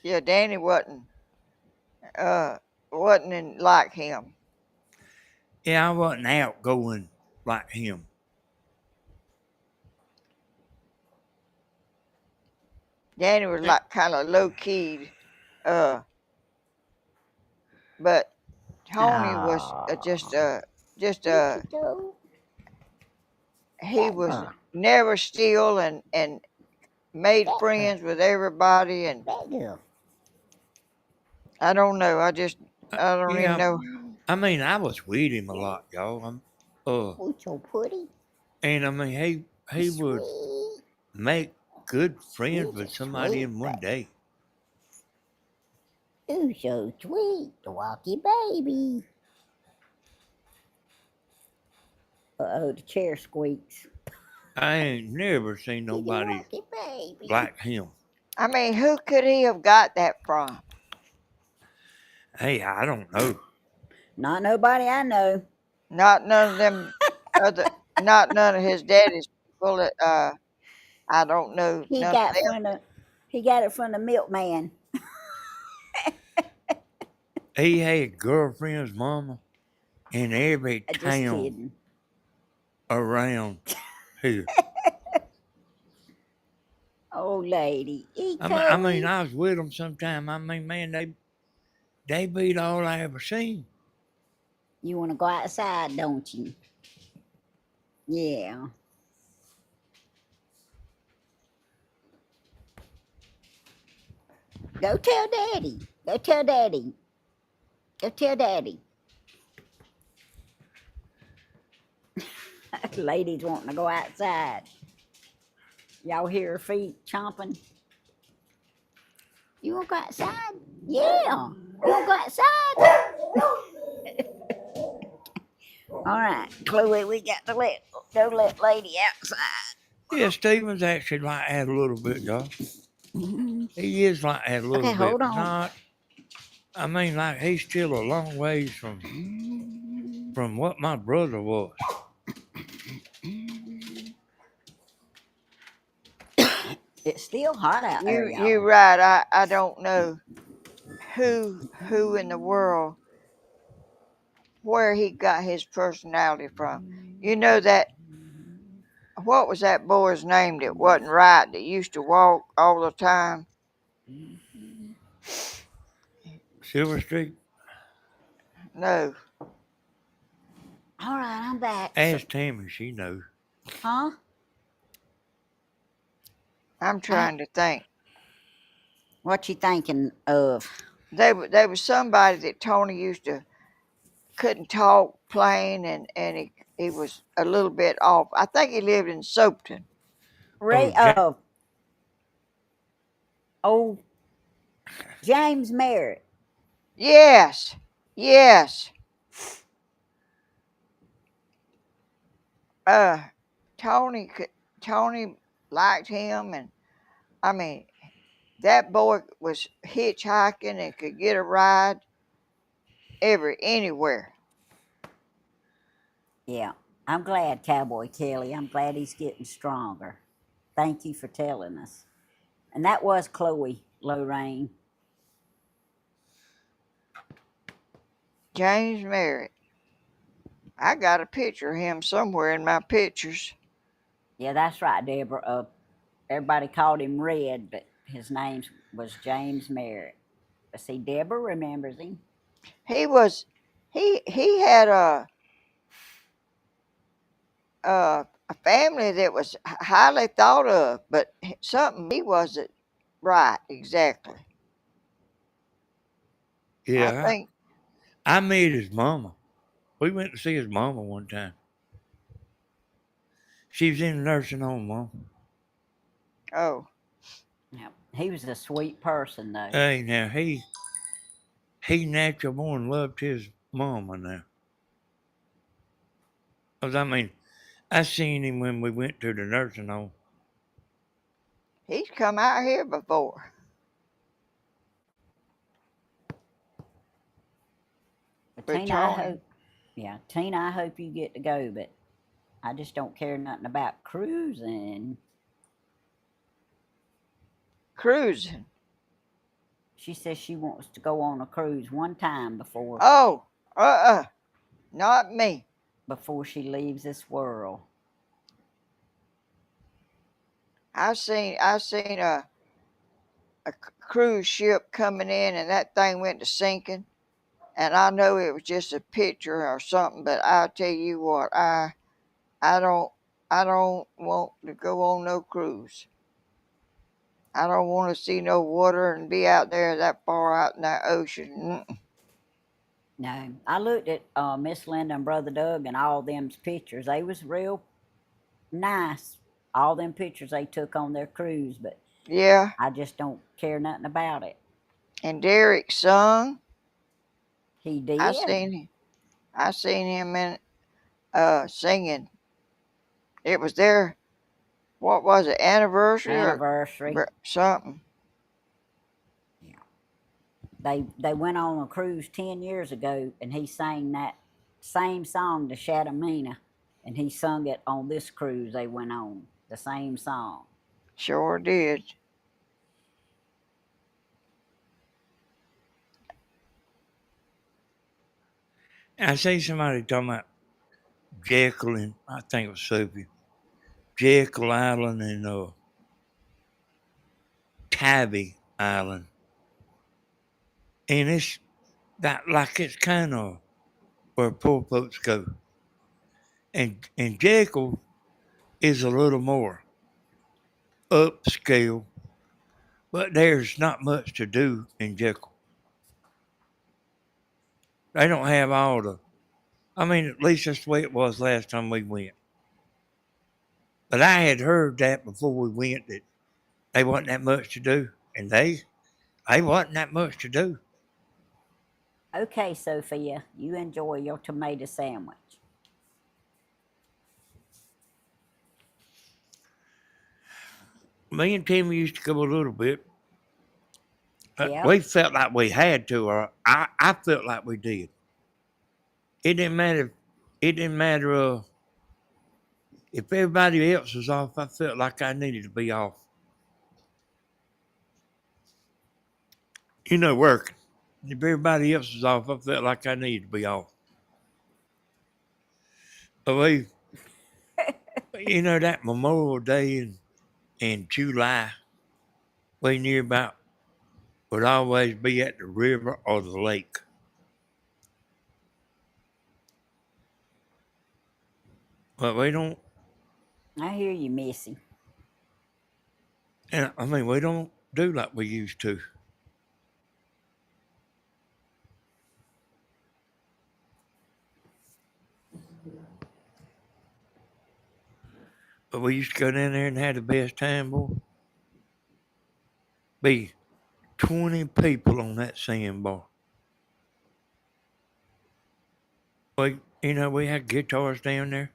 yeah. Danny uh wasn't like him. Yeah, I wasn't outgoing like him. Danny was like kind of low keyed. Uh, but Tony was just Did you go? he That was girl. never still and made That girl. friends with everybody. And That girl. I don't know. I don't even Yeah, know. I mean, I was with him a lot, y'all. Oh, so pretty. And I mean, he He's would sweet. make good friends He's a with somebody sweet in one baby. day. Ooh, so sweet. The walkie baby. Uh-oh, the chair squeaks. I ain't never seen Kitty nobody rocky baby. like him. I mean, who could he have got that from? Hey, I don't know. Not nobody I know. Not none of them other, not none of his daddy's people that I don't know He none of got them. from the he got it from the milkman. He had girlfriend's mama in every Just town kidding. around here. Old lady. I mean, Eco. I was with them sometime. I mean, man, they beat all I ever seen. You want to go outside, don't you? Yeah. Go tell Daddy. Go tell Daddy. Go tell Daddy. Lady's wanting to go outside. Y'all hear her feet chomping? You want to go outside? Yeah. You want to go outside? All right, Chloe, we got to let Lady outside. Yeah, Steven's actually like that a little bit, y'all. He is like that a little Okay, bit, hold but on. not. I mean, like he's still a long ways from what my brother was. It's still hot out there, You y'all. right. I don't know who in the world where he got his personality from. You know that what was that boy's name that wasn't right that used to walk all the time? Silver Street. No, All right, I'm back. So, Ask Tammy, she knows. huh? I'm I, trying to think. what you thinking of? There was somebody that Tony used to couldn't talk plain and he was a little bit off. I think he lived in Soapton. Oh, Ray, old James Merritt. Yes, yes. Uh, Tony Tony liked him, and I mean that boy was hitchhiking and could get a ride anywhere. Yeah, I'm glad, Cowboy Kelly. I'm glad he's getting stronger. Thank you for telling us. And that was Chloe Lorraine. James Merritt. I got a picture of him somewhere in my pictures. Yeah, that's right, Deborah. Everybody called him Red, but his name was James Merritt. But see, Deborah remembers him. He was he had a family that was highly thought of, but something he wasn't right exactly. I yeah. think. I met his mama. We went to see his mama one time. She was in a nursing home, Mom. Oh, Yeah, he was a sweet person, though. Hey, now he natural born loved his mama now. 'Cause I mean, I seen him when we went to the nursing home. he's come out here before. But But Tina, I Tony hope, yeah, Tina, I hope you get to go. But I just don't care nothing about cruising. cruising. She says she wants to go on a cruise one time Oh, not me. before she leaves this world. I seen a cruise ship coming in, and that thing went to sinking. And I know it was just a picture or something, but I'll tell you what, I don't I don't want to go on no cruise. I don't want to see no water and be out there that far out in that ocean. Mm-mm. No, I looked at Miss Linda and Brother Doug and all them's pictures. They was real nice. All them pictures they took on their cruise, but Yeah, I just don't care nothing about it. and Derek sung. He I did. seen I seen him in singing. It was there. what was it, anniversary or Anniversary. something? Yeah. They went on a cruise 10 years ago, and he sang that same song to Shadamina, and he sung it on this cruise they went on. The same song. Sure did. I see somebody talking about Jekyll and I think it was Sophie. Jekyll Island and Tabby Island. And it's that like it's kind of where poor folks go. And Jekyll is a little more upscale, but there's not much to do in Jekyll. They don't have all the. I mean, at least that's the way it was last time we went. But I had heard that before we went that they wasn't that much to do, and they wasn't that much to do. Okay, Sophia, you enjoy your tomato sandwich. Me and Timmy used to go a little bit. Yeah. We felt like we had to, or I felt like we did. It didn't matter. It didn't matter if everybody else was off. I felt like I needed to be off. Working. If everybody else was off, I felt like I needed to be off. But that Memorial Day in July, we knew about would always be at the river or the lake. But we don't, I hear you, Missy. and I mean, we don't do like we used to. But we used to go down there and have the best time, boy. Be 20 people on that sandbar. We had guitars down there.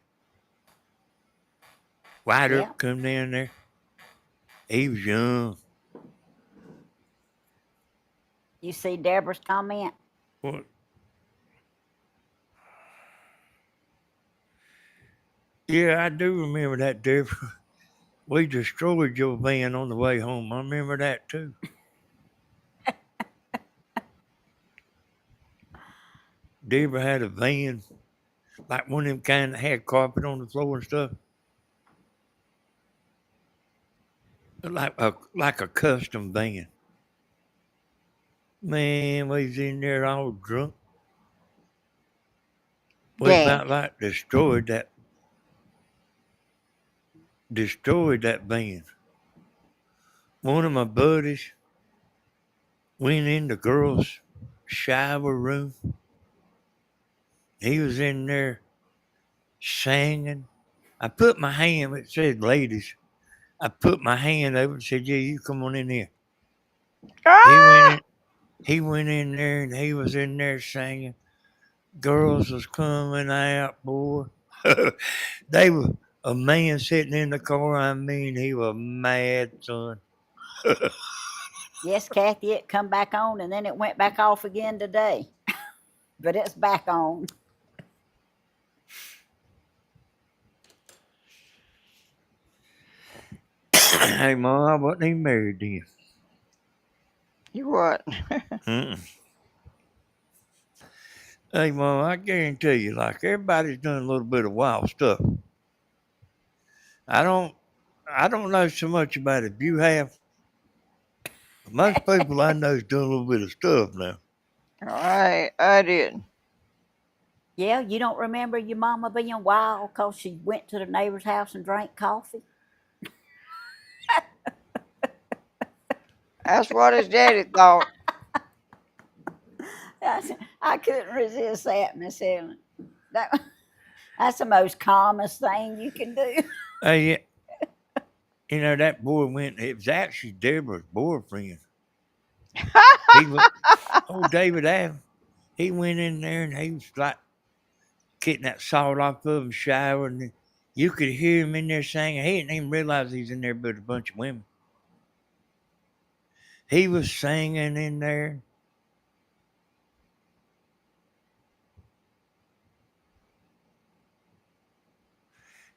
White Yeah. Earp come down there. He was young. You see Deborah's comment? What? Yeah, I do remember that, Deborah. We destroyed your van on the way home. I remember that too. Deborah had a van, like one of them kind that had carpet on the floor and stuff. Like a custom van. Man, we was in there all drunk. We Dang. about like destroyed that van. One of my buddies went in the girls' shower room. He was in there singing. I put my hand, it said ladies. I put my hand over and said, yeah, you come on in here. Ah! He went in there and he was in there singing. Girls was coming out, boy. They were a man sitting in the car. I mean, he was mad, son. Yes, Kathy, it come back on and then it went back off again today. But it's back on. Hey, Mom, I wasn't even married then. You what? Mm-mm. Hey, Mom, I guarantee you, like everybody's done a little bit of wild stuff. I don't know so much about it. If you have, most people I know's done a little bit of stuff now. I did. Yeah, you don't remember your mama being wild because she went to the neighbor's house and drank coffee? That's what his daddy thought. I couldn't resist that, Miss Helen. That's the most calmest thing you can do. Hey, that boy went. It was actually Deborah's boyfriend. David Adams. He went in there and he was like getting that salt off of him, showering. You could hear him in there singing. He didn't even realize he's in there but a bunch of women. He was singing in there.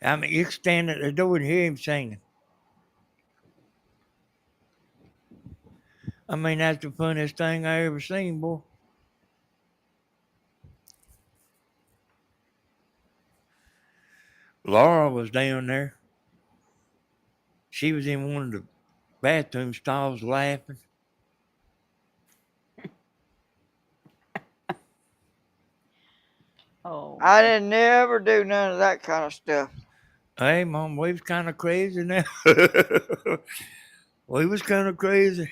I mean, you could stand at the door and hear him singing. I mean, that's the funniest thing I ever seen, boy. Laura was down there. She was in one of the bathroom stalls laughing. Oh, I didn't never do none of that kind of stuff. Hey, Mom, we was kind of crazy now. We was kind of crazy.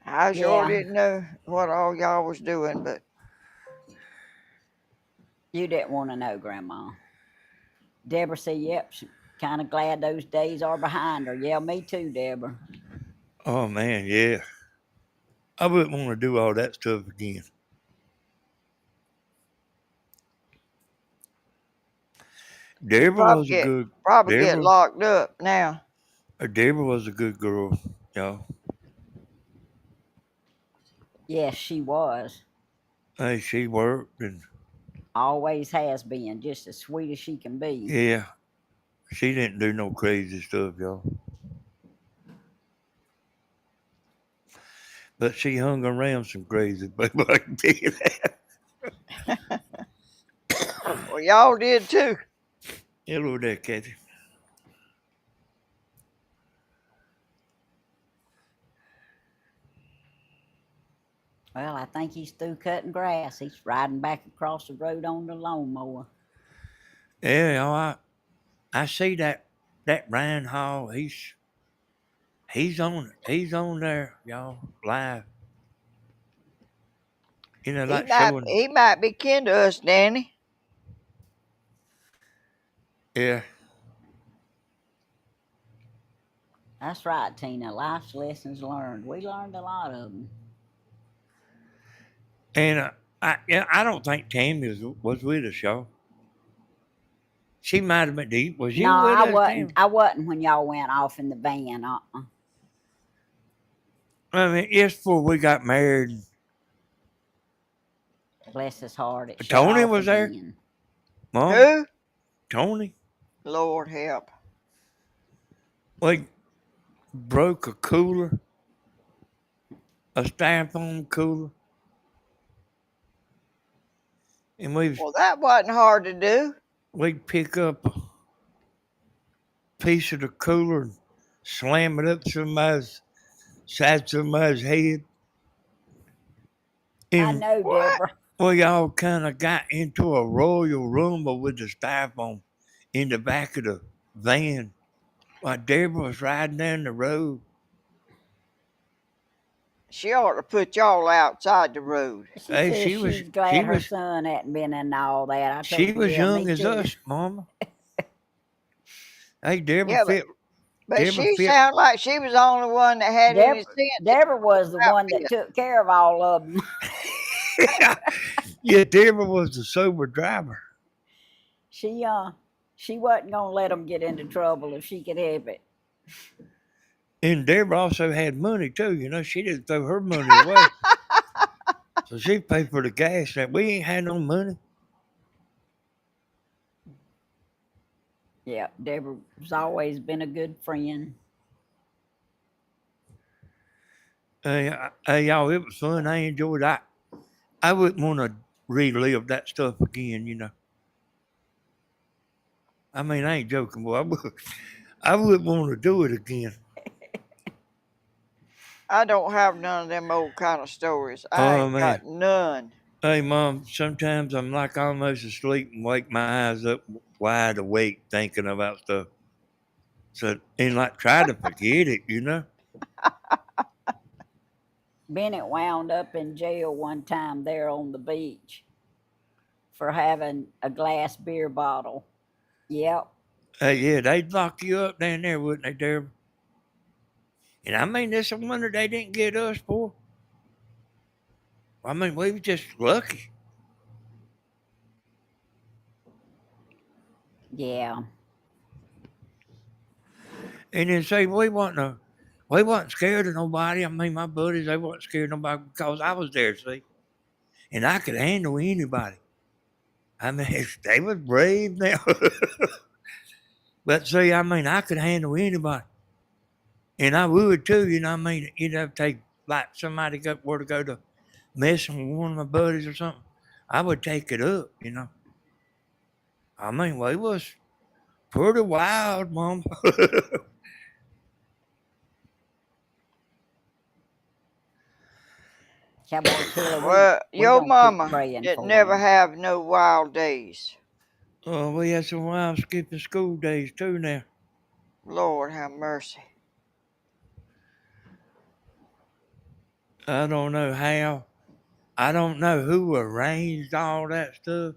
I sure yeah. didn't know what all y'all was doing, but You didn't want to know, Grandma. Deborah said, "Yep, she's kind of glad those days are behind her." Yeah, me too, Deborah. Oh, man, yeah. I wouldn't want to do all that stuff again. you'd Deborah was a good, probably get Deborah, locked up now. Deborah was a good girl, y'all. Yes, she was. Hey, she worked and Always has been. Just as sweet as she can be. yeah, she didn't do no crazy stuff, y'all. But she hung around some crazy people. I can tell you that. Well, y'all did too. Hello there, Kathy. Well, I think he's through cutting grass. He's riding back across the road on the lawnmower. Yeah, y'all, I see that Ryan Hall. He's on it. He's on there, y'all, live. You know, like showing. He might be kin to us, Danny. Yeah, That's right, Tina. Life's lessons learned. We learned a lot of them. and I don't think Tammy was with us, y'all. She might have been deep. Was No, you with I us, wasn't. Tammy? I wasn't when y'all went off in the van. I mean, just before we got married, Bless his heart, it shut Tony off was there. again. Mom, Who? Tony, Lord help. we broke a cooler, a styrofoam cooler, and Well, that wasn't hard to do. we'd pick up a piece of the cooler and slam it up somebody's side somebody's head, I and know, What? Deborah. we all kind of got into a royal rumble with the styrofoam in the back of the van while Deborah was riding down the road. She ought to put y'all outside the road. She Hey, says she was she's she glad her was son hadn't been in all that. I she told her, was yeah, young me as too. us, Mama. Hey, Deborah Yeah, fit. but Deborah she fit. sounded like she was the only one that had any Deborah, sense Deborah was the about one that this. took care of all of them. Yeah, Deborah was the sober driver. She she wasn't gonna let them get into trouble if she could help it. And Deborah also had money too. You know, she didn't throw her money away. So she paid for the gas. That we ain't had no money. Yeah, Deborah's always been a good friend. Hey, y'all, it was fun. I enjoyed it. I wouldn't want to relive that stuff again. You know, I mean, I ain't joking, boy. I wouldn't want to do it again. I don't have none of them old kind of stories. I Oh ain't got man. none. Hey, Mom. Sometimes I'm like almost asleep and wake my eyes up wide awake thinking about stuff. So and like try to forget it. You know. Bennett wound up in jail one time there on the beach for having a glass beer bottle. Yep. Yeah, they'd lock you up down there, wouldn't they, Deborah? And I mean, that's a wonder they didn't get us for. I mean, we were just lucky. Yeah. And then say we wasn't scared of nobody. I mean, my buddies, they wasn't scared of nobody because I was there, see, and I could handle anybody. I mean, they was brave now, but see, I mean, I could handle anybody, and I would too. You know, I mean, you'd have to take like somebody were to go to messing with one of my buddies or something. I would take it up. You know, I mean, we was pretty wild, mom. Cowboy Killer, Well, we your gonna keep mama praying didn't for never him. have no wild days. Oh, we had some wild skipping school days too now. Lord have mercy. I don't know how. I don't know who arranged all that stuff,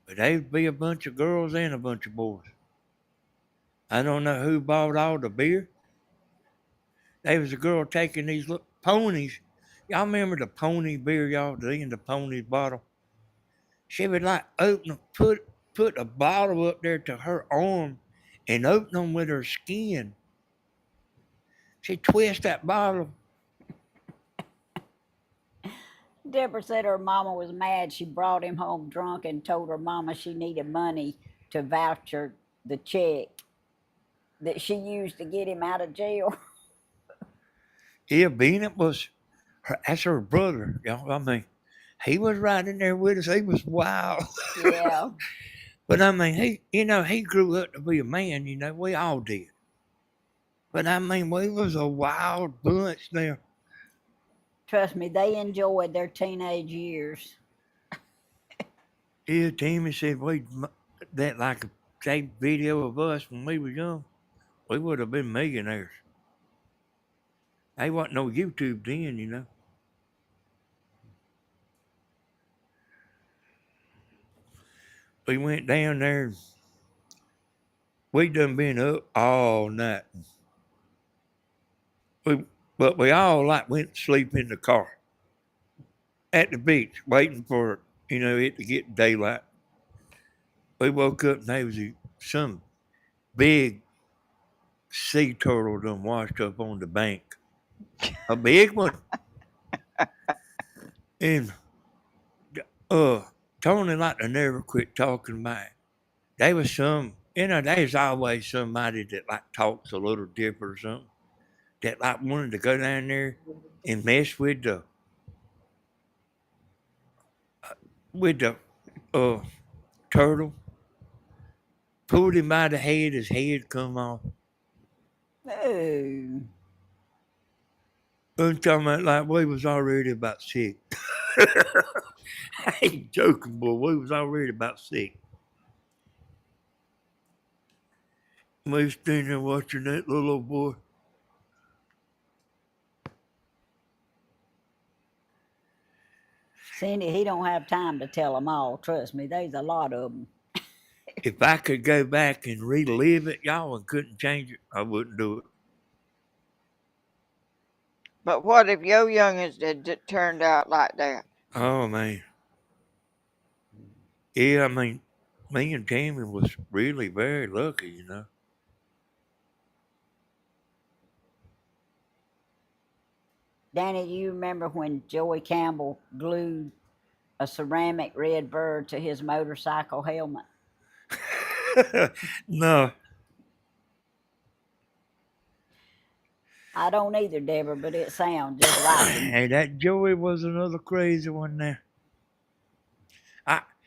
but there'd be a bunch of girls and a bunch of boys. I don't know who bought all the beer. There was a girl taking these little ponies. Y'all remember the pony beer, y'all, in the pony bottle? She would like put a bottle up there to her arm and open them with her skin. She'd twist that bottle. Deborah said her mama was mad. She brought him home drunk and told her mama she needed money to voucher the check that she used to get him out of jail. Yeah, Bennett was that's her brother, y'all. I mean, he was right in there with us. He was wild. Yeah. But I mean, he grew up to be a man, we all did. But I mean, we was a wild bunch there. Trust me, they enjoyed their teenage years. Yeah, Tammy said that like a tape video of us when we were young, we would have been millionaires. There wasn't no YouTube then. We went down there. We done been up all night. But we all like went to sleep in the car at the beach, waiting for it to get daylight. We woke up and there was some big sea turtle done washed up on the bank. A big one. And Tony like to never quit talking about it. There was there's always somebody that like talks a little different or something that like wanted to go down there and mess with the turtle. Pulled him by the head, his head come off. Oh. I'm talking about like we was already about sick. I ain't joking, boy. We was already about sick. We was standing there watching that little old boy. Cindy, he don't have time to tell them all. Trust me, there's a lot of them. If I could go back and relive it, y'all, and couldn't change it, I wouldn't do it. But what if your youngins had turned out like that? Oh, man. Yeah, I mean, me and Tammy was really very lucky. Danny, do you remember when Joey Campbell glued a ceramic red bird to his motorcycle helmet? No. I don't either, Deborah, but it sounds just like him. Hey, that Joey was another crazy one there.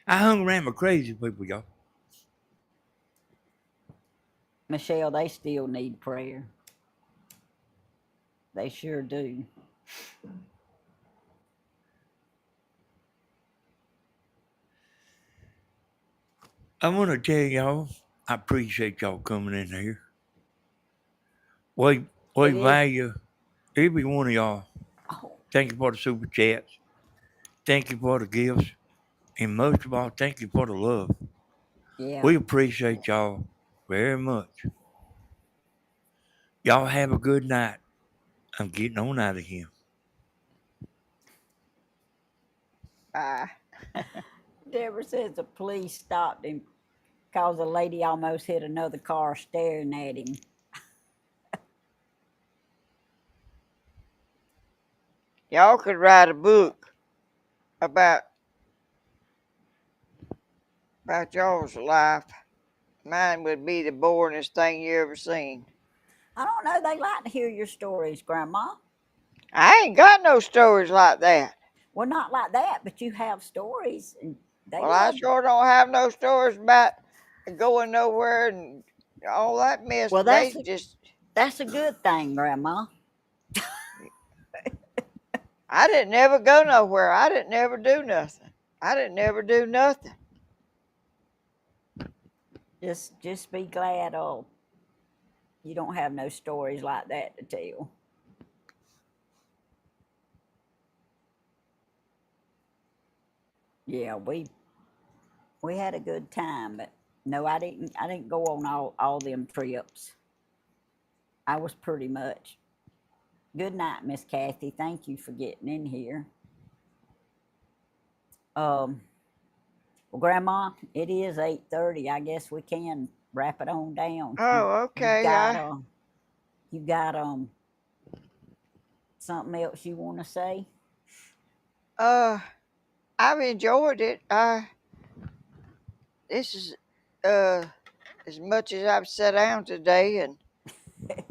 I hung around with crazy people, y'all. Michelle, they still need prayer. They sure do. I want to tell y'all, I appreciate y'all coming in here. We value every one of y'all. Oh, Thank you for the super chats. Thank you for the gifts. And most of all, thank you for the love. Yeah. We appreciate y'all very much. Y'all have a good night. I'm getting on out of here. Bye. Deborah says the police stopped him because a lady almost hit another car staring at him. Y'all could write a book about y'all's life. Mine would be the boringest thing you ever seen. I don't know. They like to hear your stories, Grandma. I ain't got no stories like that. Well, not like that, but you have stories, and they Well, I love. sure don't have no stories about going nowhere and all that mess. Well, They just, that's a good thing, Grandma. I didn't ever go nowhere. I didn't ever do nothing. I didn't ever do nothing. Just be glad. Oh, you don't have no stories like that to tell. Yeah, we had a good time, but no, I didn't go on all them trips. I was pretty much. Good night, Miss Kathy. Thank you for getting in here. Um, well, Grandma, it is 8:30. I guess we can wrap it on down. Oh, You've okay. got you got something else you want to say? Uh, I've enjoyed it. This is uh as much as I've sat down today,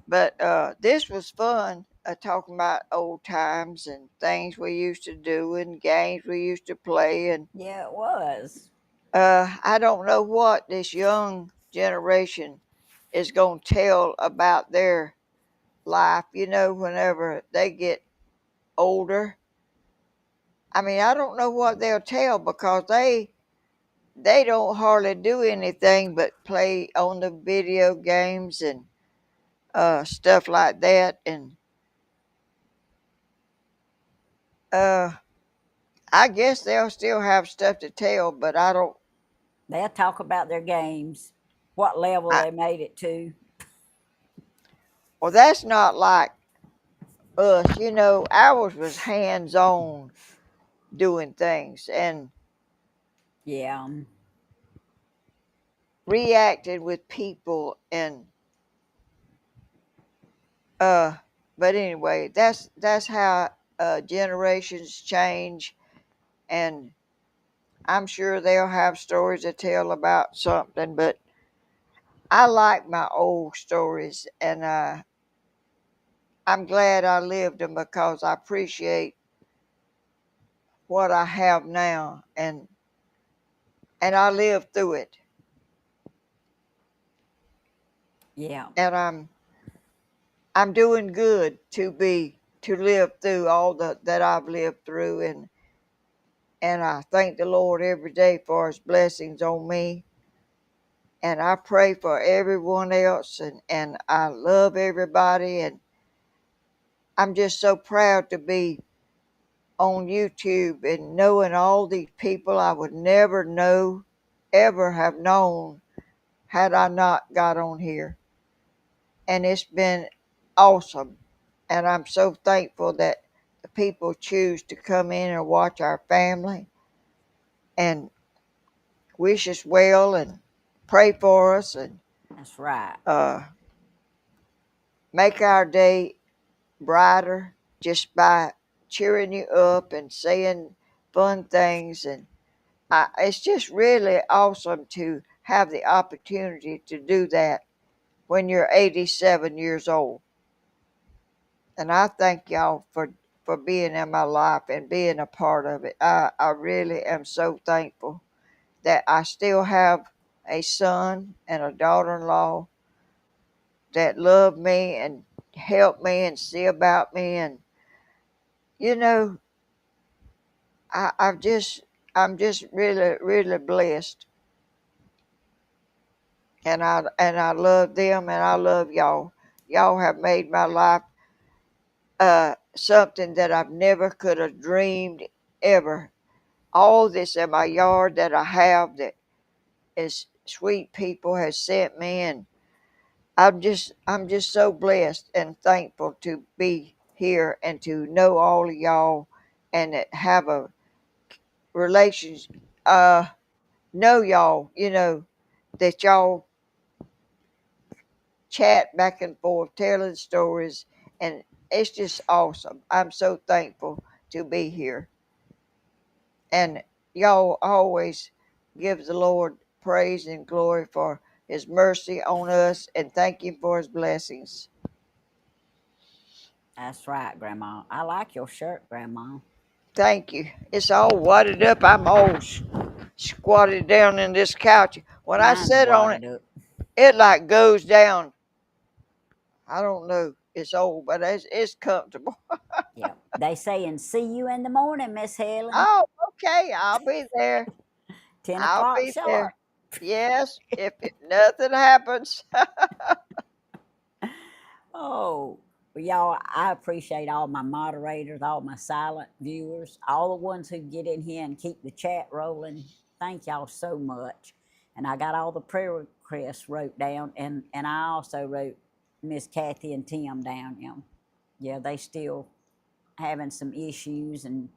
but this was fun. Talking about old times and things we used to do and games we used to play, and Yeah, it was. I don't know what this young generation is going to tell about their life. Whenever they get older, I mean, I don't know what they'll tell because they don't hardly do anything but play on the video games and stuff like that. And uh, I guess they'll still have stuff to tell, but I don't. They'll talk about their games, what level I, they made it to. well, that's not like us. Ours was hands on doing things and Yeah, reacted with people and uh but anyway, that's how generations change, and I'm sure they'll have stories to tell about something, but I like my old stories, and I'm glad I lived them because I appreciate what I have now, and I lived through it, yeah, and I'm doing good to live through all that I've lived through, and I thank the Lord every day for his blessings on me, and I pray for everyone else, and I love everybody, and I'm just so proud to be on YouTube and knowing all these people I would never know, ever have known had I not got on here. And it's been awesome. And I'm so thankful that the people choose to come in and watch our family and wish us well and pray for us and that's right. uh, make our day brighter just by cheering you up and saying fun things. And it's just really awesome to have the opportunity to do that when you're 87 years old. And I thank y'all for being in my life and being a part of it. I really am so thankful that I still have a son and a daughter-in-law that love me and help me and see about me. And you know, I'm just really really blessed, and I love them and I love y'all. Y'all have made my life something that I've never could have dreamed ever. all this in my yard that I have that is sweet people has sent me, and I'm just so blessed and thankful to be here and to know all of y'all and that have a relationship, know y'all, that y'all chat back and forth telling stories, and it's just awesome. I'm so thankful to be here, and y'all always give the Lord praise and glory for his mercy on us, and thank him for his blessings. That's right, Grandma. I like your shirt, Grandma. Thank you. It's all wadded up. I'm all squatted down in this couch. When I Mine's sit on it, wadded up. it like goes down. I don't know. It's old, but it's comfortable. Yeah. They saying see you in the morning, Miss Helen. Oh, okay. I'll be there. 10 I'll o'clock be there. sharp. Yes, if nothing happens. Oh, well, y'all, I appreciate all my moderators, all my silent viewers, all the ones who get in here and keep the chat rolling. Thank y'all so much. And I got all the prayer requests wrote down, and I also wrote Miss Kathy and Tim down. Yeah, they still having some issues, and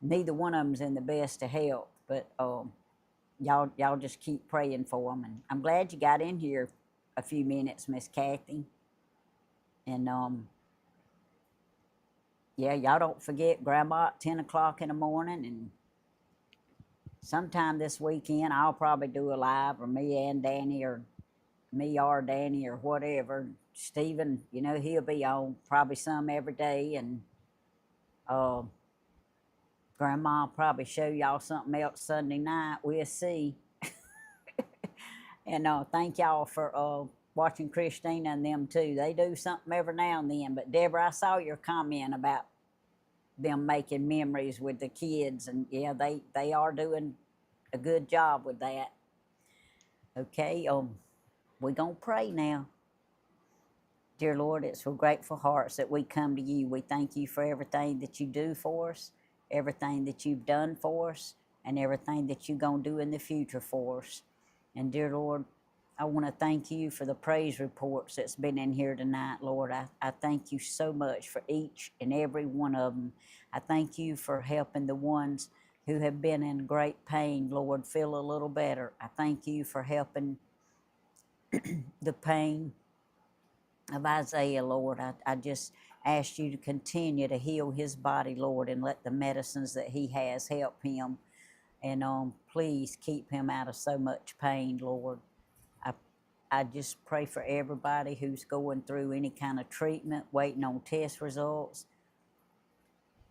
neither one of them's in the best of health. But y'all just keep praying for them. And I'm glad you got in here a few minutes, Miss Kathy. And yeah, y'all don't forget Grandma at 10 o'clock in the morning. And sometime this weekend, I'll probably do a live, or me and Danny, or me or Danny, or whatever. Stephen, he'll be on probably some every day. And uh, Grandma will probably show y'all something else Sunday night. We'll see. And thank y'all for watching Christina and them too. They do something every now and then. But Deborah, I saw your comment about them making memories with the kids, and yeah, they are doing a good job with that. Okay, we're gonna pray now. Dear Lord, it's with grateful hearts that we come to you. We thank you for everything that you do for us, everything that you've done for us, and everything that you're gonna do in the future for us. And dear Lord, I want to thank you for the praise reports that's been in here tonight, Lord. I thank you so much for each and every one of them. I thank you for helping the ones who have been in great pain, Lord, feel a little better. I thank you for helping the pain of Isaiah, Lord. I just ask you to continue to heal his body, Lord, and let the medicines that he has help him. And please keep him out of so much pain, Lord. I, I just pray for everybody who's going through any kind of treatment, waiting on test results.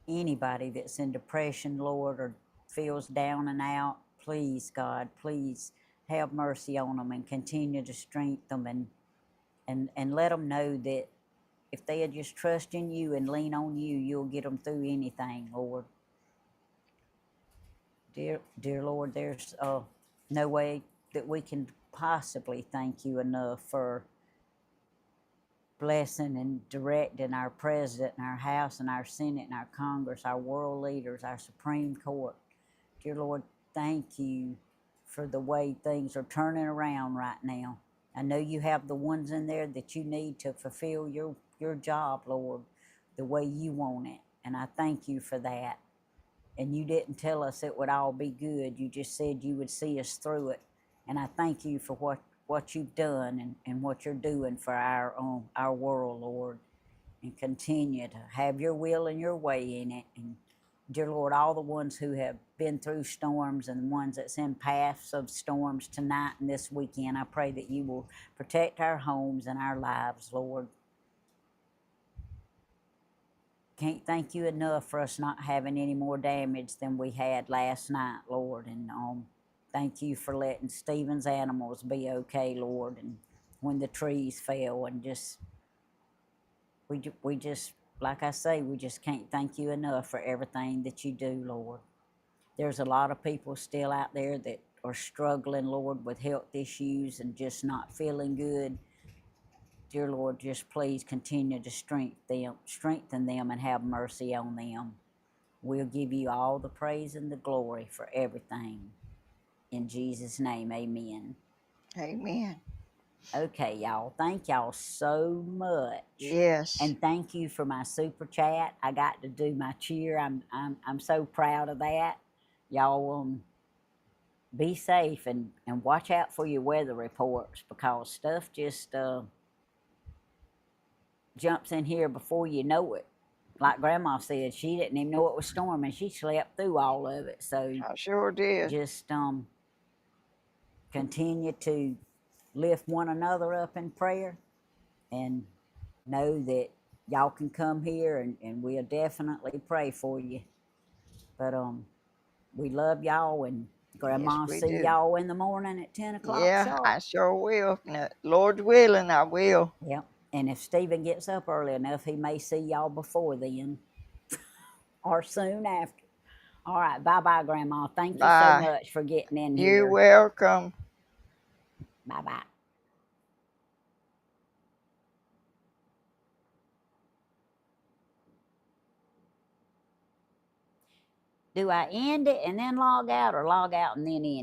Anybody that's in depression, Lord, or feels down and out, please, God, please have mercy on them and continue to strengthen them, and let them know that if they just trust in you and lean on you, you'll get them through anything, Lord. Dear Lord, there's no way that we can possibly thank you enough for blessing and directing our president and our House and our Senate and our Congress, our world leaders, our Supreme Court. Dear Lord, thank you for the way things are turning around right now. I know you have the ones in there that you need to fulfill your job, Lord, the way you want it. And I thank you for that. And you didn't tell us it would all be good. You just said you would see us through it. And I thank you for what you've done and what you're doing for our world, Lord. And continue to have your will and your way in it. And dear Lord, all the ones who have been through storms and the ones that's in paths of storms tonight and this weekend, I pray that you will protect our homes and our lives, Lord. Can't thank you enough for us not having any more damage than we had last night, Lord. And thank you for letting Stephen's animals be okay, Lord. And when the trees fell, and we just, like I say, we just can't thank you enough for everything that you do, Lord. There's a lot of people still out there that are struggling, Lord, with health issues and just not feeling good. Dear Lord, just please continue to strengthen them and have mercy on them. We'll give you all the praise and the glory for everything. In Jesus' name, amen. Amen. Okay, y'all. Thank y'all so much. Yes. And thank you for my super chat. I got to do my cheer. I'm so proud of that. Y'all be safe and watch out for your weather reports, because stuff just jumps in here before you know it. Like Grandma said, she didn't even know it was storming. She slept through all of it. So I sure did. just continue to lift one another up in prayer, and know that y'all can come here and we'll definitely pray for you. But we love y'all, and Grandma Yes, we see do. y'all in the morning at 10 o'clock Yeah, sharp. I sure will. Now, Lord's willing, I will. Yep. And if Stephen gets up early enough, he may see y'all before then or soon after. All right. Bye-bye, Grandma. Thank you so Bye. much for getting in You're here. welcome. Bye-bye. Do I end it and then log out, or log out and then end?